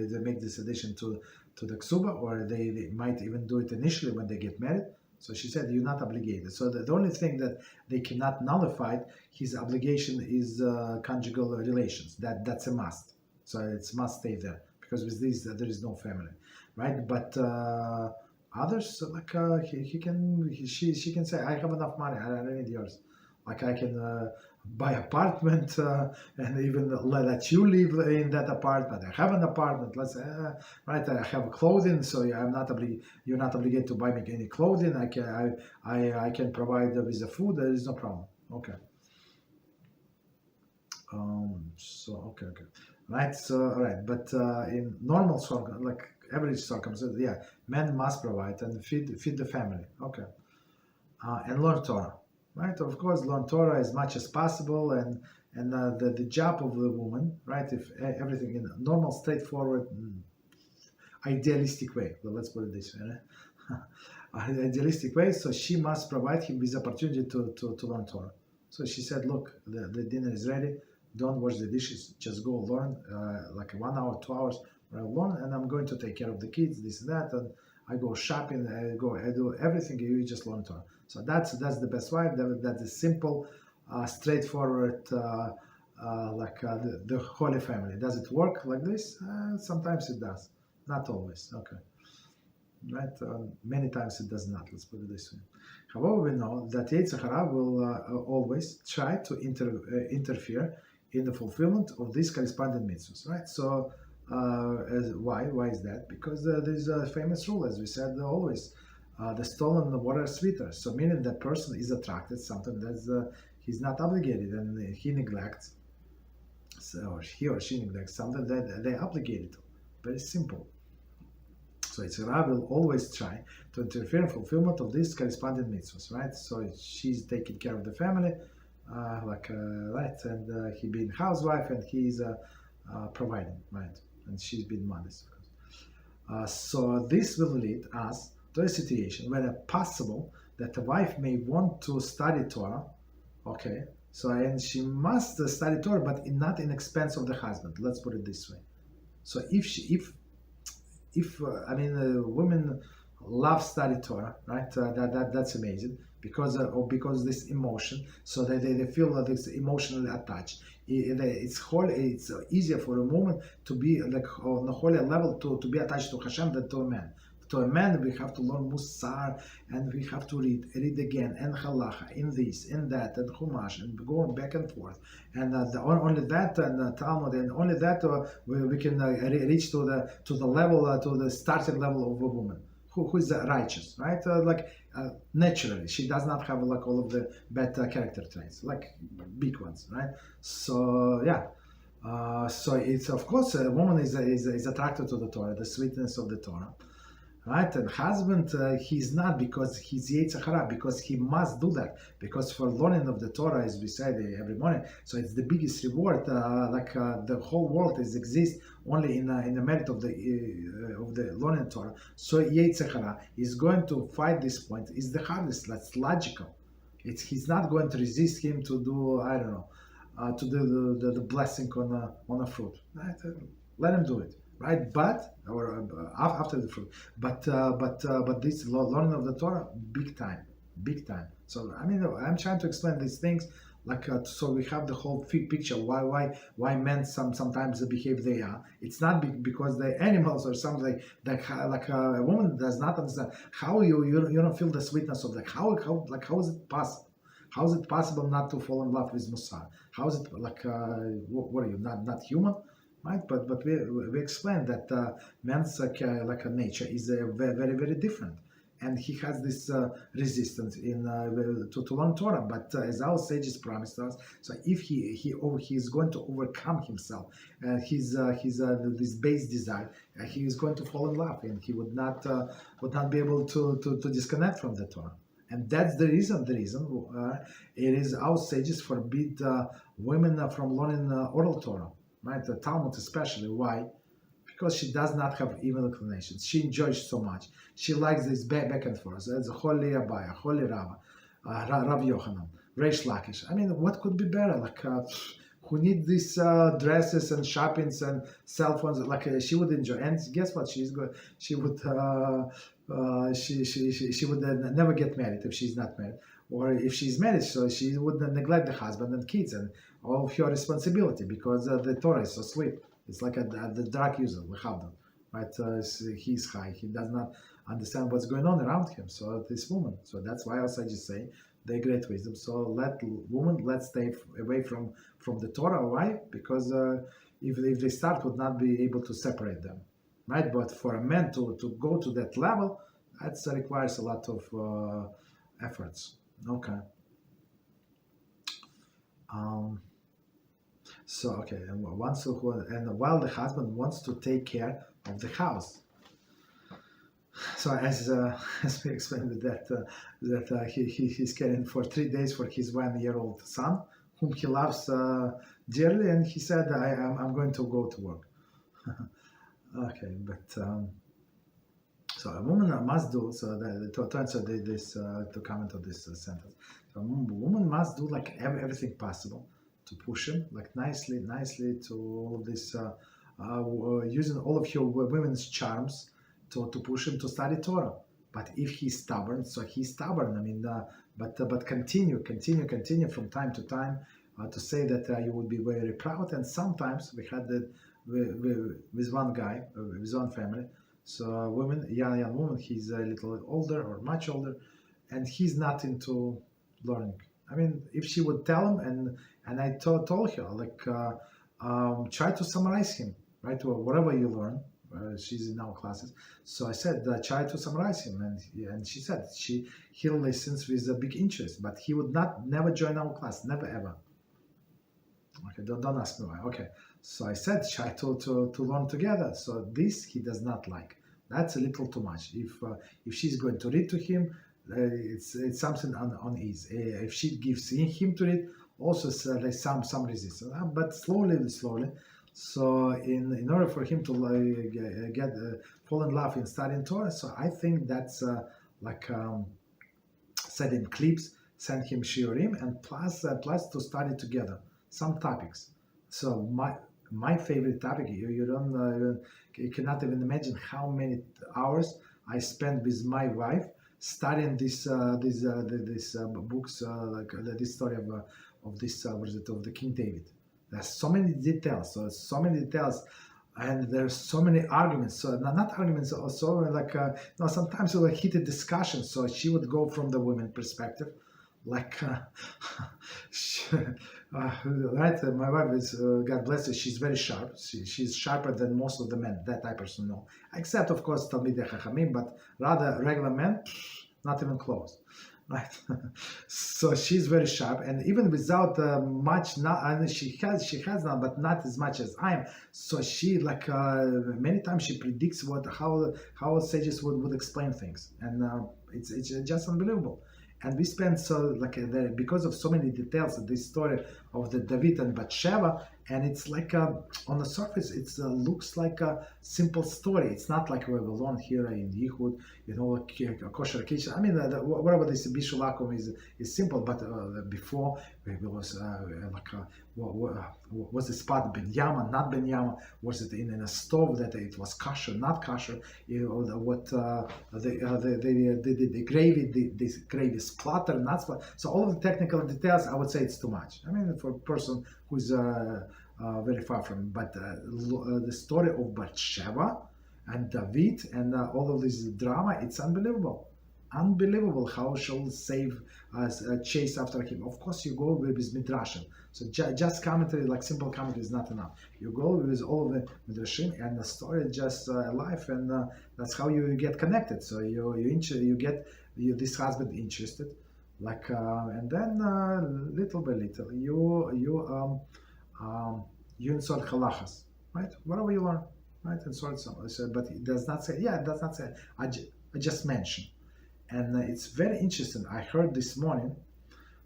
they make this addition to the ksuba, or they might even do it initially when they get married. So she said, you're not obligated. So the only thing that they cannot nullify his obligation is conjugal relations. That's a must. So it's must stay there, because with this there is no family, right? But others, she can say, I have enough money, I don't need yours. Like I can buy apartment and even let you live in that apartment. I have an apartment. Let's say, right? I have clothing, so you're not obligated to buy me any clothing. I can provide with the food. There is no problem. Okay. Okay. Right. So right, but in normal average circumstances, yeah, men must provide and feed the family. Okay. And learn Torah. Right, of course, learn Torah as much as possible, and the job of the woman, right? If everything in a normal, straightforward, idealistic way. Well, let's put it this way, right? Idealistic way. So she must provide him with opportunity to learn Torah. So she said, look, the dinner is ready. Don't wash the dishes. Just go learn, 1 hour, 2 hours. I learn, and I'm going to take care of the kids, this and that, and I go shopping. I do everything. You just learn Torah. So that's the best wife. That's a simple, straightforward, the holy family. Does it work like this? Sometimes it does, not always. Okay, right? Many times it does not. Let's put it this way. However, we know that Yetzer HaRa will always try to interfere in the fulfillment of these corresponding mitzvahs, right? So why is that? Because there's a famous rule, as we said always. The stolen water is sweeter. So meaning that person is attracted something that he's not obligated, and he neglects, or he or she neglects something that they're obligated to. Very simple. So Yetzer HaRa will always try to interfere in fulfillment of these corresponding mitzvahs, right? So she's taking care of the family, right, and he being housewife, and he's providing, right, and she's being modest. So this will lead us to a situation where it's possible that the wife may want to study Torah, okay, so and she must study Torah, but not in expense of the husband. Let's put it this way. So if women love study Torah, right? That's amazing because this emotion. So they feel that it's emotionally attached. It's easier for a woman to be like on a holier level to be attached to HaShem than to a man. To a man, we have to learn Musar, and we have to read again, and Halachah, in this, in that, and Chumash, and going back and forth. And only that, and Talmud, and only that we can reach to the level, to the starting level of a woman who is righteous, right? Naturally, she does not have like all of the bad character traits, like big ones, right? So yeah. So it's, of course, a woman is attracted to the Torah, the sweetness of the Torah. Right, and husband, he's not, because he's Yetzer HaRa, because he must do that, because for learning of the Torah, as we say every morning, so it's the biggest reward. The whole world exists only in the merit of the learning Torah. So Yetzer HaRa is going to fight this point. It's the hardest. That's logical. He's not going to resist him to do, I don't know, to do the blessing on a fruit. Right? Let him do it. Right, after the fruit, but this learning of the Torah, big time. So I'm trying to explain these things, so we have the whole picture why men sometimes behave they are. It's not because they're animals or something like a woman does not understand how you don't feel the sweetness of that. How is it possible? How is it possible not to fall in love with Musar? How is it what are you, not human? Right, but we explained that man's nature is very, very different, and he has this resistance to learn Torah. But as our sages promised us, so if he is going to overcome himself, this base desire, he is going to fall in love, and he would not be able to disconnect from the Torah. And that's the reason. It is our sages forbid women from learning oral Torah. Right, the Talmud especially. Why? Because she does not have evil inclinations. She enjoys so much. She likes this back and forth. That's Holy Abaya, Holy Rava, Rav Yochanan, Reish Lakish. What could be better? Who need these dresses and shoppings and cell phones? She would enjoy. And guess what? She would she would never get married if she's not married. Or if she's married, so she would neglect the husband and kids and all of her responsibility, because the Torah is so sweet. It's like the drug user, we have them, right? He's high. He does not understand what's going on around him. So this woman. So that's why I just say they're great wisdom. So let's stay away from the Torah. Why? Because if they start, would not be able to separate them, right? But for a man to go to that level, that requires a lot of efforts. Okay. And while the husband wants to take care of the house. So as we explained that he's caring for 3 days for his 1-year-old son, whom he loves dearly, and he said, I'm going to go to work. Okay, but so a woman must do, to answer this, to comment on this sentence, so a woman must do everything possible to push him, nicely to all of this, using all of your women's charms to push him to study Torah. But if he's stubborn, so he's stubborn. But continue from time to time to say that you will be very proud. And sometimes we had that with one guy, with one family. So young woman, he's a little older or much older, and he's not into learning. If she would tell him, and I told her, try to summarize him, right? Or whatever you learn. She's in our classes. So I said, try to summarize him. And she said he listens with a big interest, but he would never join our class, never ever. Okay, don't ask me why. Okay, so I said, try to learn together. So this he does not like. That's a little too much. If she's going to read to him, it's something unease. If she gives him to read, also there's some resistance. But slowly. So in order for him to fall in love in studying Torah, so I think that's send him clips, send him shiurim, and plus to study together some topics. So my favorite topic, you don't you cannot even imagine how many hours I spent with my wife studying these books, this story of this of the King David. There's so many details, and there's so many arguments. So not arguments, also sometimes heated discussions. So she would go from the women perspective, right? My wife is, God bless her, she's very sharp. She's sharper than most of the men that I personally know, except of course Talmidei Chachamim, but rather regular men, not even close. Right, so she's very sharp, and even without much, she has now, but not as much as I am. So she many times she predicts how sages would explain things, and it's just unbelievable. And we spend because of so many details of this story of the David and Batsheva, and it's on the surface it looks like a simple story. It's not like we learn here in Yichud, Kosher kitchen. I mean, whatever this Bishul Akum is simple, but before it was was the spot Ben Yama, not Ben Yama? Was it in a stove that it was kosher, not kosher? The gravy, this gravy splatter, not splatter. So all of the technical details, I would say it's too much. I mean, for a person who's very far from it. But the story of Batsheva and David and all of this drama, it's unbelievable. Unbelievable how shall save chase after him. Of course, you go with midrashim. So just commentary, simple commentary, is not enough. You go with all of the midrashim, and the story is just alive, and that's how you get connected. So you get this husband interested, and then little by little you insert halachas, right? Whatever you learn, right? Insert some. But it does not say. Yeah, it does not say. I just mentioned. And it's very interesting. I heard this morning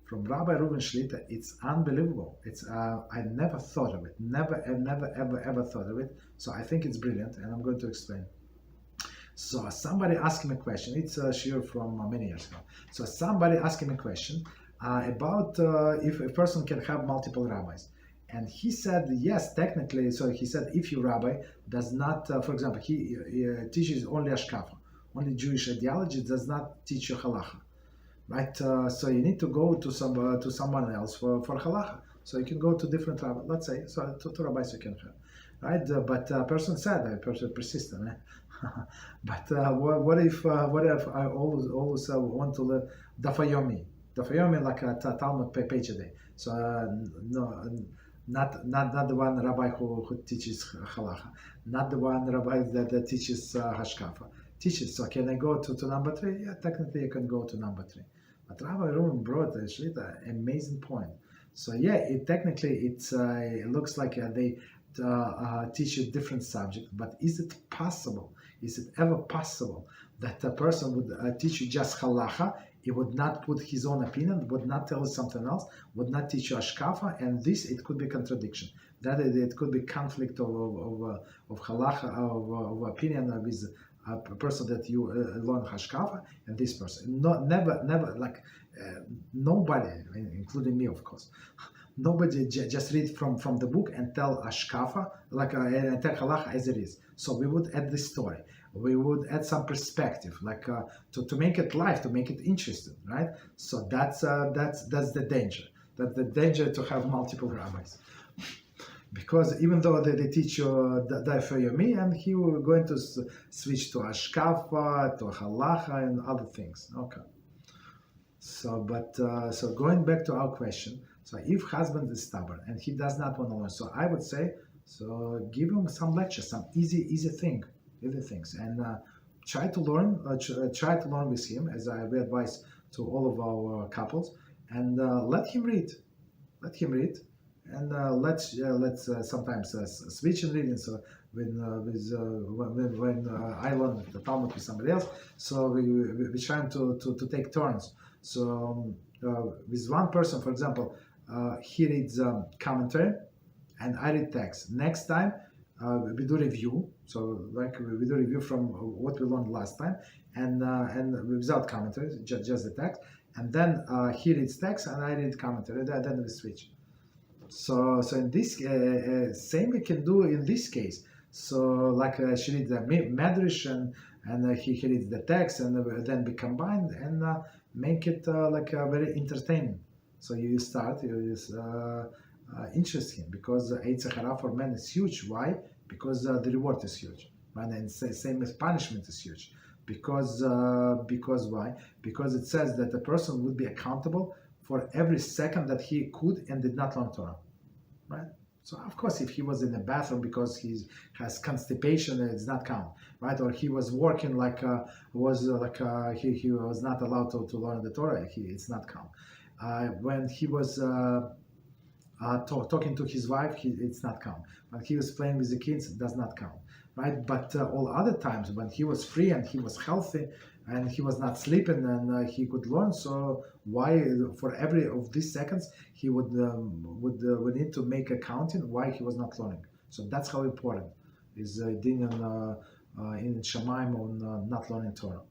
from Rabbi Reuven Shlita. It's unbelievable. It's I never thought of it. Never, ever thought of it. So I think it's brilliant, and I'm going to explain. So somebody asked me a question. It's a shiur from many years ago. So somebody asked me a question about if a person can have multiple rabbis. And he said, yes, technically. So he said, if your rabbi does not, for example, he teaches only Ashkafa, only Jewish ideology, does not teach you Halachah, right? So you need to go to someone else for Halachah. So you can go to different rabbis, let's say, so two rabbis you can have, right? But a person said, a person persistent, but what if I always want to learn Dafayomi, like a Talmud page a day? So no. Not the one rabbi who teaches halacha, not the one rabbi that teaches hashkafa. Teaches. So can I go to number 3? Yeah, technically you can go to number 3. But Rabbi Reuven brought actually an amazing point. So yeah, it looks like they teach a different subject. But is it possible? Is it ever possible that a person would teach you just halacha? He would not put his own opinion, would not tell you something else, would not teach you ashkafa, and it could be contradiction. That it could be conflict of halacha, of opinion with a person that you learn hashkafa, and this person. Never, nobody, including me, of course. Nobody just read from the book and tell ashkafa, and tell halacha as it is. So we would add this story. We would add some perspective, to make it live, to make it interesting, right? So that's the danger. That's the danger to have multiple rabbis, because even though they teach you Dafayomi, and he will going to switch to Ashkafa, to Halacha, and other things. Okay. So, so going back to our question. So if husband is stubborn and he does not want to learn, so I would say, so give him some lectures, some easy things, and try to learn with him, as we advise to all of our couples, and let him read, and let's sometimes switch in reading. So when I learn the Talmud with somebody else, so we try to take turns. So with one person, for example, he reads commentary, and I read text. Next time, we do review. So like we do review from what we learned last time, and without commentaries, just the text. And then he reads text and I read commentary. Then we switch. So in this same we can do in this case. So like she reads the Medrash and he reads the text, and then we combine and make it very entertaining. So you start, interest him, because Yetzer HaRa for men is huge. Why? Because the reward is huge, right? And same as punishment is huge. Because why? Because it says that the person would be accountable for every second that he could and did not learn Torah, right? So of course, if he was in the bathroom because he has constipation, it's not count, right? Or he was working he was not allowed to learn the Torah, it's not count. When he was talking to his wife, it's not count. When he was playing with the kids, it does not count, right? But all other times when he was free and he was healthy and he was not sleeping and he could learn, so why for every of these seconds he would need to make accounting why he was not learning? So that's how important is din in Shemaim on not learning Torah.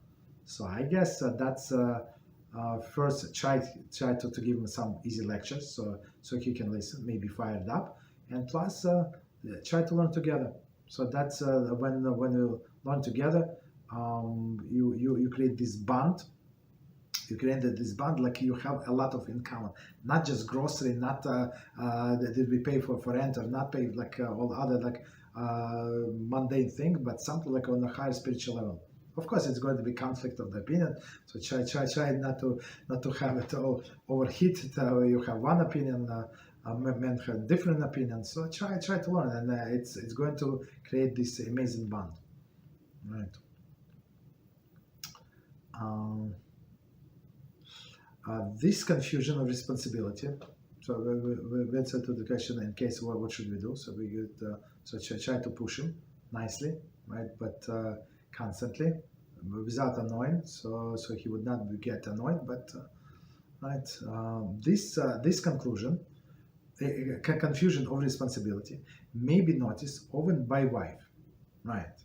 So I guess that's first try to give him some easy lectures so he can listen, maybe fired up, and plus try to learn together. So that's when you learn together, you create this bond. You created this bond, like you have a lot of in common, not just grocery, not did we pay for rent or not pay, like all other mundane thing, but something like on a higher spiritual level. Of course, it's going to be conflict of the opinion. So try not to have it all overheated. You have one opinion, men have different opinions. So try to learn, and it's going to create this amazing bond, right? This confusion of responsibility. So we answer to the question in case what should we do. So we get try to push him nicely, right? But constantly, without annoying, so he would not get annoyed. But right, this conclusion, confusion of responsibility, may be noticed often by wife, right?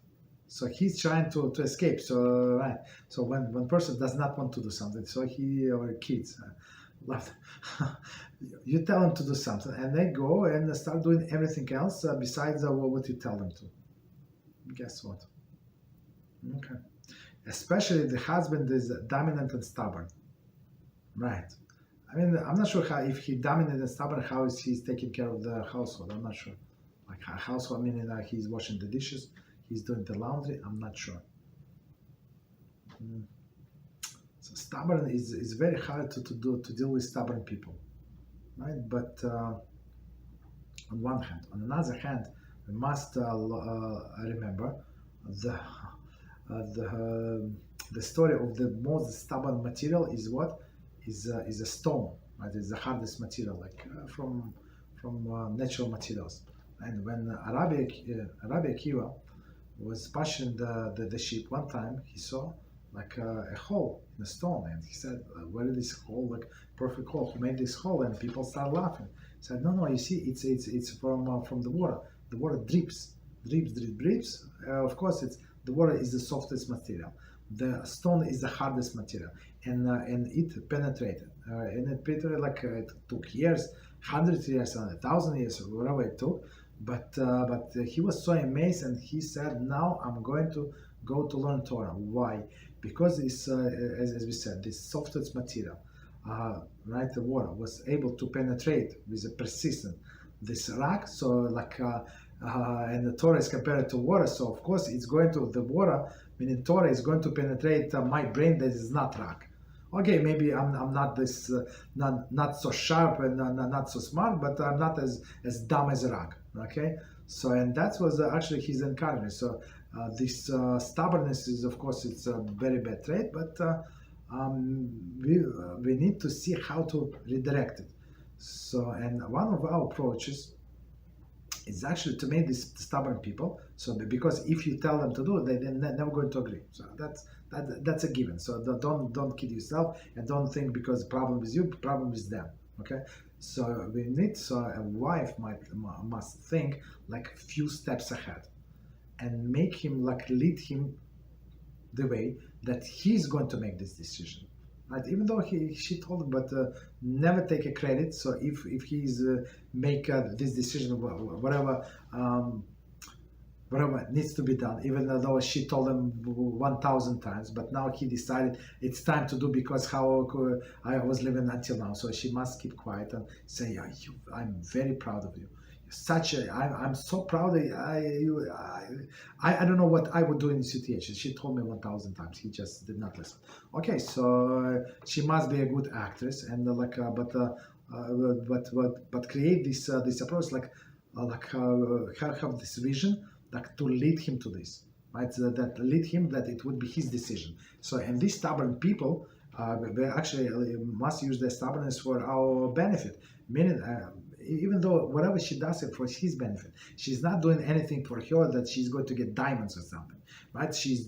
So he's trying to escape. So right, so when person does not want to do something, so he or kids, you tell them to do something, and they go and start doing everything else besides what you tell them to. Guess what? Okay. Especially if the husband is dominant and stubborn, right? I mean, I'm not sure if he dominant and stubborn, how is he taking care of the household? I'm not sure. Like household, meaning he's washing the dishes, he's doing the laundry. I'm not sure. So stubborn is very hard to deal with stubborn people, right? But on one hand, on another hand, we must remember the story of the most stubborn material is what is a stone, right? It's the hardest material, like from natural materials. And when Rabbi Akiva was washing the sheep, one time he saw like a hole in a stone, and he said, "Where is this hole? Like perfect hole. Who made this hole?" And people started laughing. He said, "No, you see, it's from the water. The water drips. Of course, the water is the softest material. The stone is the hardest material, and it penetrated. And it penetrated like it took years, 100 years, 1,000 years, or whatever it took. But he was so amazed, and he said, "Now I'm going to go to learn Torah." Why? Because it's as we said, this softest material, right? The water was able to penetrate with a persistent this rock. So like. And the Torah is compared to water, so of course it's going to, the water, meaning Torah, is going to penetrate my brain that is not rock. Okay, maybe I'm not this not so sharp and not so smart, but I'm not as dumb as a rock. Okay, so and that was actually his encouragement. So this stubbornness is, of course, it's a very bad trait, but we need to see how to redirect it. So, and one of our approaches is actually to make these stubborn people. So because if you tell them to do it, they're never going to agree. So that's a given. So don't kid yourself, and don't think because the problem is you, the problem is them. Okay. So we need, so a wife must think like a few steps ahead and make him, like, lead him the way that he's going to make this decision. Right? Even though she told him, but never take a credit. So if he's make this decision, whatever needs to be done, even though she told him 1,000 times, but now he decided it's time to do because how I was living until now. So she must keep quiet and say, yeah, I'm very proud of you. I'm so proud. I don't know what I would do in this situation. She told me 1,000 times. He just did not listen. Okay, so she must be a good actress, and but create this approach, have this vision, like, to lead him to this, right? So that lead him that it would be his decision. So, and these stubborn people, we actually must use their stubbornness for our benefit. Meaning, even though whatever she does it for his benefit, she's not doing anything for her that she's going to get diamonds or something, right? She's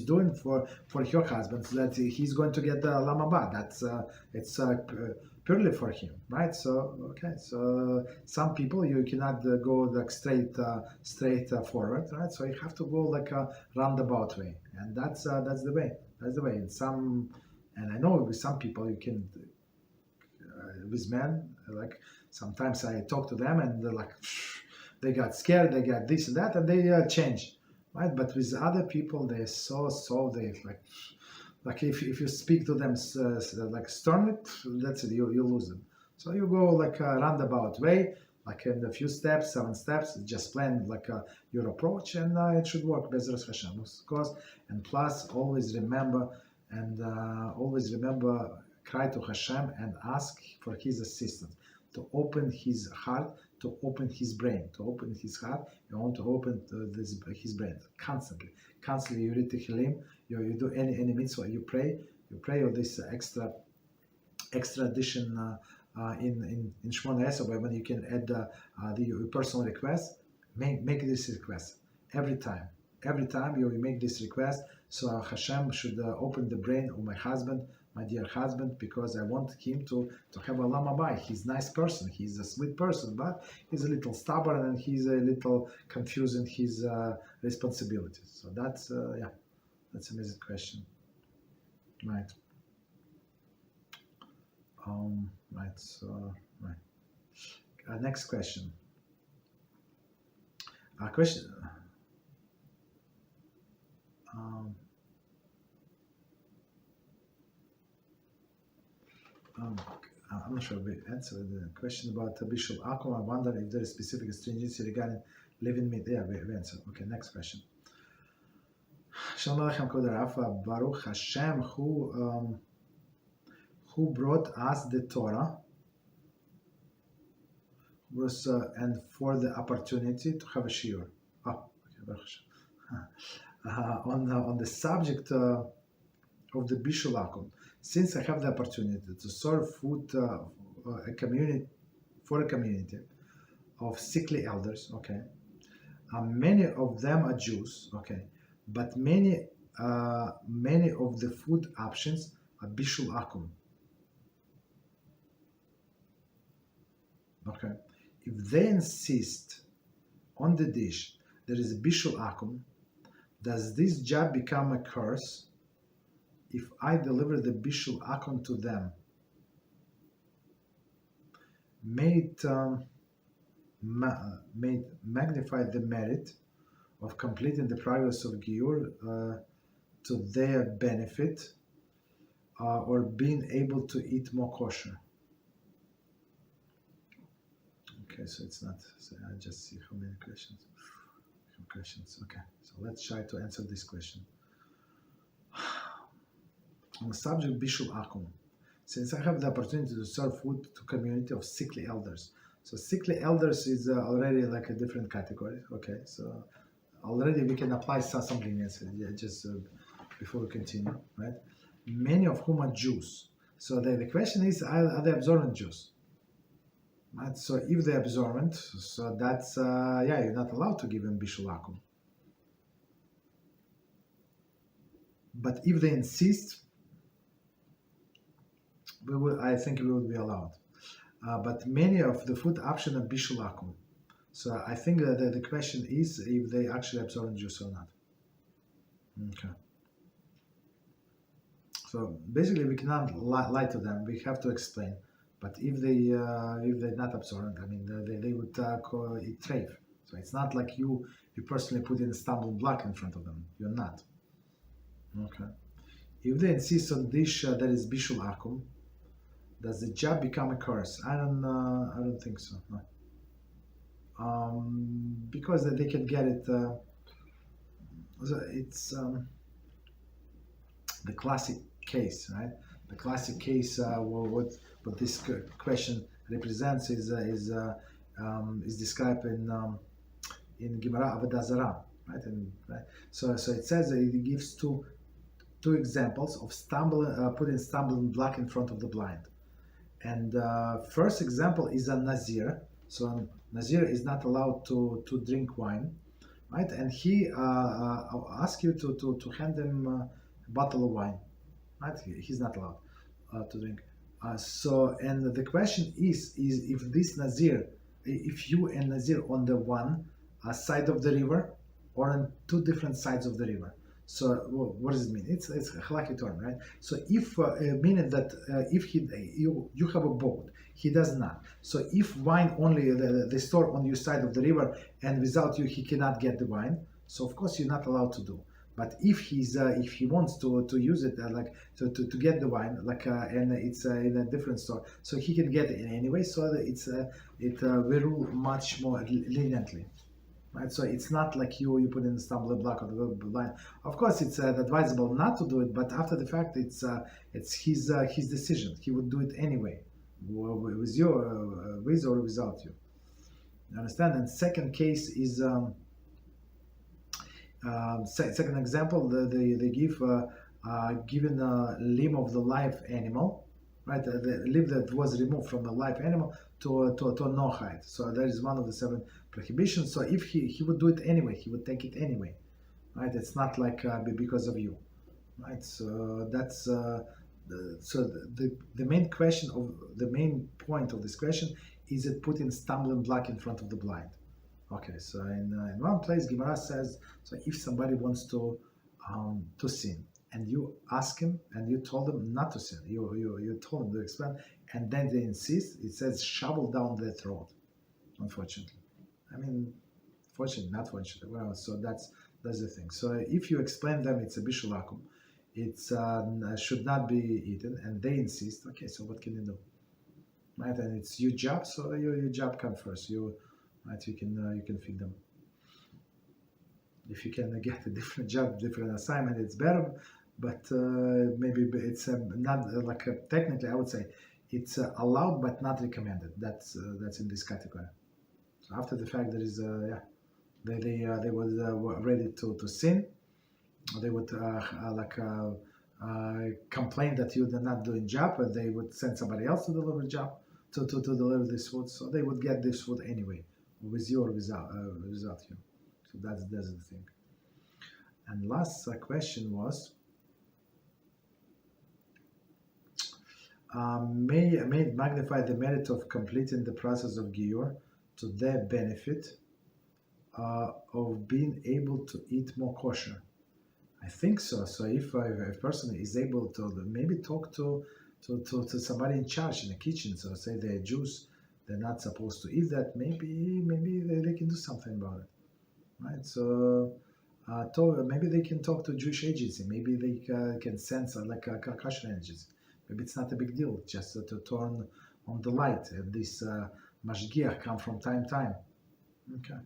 doing for her husband so that he's going to get the lamaba. That's it's purely for him, right? So okay, so some people you cannot go like straight forward, right? So you have to go like a roundabout way, and that's the way. That's the way. And I know with some people you can, with men, like, sometimes I talk to them and they're like, they got scared, they got this and that, and they change, right? But with other people, they're so they like if you speak to them like sternly, that's it, you lose them. So you go like a roundabout way, like in a few steps, 7 steps, just plan like your approach, and it should work. Beezrat HaShem, of course. And plus, always remember cry to HaShem and ask for His assistance to open his heart, to open his brain, to open his heart. You want to open his brain constantly. You read Tehillim, you do any mitzvah, you pray all this extra addition in Shmona Esrei, when you can add the personal request. Make this request every time. Every time you make this request, so HaShem should open the brain of my husband, my dear husband, because I want him to have a olam haba. He's a nice person, he's a sweet person, but he's a little stubborn and he's a little confused in his responsibilities. So that's that's an amazing question. Right. Right. So right. Next question. Question. I'm not sure we answered the question about Bishul Akum. I wonder if there is specific stringency regarding living meat. Yeah, we answered. Okay, next question. Shalom Aleichem Kod Rav, Baruch Hashem, who brought us the Torah, and for the opportunity to have a Shiur. Okay, Baruch Hashem. On the subject of the Bishul Akum, since I have the opportunity to serve food a community of sickly elders, okay, many of them are Jews, okay, but many of the food options are Bishul Akum, okay. If they insist on the dish there is a Bishul Akum, does this job become a curse if I deliver the Bishul Akum to them? May it magnify the merit of completing the progress of Giur to their benefit, or being able to eat more kosher. Okay, so it's not, so I just see how many questions. Okay, so let's try to answer this question. On the subject Bishul Akum, since I have the opportunity to serve food to community of sickly elders. So sickly elders is already like a different category. Okay, so already we can apply some leniency, just before we continue, right? Many of whom are Jews. So the question is, are they observant Jews? Right? So if they're observant, so that's, you're not allowed to give them Bishul Akum. But if they insist, I think we would be allowed. but many of the food options are Bishul Akum. So I think that the question is if they actually absorb juice or not. Okay. So basically, we cannot lie to them. We have to explain. But if they're not absorbent, I mean, they would call it treif. So it's not like you personally put in a stumbling block in front of them. You're not. Okay. If they insist on dish that is bishul akum, does the job become a curse? I don't think so. No. Because they can get it. It's the classic case, right? The classic case. What this question represents is described in Gemara Avodah Zarah, right? So it says that it gives two examples of putting stumbling block in front of the blind. And first example is a Nazir. So a Nazir is not allowed to drink wine, right? And he asks you to hand him a bottle of wine, right? He's not allowed to drink. And the question is if this Nazir, if you and Nazir on the one side of the river or on two different sides of the river. So what does it mean? It's a halakhic term, right? So if meaning that if you have a boat, he does not. So if wine only they store on your side of the river and without you he cannot get the wine, so of course you're not allowed to do. But if if he wants to use it to get the wine, and it's in a different store, so he can get it anyway. So we rule much more leniently. Right, so it's not like you put in a stumbling block of the line. Of course, it's advisable not to do it, but after the fact, it's his decision. He would do it anyway, with you, with or without you. You understand? And second case is second example. They give given a limb of the live animal, right? The limb that was removed from the live animal to a no-hide. So that is one of the 7 prohibitions. So if he would do it anyway, he would take it anyway, right? It's not like because of you, right? So that's the main question the main point of this question is it putting stumbling block in front of the blind. Okay, so in one place Gemara says, so if somebody wants to sin, and you ask him and you told them not to sin, you told them to explain, and then they insist, it says shovel down their throat. Unfortunately, I mean, fortunately, not fortunately. Well, so that's the thing. So if you explain them, it's a bishul akum, it should not be eaten, and they insist. Okay, so what can you do, right? And it's your job, so your job comes first. Right, you can feed them. If you can get a different job, different assignment, it's better. But maybe it's not technically, I would say it's allowed but not recommended. That's in this category. So after the fact, there is they were ready to sin. They would complain that you're not doing job, and they would send somebody else to deliver job to deliver this food. So they would get this food anyway, with you or without you. So that's the thing. And last question was, may it magnify the merit of completing the process of Shiur to their benefit of being able to eat more kosher? I think so. So if a person is able to maybe talk to somebody in charge in the kitchen, so say they're Jews, they're not supposed to eat that, maybe they can do something about it, right? So maybe they can talk to a Jewish agency, maybe they can send a Kosher agency. Maybe it's not a big deal, just to turn on the light, and this mashgiach come from time to time. Okay.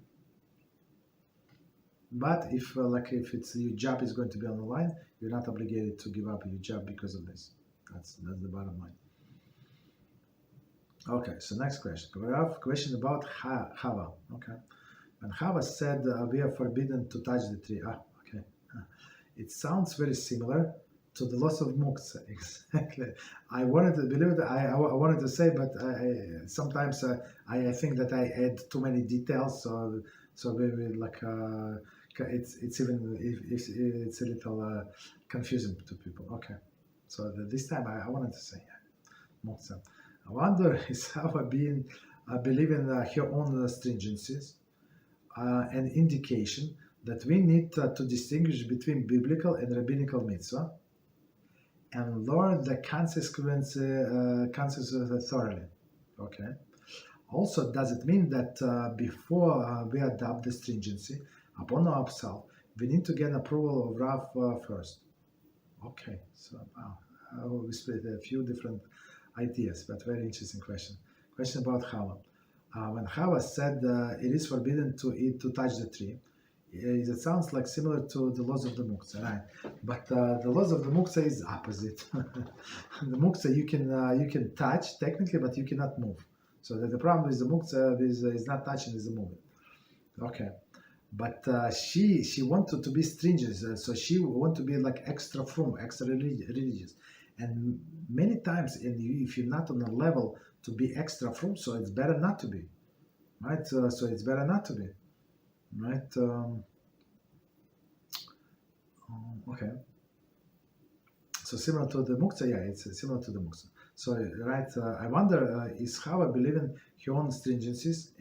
But if it's your job is going to be on the line, you're not obligated to give up your job because of this. That's the bottom line. Okay, so next question. We have a question about Chava. Okay, and Chava said we are forbidden to touch the tree. Okay. It sounds very similar to the loss of muktzah. Exactly. I wanted to believe that I wanted to say, but sometimes I think that I add too many details. So maybe it's even it's a little confusing to people. Okay. So this time I wanted to say muktzah. I wonder is Chava believing her own stringencies, an indication that we need to distinguish between biblical and rabbinical mitzvah and learn the consequences thoroughly. Okay. Also, does it mean that before we adopt the stringency upon ourselves, we need to get approval of Rav first? Okay, so we split a few different ideas, but very interesting question. Question about Chava. When Chava said it is forbidden to touch the tree, it sounds like similar to the laws of the muktzah, right? But the laws of the muktzah is opposite. The muktzah you can touch technically, but you cannot move. So the problem with the muktzah is not touching, is moving. Okay, but she wanted to be stringent, so she wanted to be like extra frum, extra religious, and many times, if you're not on a level to be extra frum, so it's better not to be, right? So it's better not to be, right? Okay. So similar to the muktzah, yeah, it's similar to the muktzah. So, right, I wonder, is Chava believing her own stringencies?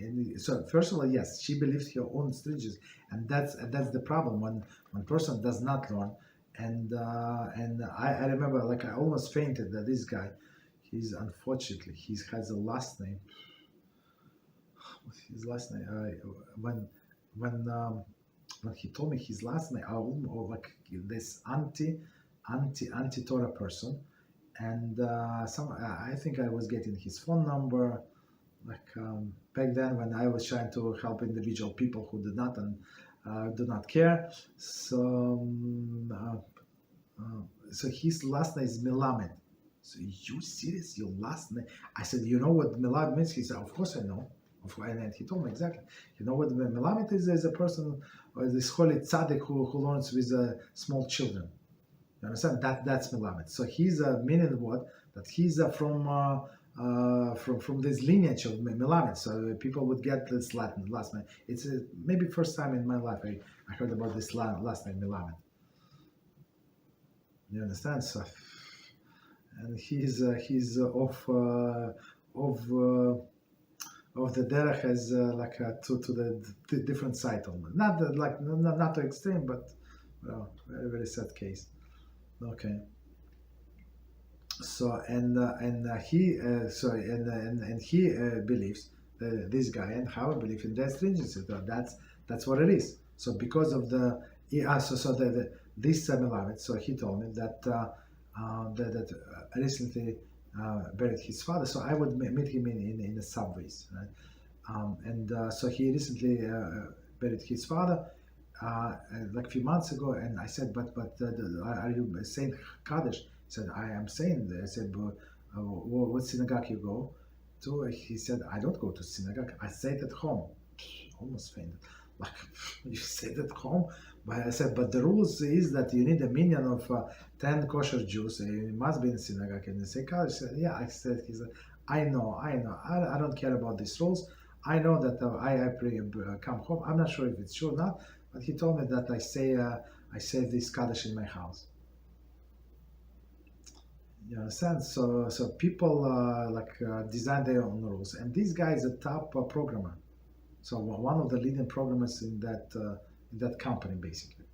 So, first of all, yes, she believes her own stringencies, and that's the problem when person does not learn. And I remember, like, I almost fainted that this guy, unfortunately, he has a last name. What's his last name? When he told me his last name, like this anti-Torah person. And I think I was getting his phone number, like back then when I was trying to help individual people who do not care. So his last name is Melamed. So you serious? Your last name? I said, you know what Melamed means? He said, of course I know. And he told me exactly. You know what Melamed is? Is a person, or this holy tzaddik who learns with small children. You understand? That's Melamed. So he's meaning what? That he's from this lineage of Melamed. So people would get this Latin last name. It's maybe first time in my life I heard about this last name Melamed. You understand? So, and he's of the derech has to the different side almost. Not to extreme, but well, very very sad case. Okay. So he believes this guy and Chava believe in their stringency. That's what it is. So because of this Melamed, so he told me that that recently buried his father. So I would meet him in the subways, right? So he recently buried his father. Like a few months ago, and I said, but are you saying Kaddish? He said, I am saying. I said, what synagogue you go to? He said, I don't go to synagogue. I say it at home. Almost fainted. Like, you say it at home? But I said, but the rules is that you need a minyan of 10 kosher Jews. You must be in synagogue. And they say Kaddish. He said, yeah. He said, I know. I don't care about these rules. I know that I come home. I'm not sure if it's true or not. But he told me that I say this Kaddish in my house. You understand? So people design their own rules, and this guy is a top programmer. So one of the leading programmers in that company, basically.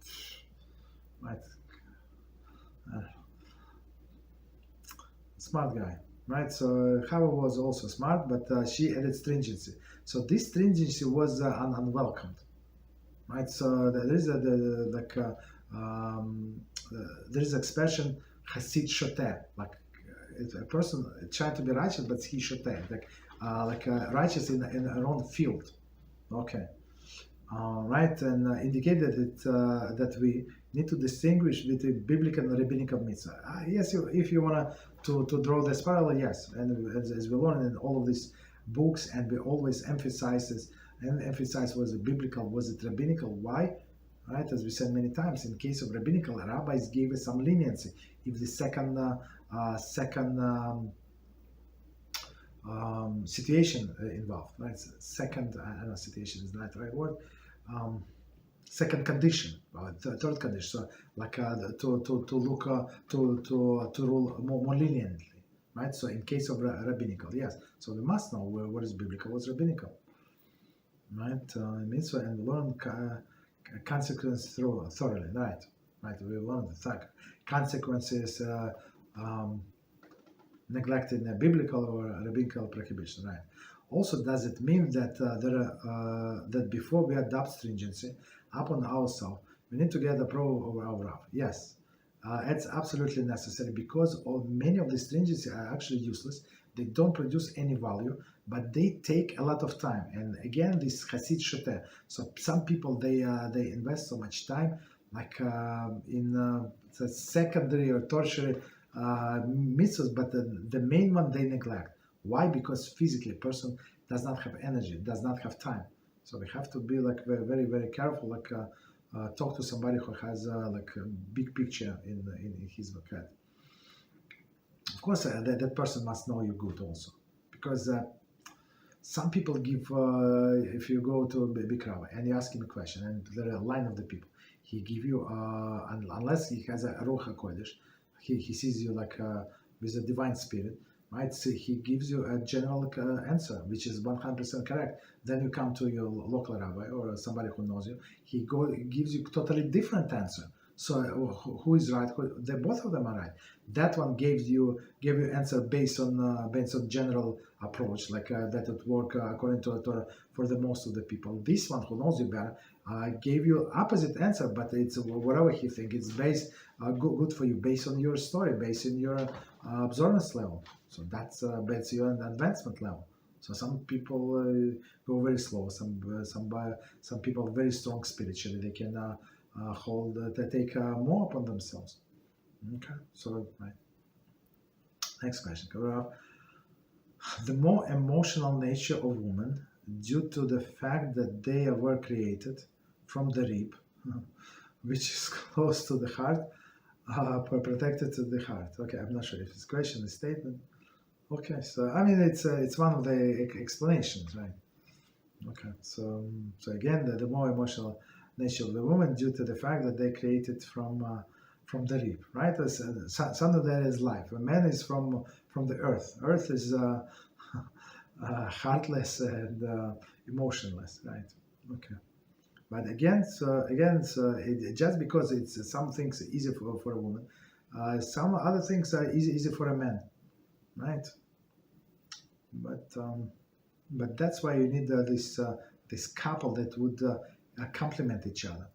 Right? Smart guy, right? So Chava was also smart, but she added stringency. So this stringency was unwelcomed. Right, so there is there is expression Hasid Shoter, like a person trying to be righteous, but he Shoter, like righteous in her own field. Okay, right, and indicated that we need to distinguish between biblical and rabbinical mitzvah. Yes, if you want to draw this parallel, yes, and as we learn in all of these books, and we always emphasize was it biblical, was it rabbinical? Why? Right, as we said many times, in case of rabbinical, rabbis gave us some leniency. If the second situation involved, right? Second, I don't know, situation is not the right word. Second condition, third condition. So, like to rule more leniently, right? So in case of rabbinical, yes. So we must know what is biblical, what's rabbinical, right? Mitzvah and learn consequences thoroughly, right? Right. We learn the consequences neglected in a biblical or rabbinical prohibition, right? Also, does it mean that that before we adopt stringency upon ourselves, we need to get approval over our Rav? Yes, it's absolutely necessary because many of the stringency are actually useless. They don't produce any value, but they take a lot of time. And again, this Hasid Shoteh. So some people they invest so much time, like in the secondary or tertiary mitzvahs, but the main one they neglect. Why? Because physically a person does not have energy, does not have time. So we have to be like very, very, very careful. Like talk to somebody who has like a big picture in his head. Of course, that person must know you good also, because some people give. If you go to a big rabbi and you ask him a question, and there are a line of the people, he give you unless he has a Ruach HaKodesh, he sees you like with a divine spirit. Right, so he gives you a general answer, which is 100% correct. Then you come to your local rabbi or somebody who knows you. He gives you totally different answer. So who is right? Both of them are right. That one gave you answer based on general approach, like that would work according to Torah for the most of the people. This one who knows you better gave you opposite answer, but it's whatever he thinks. It's based good for you, based on your story, based on your observance level. So that's your advancement level. So some people go very slow. Some people are very strong spiritually. They can they take more upon themselves. Okay. So right. Next question. The more emotional nature of women, due to the fact that they were created from the rib, which is close to the heart, protected to the heart. Okay, I'm not sure if it's a question, a statement. Okay, so I mean it's one of the explanations, right? Okay, so again, the more emotional nature of the woman due to the fact that they created from the rib, right? Some of that is life. A man is from the earth. Earth is heartless and emotionless, right? Okay. But again, just because it's some things easy for a woman, some other things are easy for a man, right? But that's why you need this couple that would complement each other.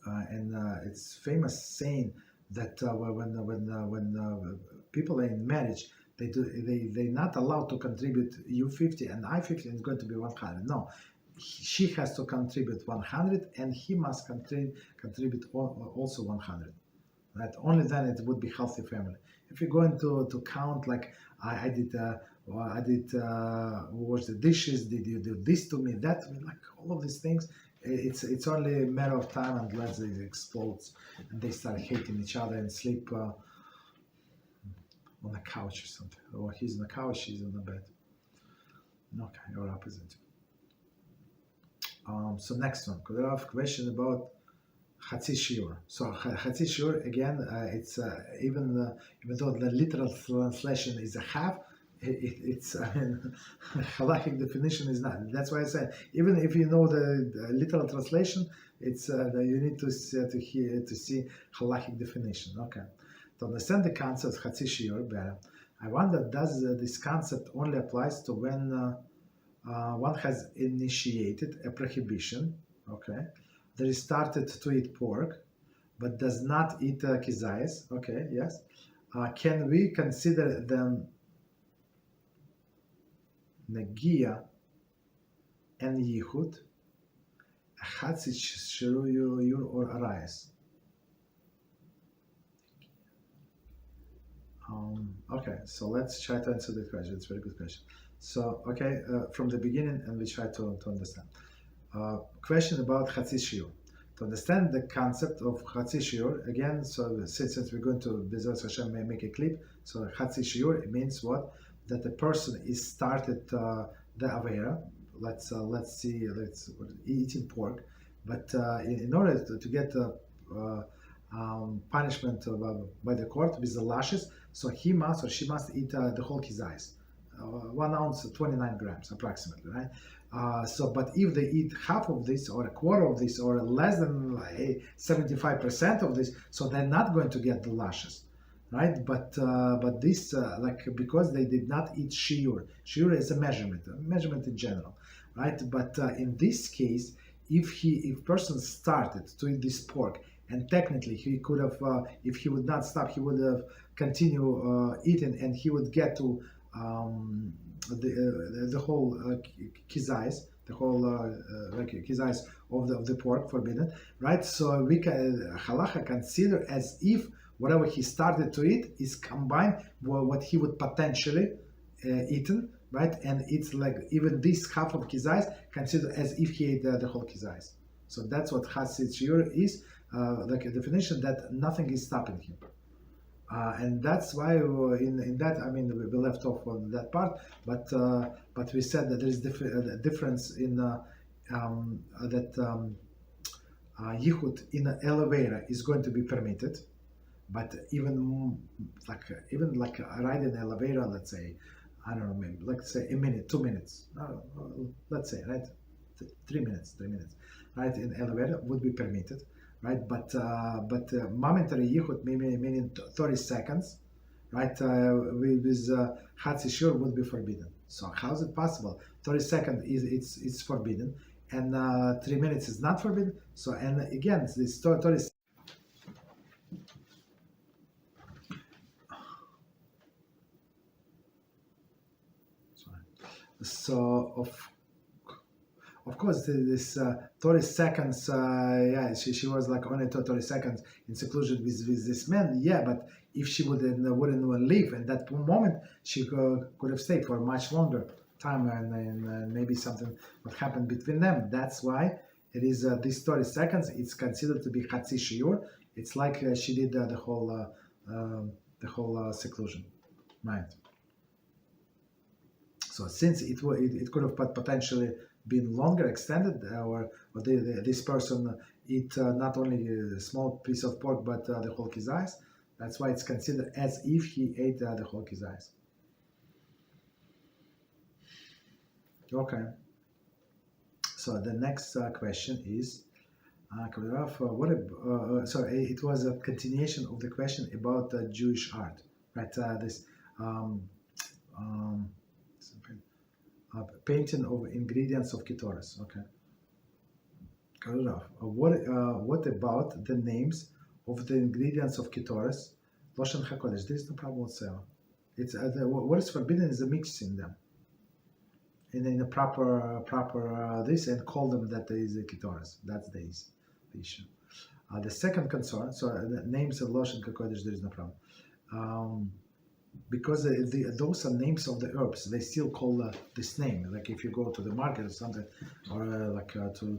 And it's famous saying that when people are in marriage, they're not allowed to contribute you 50 and I 50 and it's going to be 100. No, she has to contribute 100 and he must contribute also 100. Right? Only then it would be healthy family. If you're going to count like I did wash the dishes, did you do this to me, that to me, like all of these things, it's only a matter of time unless it explodes and they start hating each other and sleep on the couch or something. Or he's on the couch, she's on the bed. Okay, or opposite. So next one, could I have a question about Hatzi Shiur? So Hatzi Shiur, again, it's even though the literal translation is a half, it's I mean, halachic definition is not. That's why I said even if you know the literal translation, it's you need to see halachic definition. Okay, to understand the concept of Hatzi Shiur better, I wonder does this concept only applies to when one has initiated a prohibition, okay, that is started to eat pork, but does not eat kizayis, okay, yes. Can we consider them Negia and Yichud, Hatzit Shiur or Arayas? Okay, so let's try to answer the question. It's a very good question. So, okay, from the beginning, and we try to understand. Question about Hatzit Shiur. To understand the concept of Hatzit Shiur, again, so since we're going to Beezrat HaShem make a clip, so Hatzit Shiur, it means what? That the person is started the Avera, let's eating pork, but in order to get punishment by the court with the lashes, so he must or she must eat the whole kizayis, 1 ounce, 29 grams approximately, right? But if they eat half of this, or a quarter of this, or less than 75% of this, so they're not going to get the lashes, right? But this, because they did not eat shiur. Shiur is a measurement in general, right? But in this case, if person started to eat this pork, and technically he could have, if he would not stop, he would have continue eating, and he would get to the whole kizayis, the whole kizayis of the pork forbidden, right? So we can halacha consider as if whatever he started to eat is combined with what he would potentially eaten, right? And it's like even this half of kizayis considered as if he ate the whole kizayis. So that's what Hasid Shiur is, like a definition that nothing is stopping him. And that's why in that, I mean, we left off on that part, but we said that there is a difference in that Yichud in an elevator is going to be permitted, but even like ride in an elevator, let's say, I don't know, maybe let's say a minute, 2 minutes, let's say, right, 3 minutes, right, in elevator would be permitted. Right, but momentary yichud, meaning 30 seconds, right, with Hatzi Shiur would be forbidden. So how is it possible? 30 seconds it's forbidden, and 3 minutes is not forbidden. So, and again, this 30. So of course, this 30 seconds, yeah, she was like only 30 seconds in seclusion with this man, yeah, but if she wouldn't leave at that moment, she could have stayed for a much longer time, and maybe something would happen between them. That's why it is this 30 seconds, it's considered to be Hatzi Shiur. It's like she did the whole seclusion, right? So since it could have potentially been longer extended, or this person eat not only a small piece of pork but the whole kizayis, that's why it's considered as if he ate the whole kizayis. Okay. So the next question is, sorry, it was a continuation of the question about Jewish art, right? This. Painting of ingredients of ketores. Okay. What about the names of the ingredients of ketores? Loshen hakodesh. There is no problem whatsoever. It's what is forbidden is the mixing them in a proper this, and call them that there is a ketores. That's the issue. The second concern. So the names of Loshen hakodesh, there is no problem. Because those are names of the herbs, they still call this name. Like if you go to the market or something, or to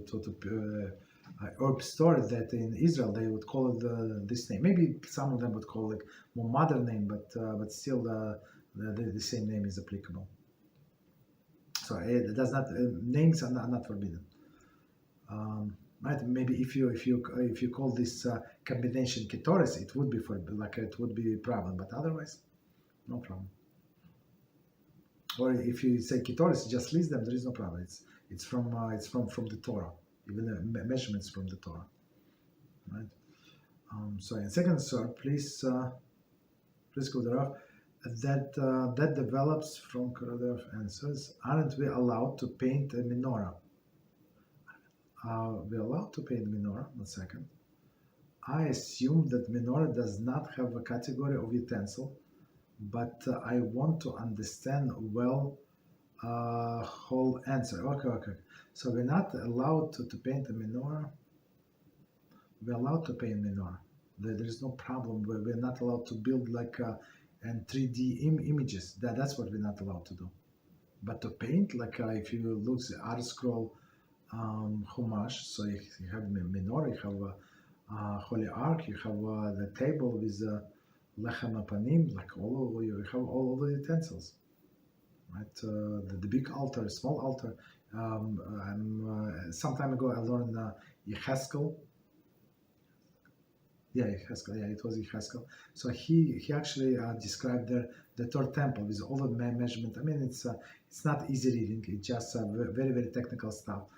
herb store that in Israel, they would call it this name. Maybe some of them would call it more modern name, but still the same name is applicable. So it does not names are not forbidden. Right? Maybe if you call this combination ketores, it would be it would be a problem, but otherwise, no problem. Or if you say ketores, just list them. There is no problem. It's from the Torah. Even the measurements from the Torah. Right. So in second, sir, please go there. That develops from Koradov answers. Aren't we allowed to paint a menorah? We're allowed to paint menorah. 1 second. I assume that menorah does not have a category of utensil, but I want to understand well whole answer. Okay. So we're not allowed to paint a menorah. We're allowed to paint menorah. There is no problem. We're not allowed to build and 3D images. That's what we're not allowed to do. But to paint, if you look at Art Scroll Chumash, so you have menorah, you have Holy Ark, you have the table with Lechem Apanim, you have all of the utensils, right? The big altar, small altar. Some time ago I learned Yecheskel. Yeah, Yechezkel. Yeah, it was Yechezkel. So he actually described the third temple with all the measurement. I mean, it's not easy reading. It's just very very technical stuff.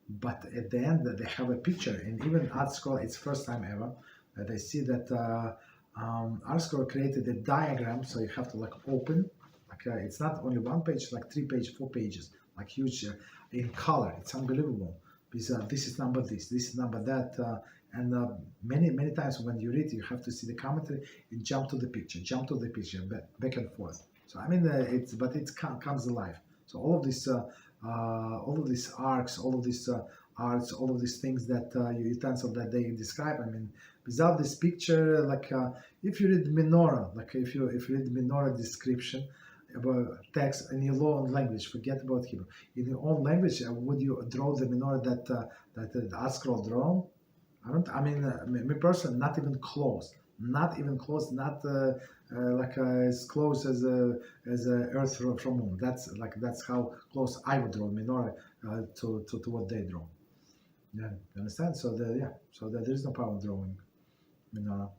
But at the end, they have a picture, and even ArtScroll, it's first time ever that I see that ArtScroll created a diagram. So you have to like open, like it's not only one page, like 3 pages, 4 pages, like huge in color. It's unbelievable. Because this is number this is number that, and many times when you read, you have to see the commentary and jump to the picture, back and forth. So I mean, it comes alive. So all of these arcs, all of these arts, all of these things that utensil that they describe. I mean, without this picture, like if you read menorah, like if you read menorah description about text in your own language, forget about Hebrew. In your own language, would you draw the menorah that the ArtScroll drawn? Me personally, not even close. Not as close as Earth from Moon. That's how close I would draw menorah to what they draw. Yeah, you understand? So there is no problem drawing menorah.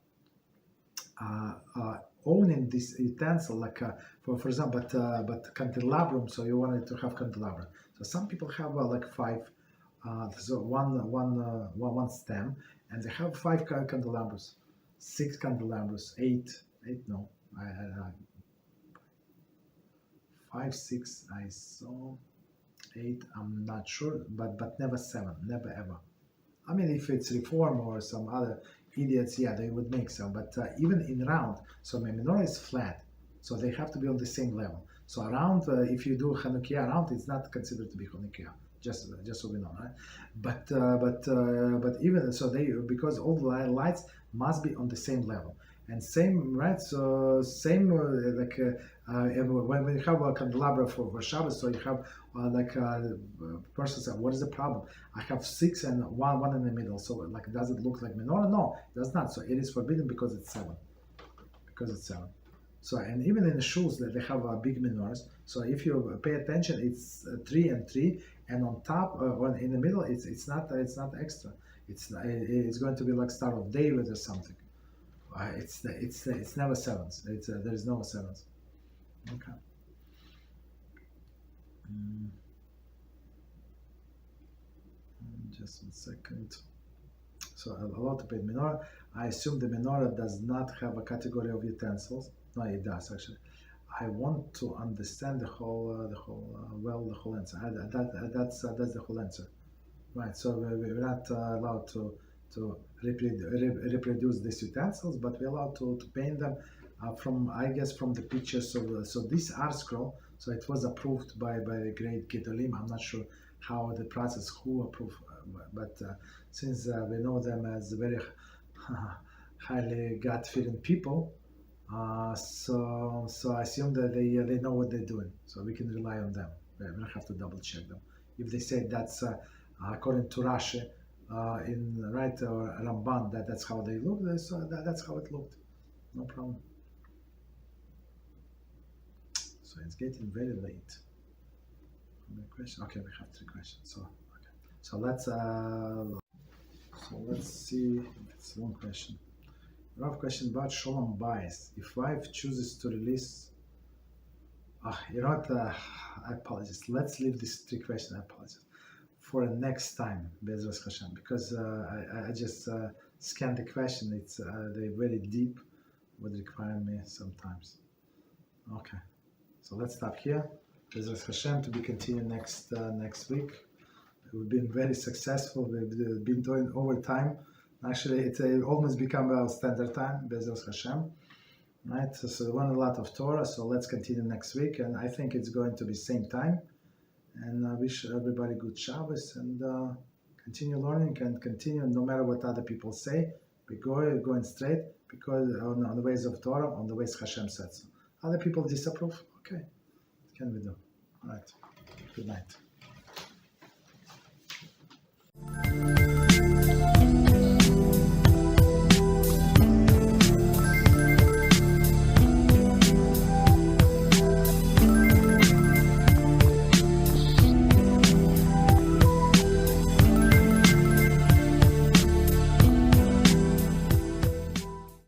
Owning this utensil, like for example, but candelabrum. So you wanted to have candelabrum. So some people have like 5. So one stem, and they have 5 candelabras, 6 candelabras, 8 no, 5, 6 I saw, 8 I'm not sure, but never 7, never ever. I mean, if it's Reform or some other idiots, yeah, they would make some, but even in round, so my menorah is flat, so they have to be on the same level. So around, if you do Hanukkah around, it's not considered to be Hanukkah. Just so we know, right? But even so, because all the lights must be on the same level and same, right? So same when you have a candelabra for Shabbos, so you have person said, what is the problem? I have 6 and one in the middle. So like, does it look like menorah? No, it does not. So it is forbidden because it's 7. So, and even in the shuls that they have big menorahs. So if you pay attention, it's 3 and 3, and on top or in the middle, it's not extra. It's going to be like Star of David or something. It's never 7s. There is no 7s. Okay. Just 1 second. So allowed to paint menorah. I assume the menorah does not have a category of utensils. No, it does actually. I want to understand the whole answer. That's the whole answer, right? So we're not allowed to reproduce these utensils, but we're allowed to paint them from the pictures. So this ArtScroll, so it was approved by the great Gedolim. I'm not sure how the process, who approved, but since we know them as very highly God-fearing people. So I assume that they know what they're doing, so we can rely on them. We don't have to double check them. If they say that's according to Rashi in right or Ramban, that's how they look, so that's how it looked. No problem. So it's getting very late. Question. Okay, we have 3 questions. So let's see. It's one question. Rough question about Shalom bias. If wife chooses to release, I apologize. Let's leave these 3 questions. I apologize for next time, Beezrat HaShem, because I just scanned the question. It's they're very deep, would require me sometimes. Okay, so let's stop here. Beezrat HaShem to be continued next week. We've been very successful. We've been doing overtime. Actually, it's almost become our standard time, Beezrat HaShem, right? So we learned a lot of Torah, so let's continue next week, and I think it's going to be same time. And I wish everybody good Shabbos, and continue learning and continue, no matter what other people say, be going straight, because on the ways of Torah, on the ways HaShem said so. Other people disapprove, okay, what can we do? All right, good night.